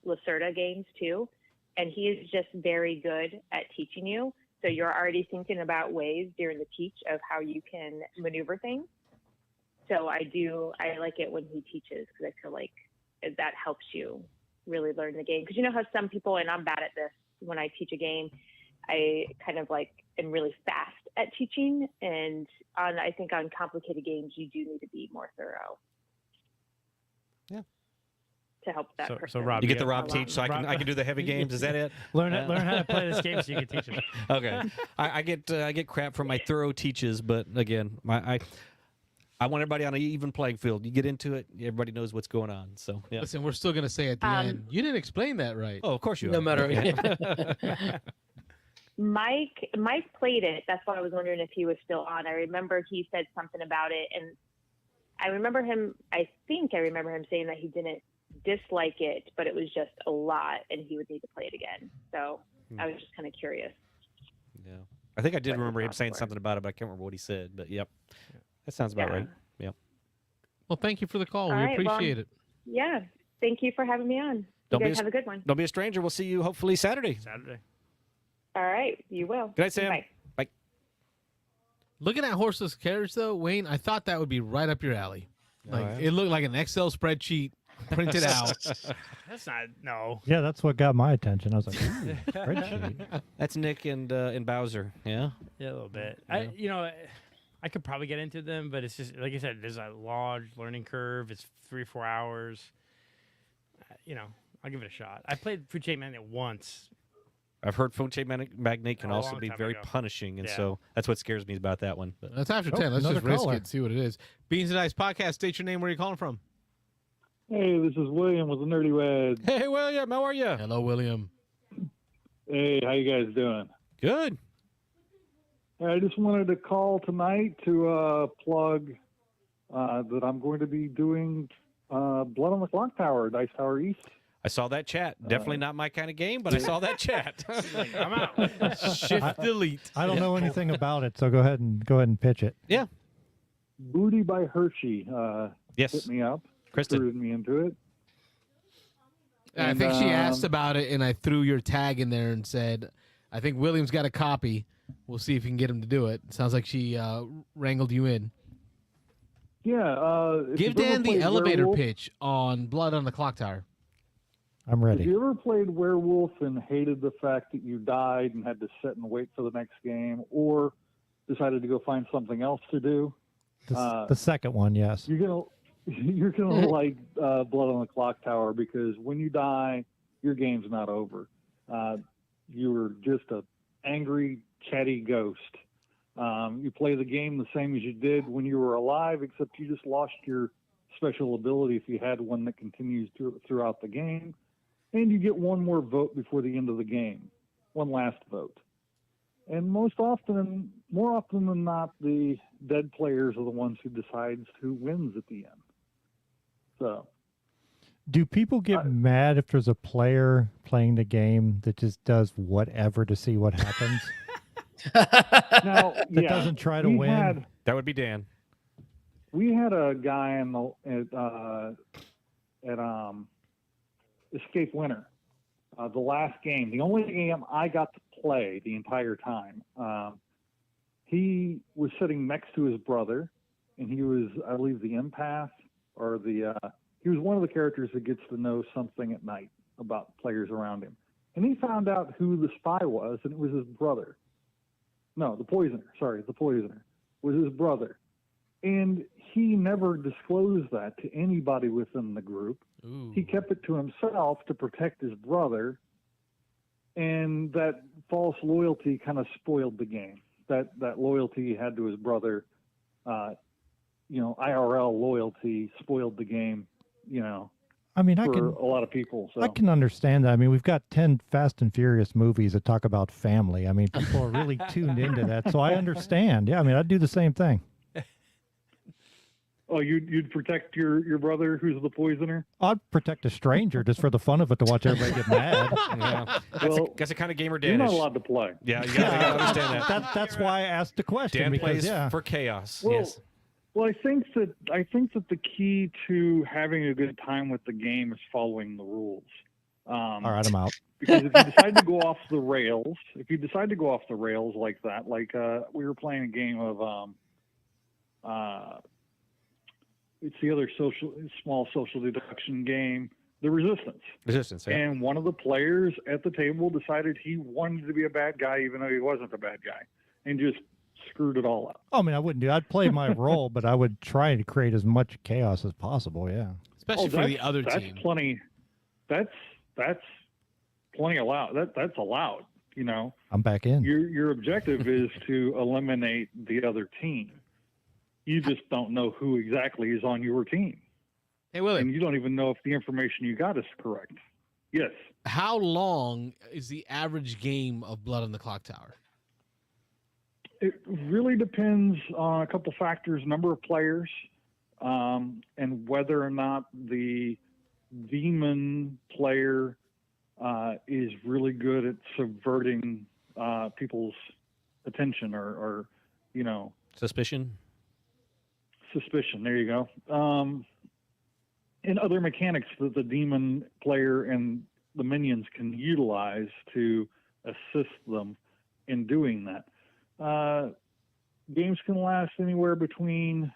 Lacerda games too, and he is just very good at teaching you. So you're already thinking about ways during the teach of how you can maneuver things. So I like it when he teaches because I feel like that helps you really learn the game. Because you know how some people, and I'm bad at this, when I teach a game, I kind of like am really fast at teaching. And I think on complicated games, you do need to be more thorough. Yeah. To help that So person. Rob, You get the Yeah. Rob teach, so I can do the heavy games. Is that it? Learn how to play this game so you can teach it. Okay. I get crap from my thorough teaches, but again, I want everybody on an even playing field. You get into it, everybody knows what's going on. So yeah. Listen, we're still going to say at the end, you didn't explain that right. Oh, of course you. No are. matter. Mike played it. That's why I was wondering if he was still on. I remember he said something about it, and I remember him saying that he didn't dislike it, but it was just a lot, and he would need to play it again. So I was just kind of curious. Yeah. I think I did What remember the him thoughts saying were. something about it, but I can't remember what he said. But yep, that sounds about Yeah. right. Yep. Well, thank you for the call. All We right, well, appreciate it. Yeah. Thank you for having me on. Don't You be guys have a good one. Don't be a stranger. We'll see you hopefully Saturday. Saturday. All right. You will. Good night, Sam. Bye. Bye. Looking at horseless carriage, though, Wayne, I thought that would be right up your alley. Like yeah? it looked like an Excel spreadsheet printed out. That's not no. Yeah, that's what got my attention. I was like, ooh, spreadsheet. That's Nick and Bowser. Yeah. Yeah, a little bit. Yeah. I could probably get into them, but it's just like I said. There's a large learning curve. It's 3-4 hours. I'll give it a shot. I played Food Chain Magnate once. I've heard Fonte Magnate can A also long be time very ago. punishing, and Yeah. so that's what scares me about that one. But That's after Oh, 10. Let's just another risk caller. it, see what it is. Beans and Ice Podcast. State your name. Where are you calling from? Hey, this is William with the Nerdy Wed. hey, William, how are you? Hello, William. Hey, how you guys doing? Good. I just wanted to call tonight to plug that I'm going to be doing Blood on the Clock Tower, Dice Tower East. I saw that chat. Definitely not my kind of game, but I saw that chat. I'm out. Shift delete. I don't know anything about it, so go ahead and pitch it. Yeah. Booty by Hershey Yes. hit me up, Kristen. recruited me into it. I And, think she asked about it, and I threw your tag in there and said, I think William's got a copy. We'll see if we can get him to do it. Sounds like she wrangled you in. Yeah. if Give you've ever Dan the played elevator Werewolf- pitch on Blood on the Clock Tower. I'm If ready. you ever played Werewolf and hated the fact that you died and had to sit and wait for the next game, or decided to go find something else to do, The second one, yes. you're gonna like Blood on the Clock Tower, because when you die, your game's not over. You're just a angry, chatty ghost. You play the game the same as you did when you were alive, except you just lost your special ability if you had one that continues throughout the game, and you get one more vote before the end of the game, one last vote. And more often than not, the dead players are the ones who decides who wins at the end. So, Do people get mad if there's a player playing the game that just does whatever to see what happens? now, That yeah, doesn't try to we win? had- That would be Dan. We had a guy at Escape Winter, the last game, the only game I got to play the entire time. He was sitting next to his brother, and he was, I believe, the empath, or he was one of the characters that gets to know something at night about players around him. And he found out who the spy was, and it was his brother. No, the poisoner. Sorry, the poisoner was his brother. And he never disclosed that to anybody within the group. Ooh. He kept it to himself to protect his brother. And that false loyalty kind of spoiled the game. That loyalty he had to his brother, IRL loyalty spoiled the game, I mean, I for can a lot of people. So I can understand that. I mean, we've got 10 Fast and Furious movies that talk about family. I mean, people are really tuned into that, so I understand. Yeah, I mean, I'd do the same thing. Oh, you'd protect your brother who's the poisoner? I'd protect a stranger just for the fun of it to watch everybody get mad. Yeah. That's the kind of gamer Dan You're not is. allowed to play. Yeah, you gotta understand that. That's why I asked the question. Dan because, plays yeah. for chaos. Well, yes. Well, I think that the key to having a good time with the game is following the rules. All right, I'm out. Because if you decide to go off the rails, like that, we were playing a game of it's the other small social deduction game, The Resistance. Resistance, yeah. And one of the players at the table decided he wanted to be a bad guy, even though he wasn't a bad guy, and just screwed it all up. Oh, I mean, I wouldn't do. I'd play my role, but I would try to create as much chaos as possible. Yeah. Especially for the other that's team. Plenty. That's plenty allowed. That's allowed. I'm back in. Your objective is to eliminate the other team. You just don't know who exactly is on your team. Hey, William. And you don't even know if the information you got is correct. Yes. How long is the average game of Blood on the Clock Tower? It really depends on a couple factors: number of players, and whether or not the demon player is really good at subverting people's attention or Suspicion. There you go. And other mechanics that the demon player and the minions can utilize to assist them in doing that. games can last anywhere between.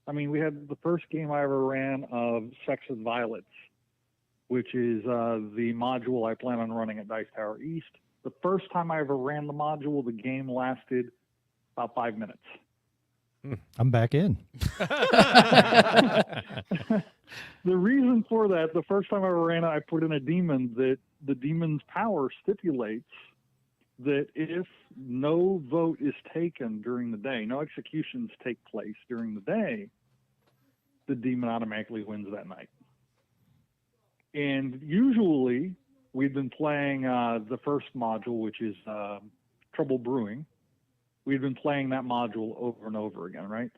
I mean, we had the first game I ever ran of Sex and Violets, which is the module I plan on running at Dice Tower East. The first time I ever ran the module, the game lasted about 5 minutes. I'm back in. The reason for that, the first time I ever ran it, I put in a demon that the demon's power stipulates that if no vote is taken during the day, no executions take place during the day, the demon automatically wins that night. And usually, we've been playing the first module, which is Trouble Brewing. We've been playing that module over and over again, right?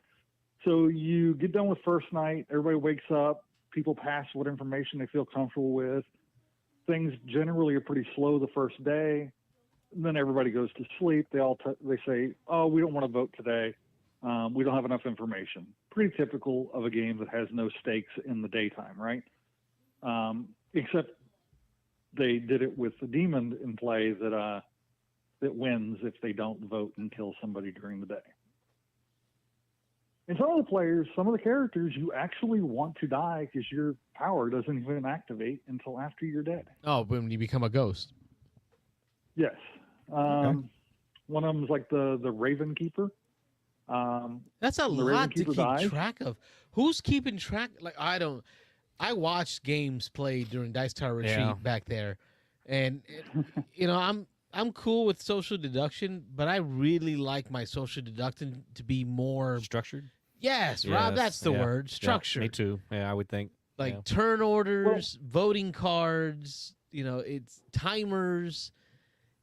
So you get done with first night, everybody wakes up, people pass what information they feel comfortable with. Things generally are pretty slow the first day. Then everybody goes to sleep. They say, "Oh, we don't want to vote today. We don't have enough information." Pretty typical of a game that has no stakes in the daytime, right? Except they did it with the demon in play that wins if they don't vote and kill somebody during the day. And some of the players, some of the characters, you actually want to die because your power doesn't even activate until after you're dead. Oh, when you become a ghost. Yes. One of them is like the Raven Keeper. That's a the lot to Ravenkeeper keep dies. track of. Who's keeping track? Like, I don't. I watched games played during Dice Tower Retreat back there, and I'm cool with social deduction, but I really like my social deduction to be more structured. Yes, Rob, that's the word. Yeah, Structured. me too. Yeah, I would think. Like turn orders, voting cards, it's timers,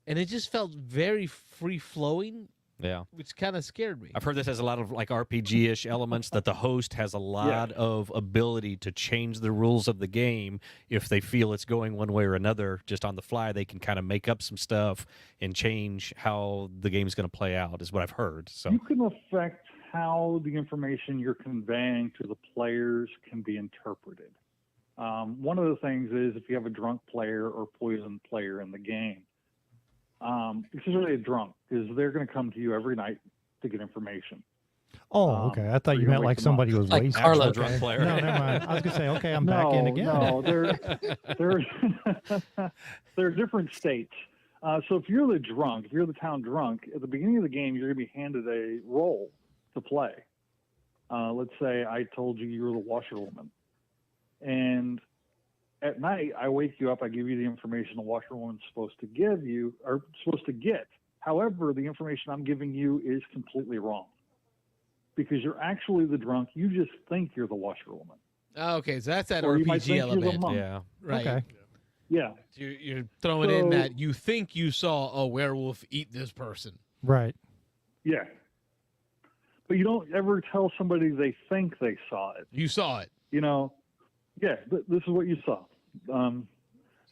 and it just felt very free flowing. Yeah. Which kind of scared me. I've heard this has a lot of like RPG-ish elements, that the host has a lot of ability to change the rules of the game if they feel it's going one way or another. Just on the fly, they can kind of make up some stuff and change how the game's going to play out, is what I've heard. So You can affect how the information you're conveying to the players can be interpreted. One of the things is if you have a drunk player or poisoned player in the game, especially a drunk, because they're going to come to you every night to get information. Oh, okay. I thought you meant like somebody was Like wasted. Carlo. Okay. Drunk player. No, never mind. I was gonna say, okay, I'm back in again. No, they're different states. So if you're the town drunk, at the beginning of the game, you're going to be handed a role to play. Let's say I told you were the washerwoman, and at night I wake you up. I give you the information the washerwoman's supposed to give you or supposed to get. However, the information I'm giving you is completely wrong because you're actually the drunk. You just think you're the washerwoman. Okay, so that's that Or you might RPG think you're the element. monk. yeah. Right. Okay. Yeah. You're throwing in that you think you saw a werewolf eat this person. Right. Yeah. But you don't ever tell somebody they think they saw it. You saw it. Yeah, this is what you saw.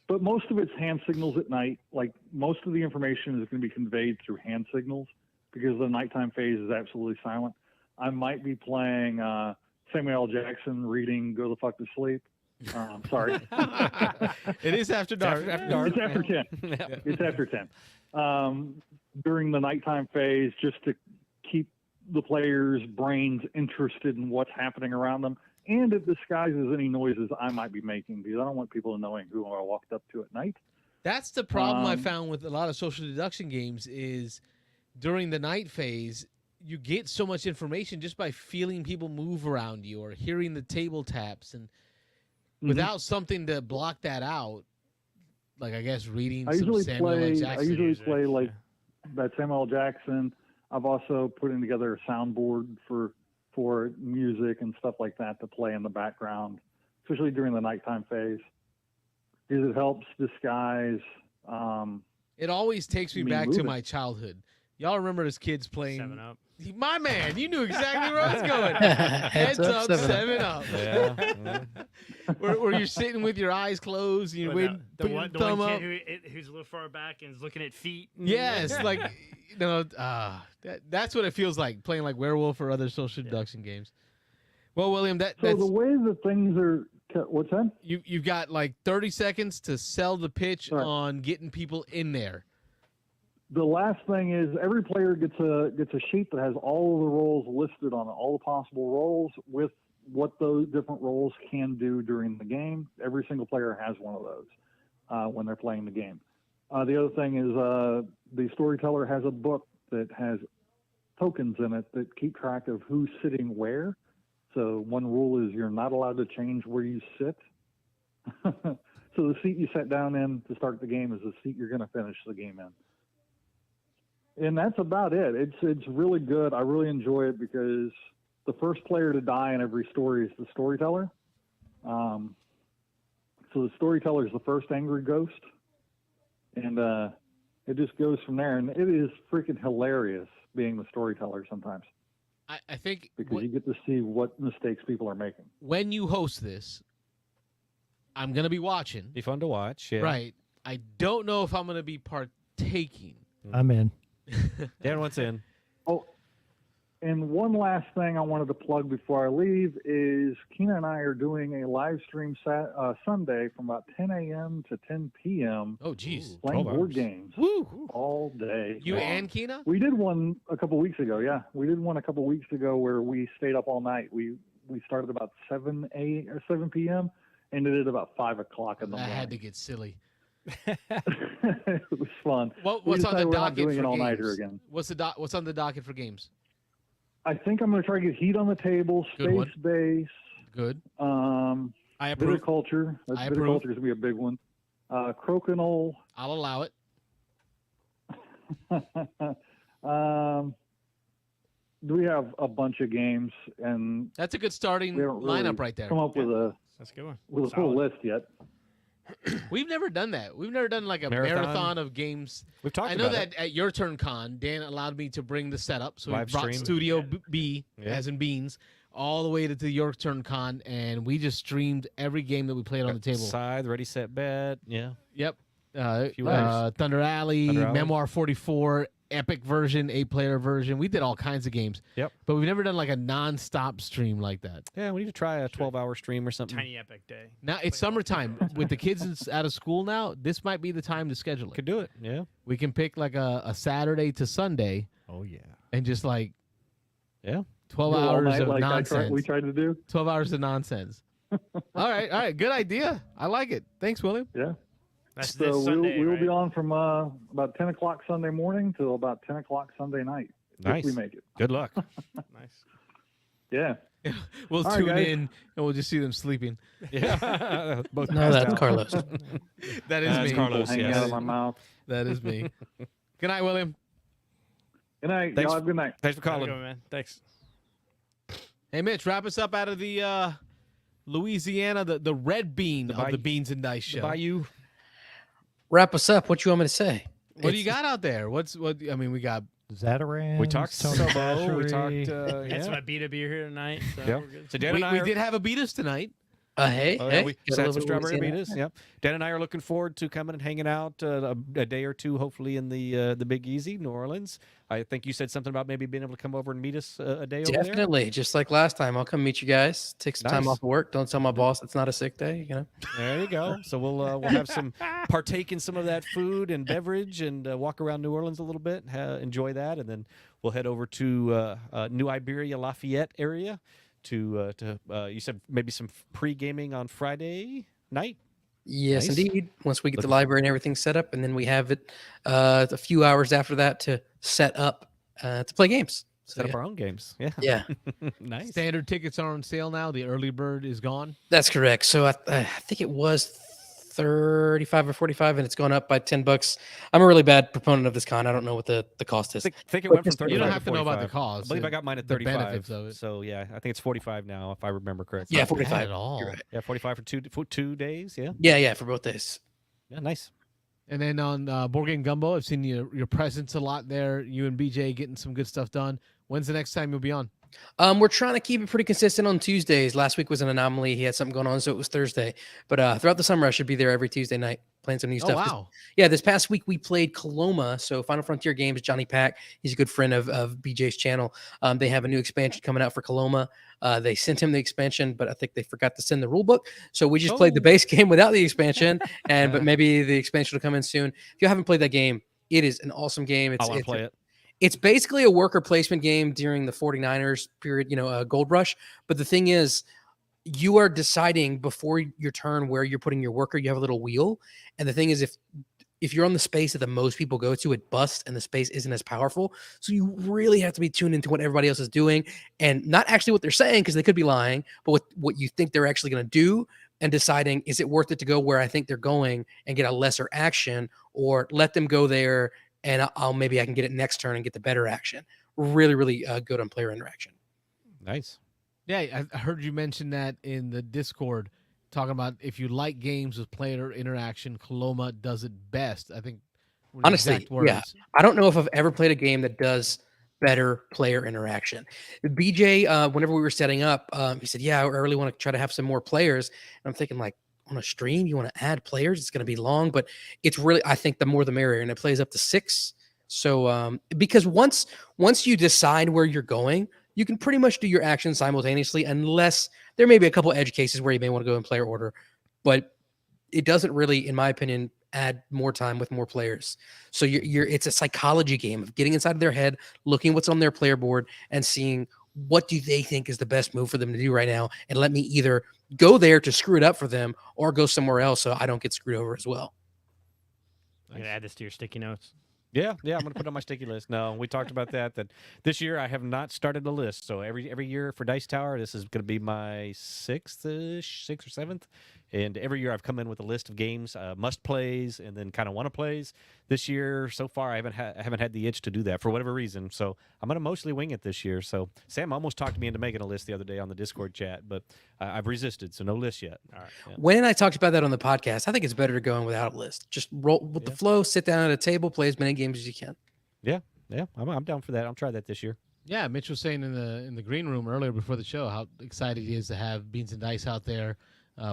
But most of it's hand signals at night. Like most of the information is going to be conveyed through hand signals because the nighttime phase is absolutely silent. I might be playing Samuel L. Jackson reading Go the Fuck to Sleep. Sorry. It is after dark. It's after 10. It's after 10. During the nighttime phase, just to keep the players' brains interested in what's happening around them. And it disguises any noises I might be making because I don't want people knowing who I walked up to at night. That's the problem I found with a lot of social deduction games is during the night phase, you get so much information just by feeling people move around you or hearing the table taps. And without something to block that out, like I guess reading some Samuel L. Jackson. I usually play like that Samuel L. Jackson. I've also put in together a soundboard for music and stuff like that to play in the background, especially during the nighttime phase, because it helps disguise. It always takes me back to moving. my childhood. Y'all remember as kids playing 7-Up. My man, you knew exactly where I was going. Heads up, 7-Up. Yeah. Where you're sitting with your eyes closed and you're waiting, The put your one thumb up. kid who's a little far back and is looking at feet. Yes, like that's what it feels like playing like Werewolf or other social deduction games. Well, William, So that's the way that things are, what's that? you've got like 30 seconds to sell the pitch Right. on getting people in there. the last thing is every player gets a sheet that has all of the roles listed on it, all the possible roles with what those different roles can do during the game. Every single player has one of those when they're playing the game. The other thing is the storyteller has a book that has tokens in it that keep track of who's sitting where. So one rule is you're not allowed to change where you sit. So the seat you sat down in to start the game is the seat you're going to finish the game in. And that's about it. It's really good. I really enjoy it because the first player to die in every story is the storyteller. So the storyteller is the first angry ghost. And it just goes from there. And it is freaking hilarious being the storyteller sometimes. I think because you get to see what mistakes people are making. When you host this, I'm going to be watching. Be fun to watch. Yeah. Right. I don't know if I'm going to be partaking. I'm in. Dan wants in. Oh, and one last thing I wanted to plug before I leave is Keena and I are doing a live stream Sunday from about 10 a.m. to 10 p.m. Oh, geez. Playing board games. Woo. All day. You and Keena? We did one a couple weeks ago, yeah. We did one a couple weeks ago where we stayed up all night. We started about 7 p.m. ended at about 5 o'clock in the morning. That had to get silly. It was fun. What's on the docket doing for an all-nighter games? again. What's on the docket for games? I think I'm going to try to get Heat on the Table, Space Base. Good. I approve. Viticulture. Viticulture is going to be a big one. Crokinole. I'll allow it. We have a bunch of games, and that's a good starting lineup right there. Come up with that's a good one. With a full list yet. We've never done that. We've never done like a marathon of games. We've talked I know about that at your turn con, Dan allowed me to bring the setup. So we Live brought stream. Studio B, as in beans, all the way to the York Turn Con, and we just streamed every game that we played on the table. Scythe, Ready, Set, Bet. Yeah. Yep. Thunder Alley, Alley. Memoir 44, Epic version, 8-player version. We did all kinds of games. Yep. But we've never done like a non-stop stream like that. Yeah, we need to try a 12-hour stream or something. Tiny epic day. Now it's summertime. With the kids out of school now, this might be the time to schedule it. Could do it. Yeah. We can pick like a Saturday to Sunday. Oh yeah. And just like 12 all hours night of like nonsense. we tried to do. 12 hours of nonsense. All right. Good idea. I like it. Thanks, William. Yeah. That's so this Sunday, we'll right? be on from about 10 o'clock Sunday morning till about 10 o'clock Sunday night. Nice. If we make it. Good luck. Nice. Yeah. We'll All tune right, guys. in and we'll just see them sleeping. Yeah. Both No, passed that's out. Carlos. That is That's me. Carlos. Hanging Yes. out of my mouth. That is me. Good night, William. Good night. Thanks. Y'all have a good night. Thanks for Have a calling. good one, man. Thanks. Hey, Mitch, wrap us up out of the Louisiana, the red bean of the Beans and Dice show. Bayou. Wrap us up. What you want me to say? What do you got out there? We got Zataran. We talked Tony Sobo. We Battery. talked. Had some Yeah. Abita beer here tonight. So Yeah. we're good. So Dan we, and I we are- did have a beatus tonight. Hey, Oh, hey. yeah, we Got a had little some strawberry Louisiana. beatas. Yep. Dan and I are looking forward to coming and hanging out a day or two, hopefully in the Big Easy, New Orleans. I think you said something about maybe being able to come over and meet us a day over there. Definitely, just like last time. I'll come meet you guys. Take some time Nice. off of work. Don't tell my boss it's not a sick day. You know. There you go. So we'll have some partake in some of that food and beverage and walk around New Orleans a little bit, enjoy that, and then we'll head over to New Iberia, Lafayette area to you said maybe some pre-gaming on Friday night. Yes, Nice. indeed. Once we get the Looking- library and everything set up, and then we have it a few hours after that to set up to play games. So, Set up yeah. our own games. Yeah. Yeah, Nice. Standard tickets are on sale now. The early bird is gone. that's correct. So I think it was 35 or 45, and it's gone up by $10. I'm a really bad proponent of this con. I don't know what the cost is. I think it But went from just- 35 You don't to have to know about the 45. cost. I believe I got mine at the 35. benefits of it. So yeah, I think it's 45 now if I remember correctly. Yeah, Not bad 45 at all. You're right. Yeah, 45 for 2 days. Yeah. Yeah, for both days. Yeah, nice. And then on Board Game Gumbo, I've seen your presence a lot there. You and BJ getting some good stuff done. When's the next time you'll be on? We're trying to keep it pretty consistent on Tuesdays. Last week was an anomaly. He had something going on, so it was Thursday. But throughout the summer, I should be there every Tuesday night playing some new Oh, stuff. wow. This past week we played Coloma. So Final Frontier Games, Johnny Pack, he's a good friend of BJ's channel. They have a new expansion coming out for Coloma. They sent him the expansion, but I think they forgot to send the rule book. So we just played the base game without the expansion, but maybe the expansion will come in soon. If you haven't played that game, It is an awesome game. I want to play it. It's basically a worker placement game during the 49ers period, Gold Rush. But the thing is, you are deciding before your turn where you're putting your worker. You have a little wheel. And the thing is, if you're on the space that the most people go to, it busts and the space isn't as powerful. So you really have to be tuned into what everybody else is doing and not actually what they're saying, because they could be lying, but what you think they're actually going to do, and deciding, is it worth it to go where I think they're going and get a lesser action, or let them go there and maybe I can get it next turn and get the better action. Really, really good on player interaction. Nice. Yeah, I heard you mention that in the Discord, talking about if you like games with player interaction, Coloma does it best. I think. Honestly, yeah. I don't know if I've ever played a game that does better player interaction. BJ, whenever we were setting up, he said, "Yeah, I really want to try to have some more players." And I'm thinking, like, on a stream, you want to add players? It's going to be long, but it's really, I think, the more the merrier, and it plays up to 6. So, because once you decide where you're going, you can pretty much do your actions simultaneously, unless there may be a couple edge cases where you may want to go in player order, but it doesn't really, in my opinion, add more time with more players. So it's a psychology game of getting inside of their head, looking what's on their player board, and seeing what do they think is the best move for them to do right now, and let me either go there to screw it up for them or go somewhere else so I don't get screwed over as well. I'm going to add this to your sticky notes. Yeah, I'm going to put it on my sticky list. No, we talked about that this year I have not started a list. So every year for Dice Tower, this is going to be my 6th or 7th. And every year I've come in with a list of games, must plays, and then kind of want to plays. This year, so far, I haven't had the itch to do that for whatever reason. So I'm going to mostly wing it this year. So Sam almost talked me into making a list the other day on the Discord chat, but I've resisted. So no list yet. All right. Yeah. When I talked about that on the podcast, I think it's better to go in without a list. Just roll with the flow, sit down at a table, play as many games as you can. Yeah, I'm down for that. I'll try that this year. Yeah, Mitch was saying in the green room earlier before the show how excited he is to have Beans and Dice out there.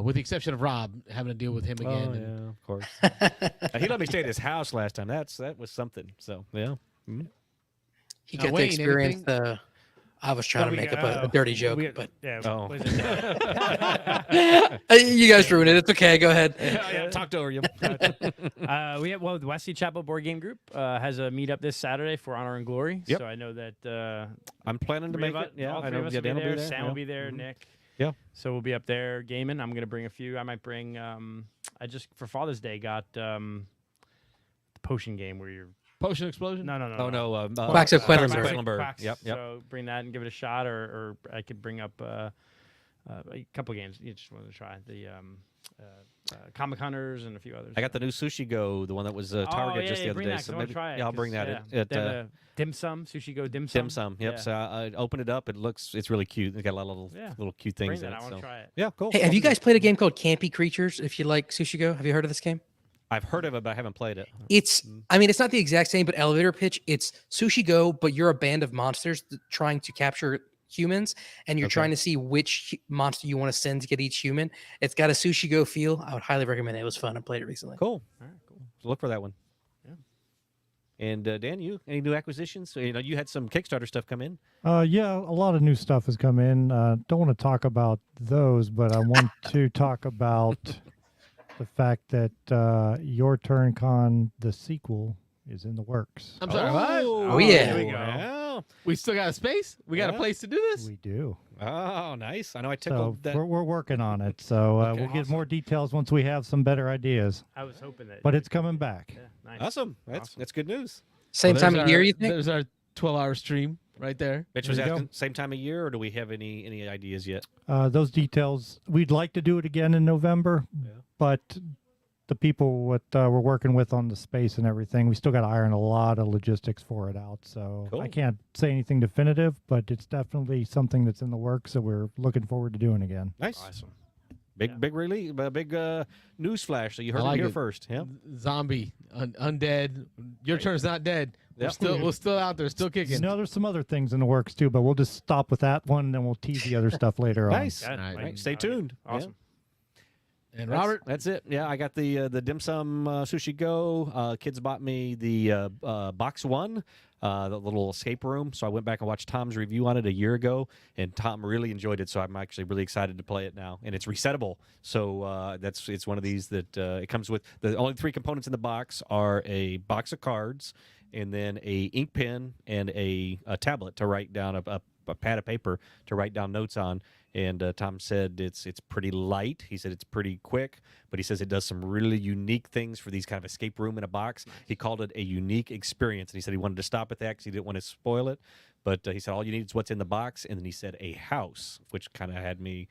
With the exception of Rob, having to deal with him again. Oh, yeah, of course. He let me stay at his house last time. That was something. So, yeah. Mm-hmm. He got to experience the... I was trying to make up a dirty joke, but... Yeah. Oh. You guys ruined it. It's okay. Go ahead. Yeah, talked over you. The Wesley Chapel Board Game Group has a meetup this Saturday for Honor and Glory. Yep. So I know that... I'm planning to make it. Yeah, all I three know of us will Dan be there. will be there. Sam will be there. Nick. Yeah. So we'll be up there gaming. I'm going to bring a few. I might bring, I just, for Father's Day, got the potion game where you're... Potion Explosion? No. Oh, no. Quacks of Quedlinburg. Quacks. Yep. So bring that and give it a shot, or I could bring up a couple games you just wanted to try. The Comic Hunters and a few others. I got the new Sushi Go, the one that was Target just the other day. So maybe, try it, I'll bring that at Dim Sum, Sushi Go Dim Sum. Dim Sum, yep. Yeah. So I opened it up. It's really cute. It's got a lot of little cute things in it. I want to try it. Yeah, cool. Hey, have you guys played a game called Campy Creatures? If you like Sushi Go, have you heard of this game? I've heard of it, but I haven't played it. It's not the exact same, but elevator pitch. It's Sushi Go, but you're a band of monsters trying to capture humans, and you're trying to see which monster you want to send to get each human. It's got a Sushi Go feel. I would highly recommend it. It was fun. I played it recently. Cool. All right, cool. So look for that one. Yeah. And Dan, you any new acquisitions? So, you had some Kickstarter stuff come in. Yeah, a lot of new stuff has come in. Don't want to talk about those, but I want to talk about the fact that Your Turn Con, the sequel, is in the works. I'm sorry, what? Oh, yeah. There we go. Yeah. We still got a space? We got a place to do this? We do. Oh, nice. I know I So tickled that. we're working on it. So Okay. we'll get more details once we have some better ideas. I was hoping that. But it's coming back. Yeah, nice. Awesome. That's good news. Same Well, time there's of year, our- you think? There's our 12-hour stream right there. Mitch There was you go. asking same time of year, or do we have any ideas yet? Those details, we'd like to do it again in November, but the people we're working with on the space and everything, we still got to iron a lot of logistics for it out. So Cool. I can't say anything definitive, but it's definitely something that's in the works that we're looking forward to doing again. Nice. Awesome. Big release, big news flash. So you heard I like it here it. first. Yeah. Zombie, undead. Your turn's not dead. Yep. We're still out there, still kicking. No, there's some other things in the works too, but we'll just stop with that one and then we'll tease the other stuff later on. Nice. Got it. All right. Stay tuned. Awesome. And Robert? That's it. Yeah, I got the dim sum sushi go. Kids bought me the box one, the little escape room. So I went back and watched Tom's review on it a year ago, and Tom really enjoyed it. So I'm actually really excited to play it now, and it's resettable. So it's one of these that it comes with. The only 3 components in the box are a box of cards, and then a ink pen and a tablet to write down a pad of paper to write down notes on. And Tom said it's pretty light. He said it's pretty quick, but he says it does some really unique things for these kind of escape room in a box. Nice. He called it a unique experience, and he said he wanted to stop at that because he didn't want to spoil it. But he said all you need is what's in the box, and then he said a house, which kind of had me,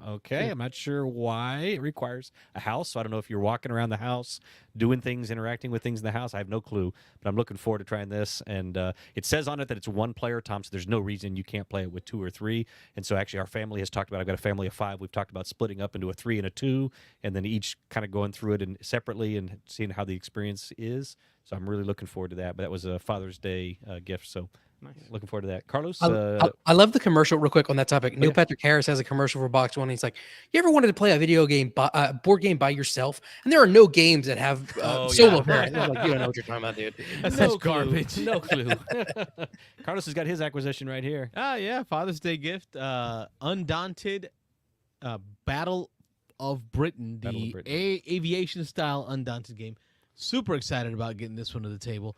okay. I'm not sure why it requires a house. So I don't know if you're walking around the house, doing things, interacting with things in the house. I have no clue, but I'm looking forward to trying this. And it says on it that it's 1 player, Tom, so there's no reason you can't play it with 2 or 3. And so actually our family has talked about, I've got a family of 5. We've talked about splitting up into a 3 and a 2, and then each kind of going through it and separately and seeing how the experience is. So I'm really looking forward to that. But that was a Father's Day gift, so nice. Looking forward to that. Carlos? I love the commercial real quick on that topic. Neil Patrick Harris has a commercial for Box One. He's like, you ever wanted to play a video game, board game by yourself? And there are no games that have solo pairing. Like, you don't know what you're talking about, dude. That's garbage. No clue. Carlos has got his acquisition right here. Yeah, Father's Day gift. Undaunted Battle of Britain, the aviation-style Undaunted game. Super excited about getting this one to the table.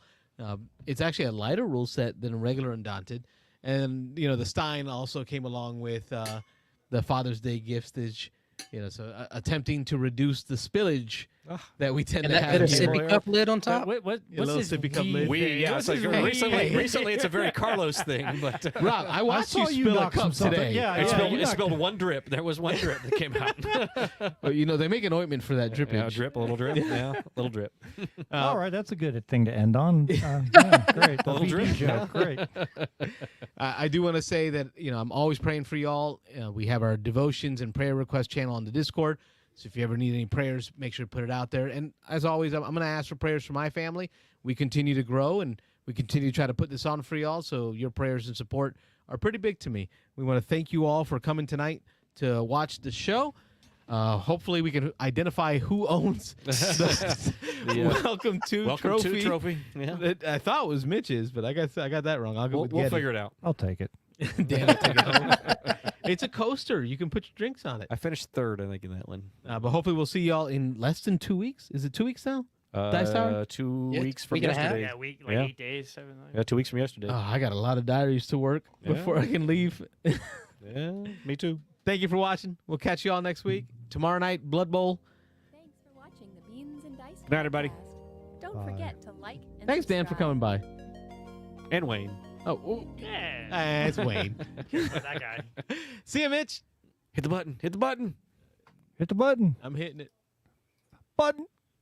It's actually a lighter rule set than a regular Undaunted. And, the Stein also came along with the Father's Day giftage, so attempting to reduce the spillage that we tend to have. And that sippy cup lid on top? What's this sippy cup lid? Recently, it's a very Carlos thing. But Rob, I watched you spill a cup today. It spilled 1 drip. There was 1 drip that came out. Well, they make an ointment for that drippage. A little drip. Yeah, a little drip. All right, that's a good thing to end on. Great. A little drip. Joke. Great. I do want to say that, I'm always praying for y'all. We have our devotions and prayer request channel on the Discord. So if you ever need any prayers, make sure to put it out there. And as always, I'm going to ask for prayers for my family. We continue to grow, and we continue to try to put this on for y'all. So your prayers and support are pretty big to me. We want to thank you all for coming tonight to watch the show. Hopefully we can identify who owns the Welcome to Trophy. Yeah. I thought it was Mitch's, but I got that wrong. We'll figure it out. I'll take it. Dan will take it home. It's a coaster. You can put your drinks on it. I finished 3rd, I think, in that one. But hopefully we'll see y'all in less than 2 weeks. Is it 2 weeks now? Dice Tower? 2 weeks from week and a half. yesterday. Yeah, 8 days, 7 days. Yeah, 2 weeks from yesterday. Oh, I got a lot of diaries to work before I can leave. Yeah, me too. Thank you for watching. We'll catch you all next week. Tomorrow night, Blood Bowl. Thanks for watching the Beans and Dice Good night, everybody. podcast. Don't forget to like and Thanks, Dan, for coming by. And Wayne. Oh, Yeah. it's Wayne. That guy. See you, Mitch. Hit the button. Hit the button. Hit the button. I'm hitting it. Button.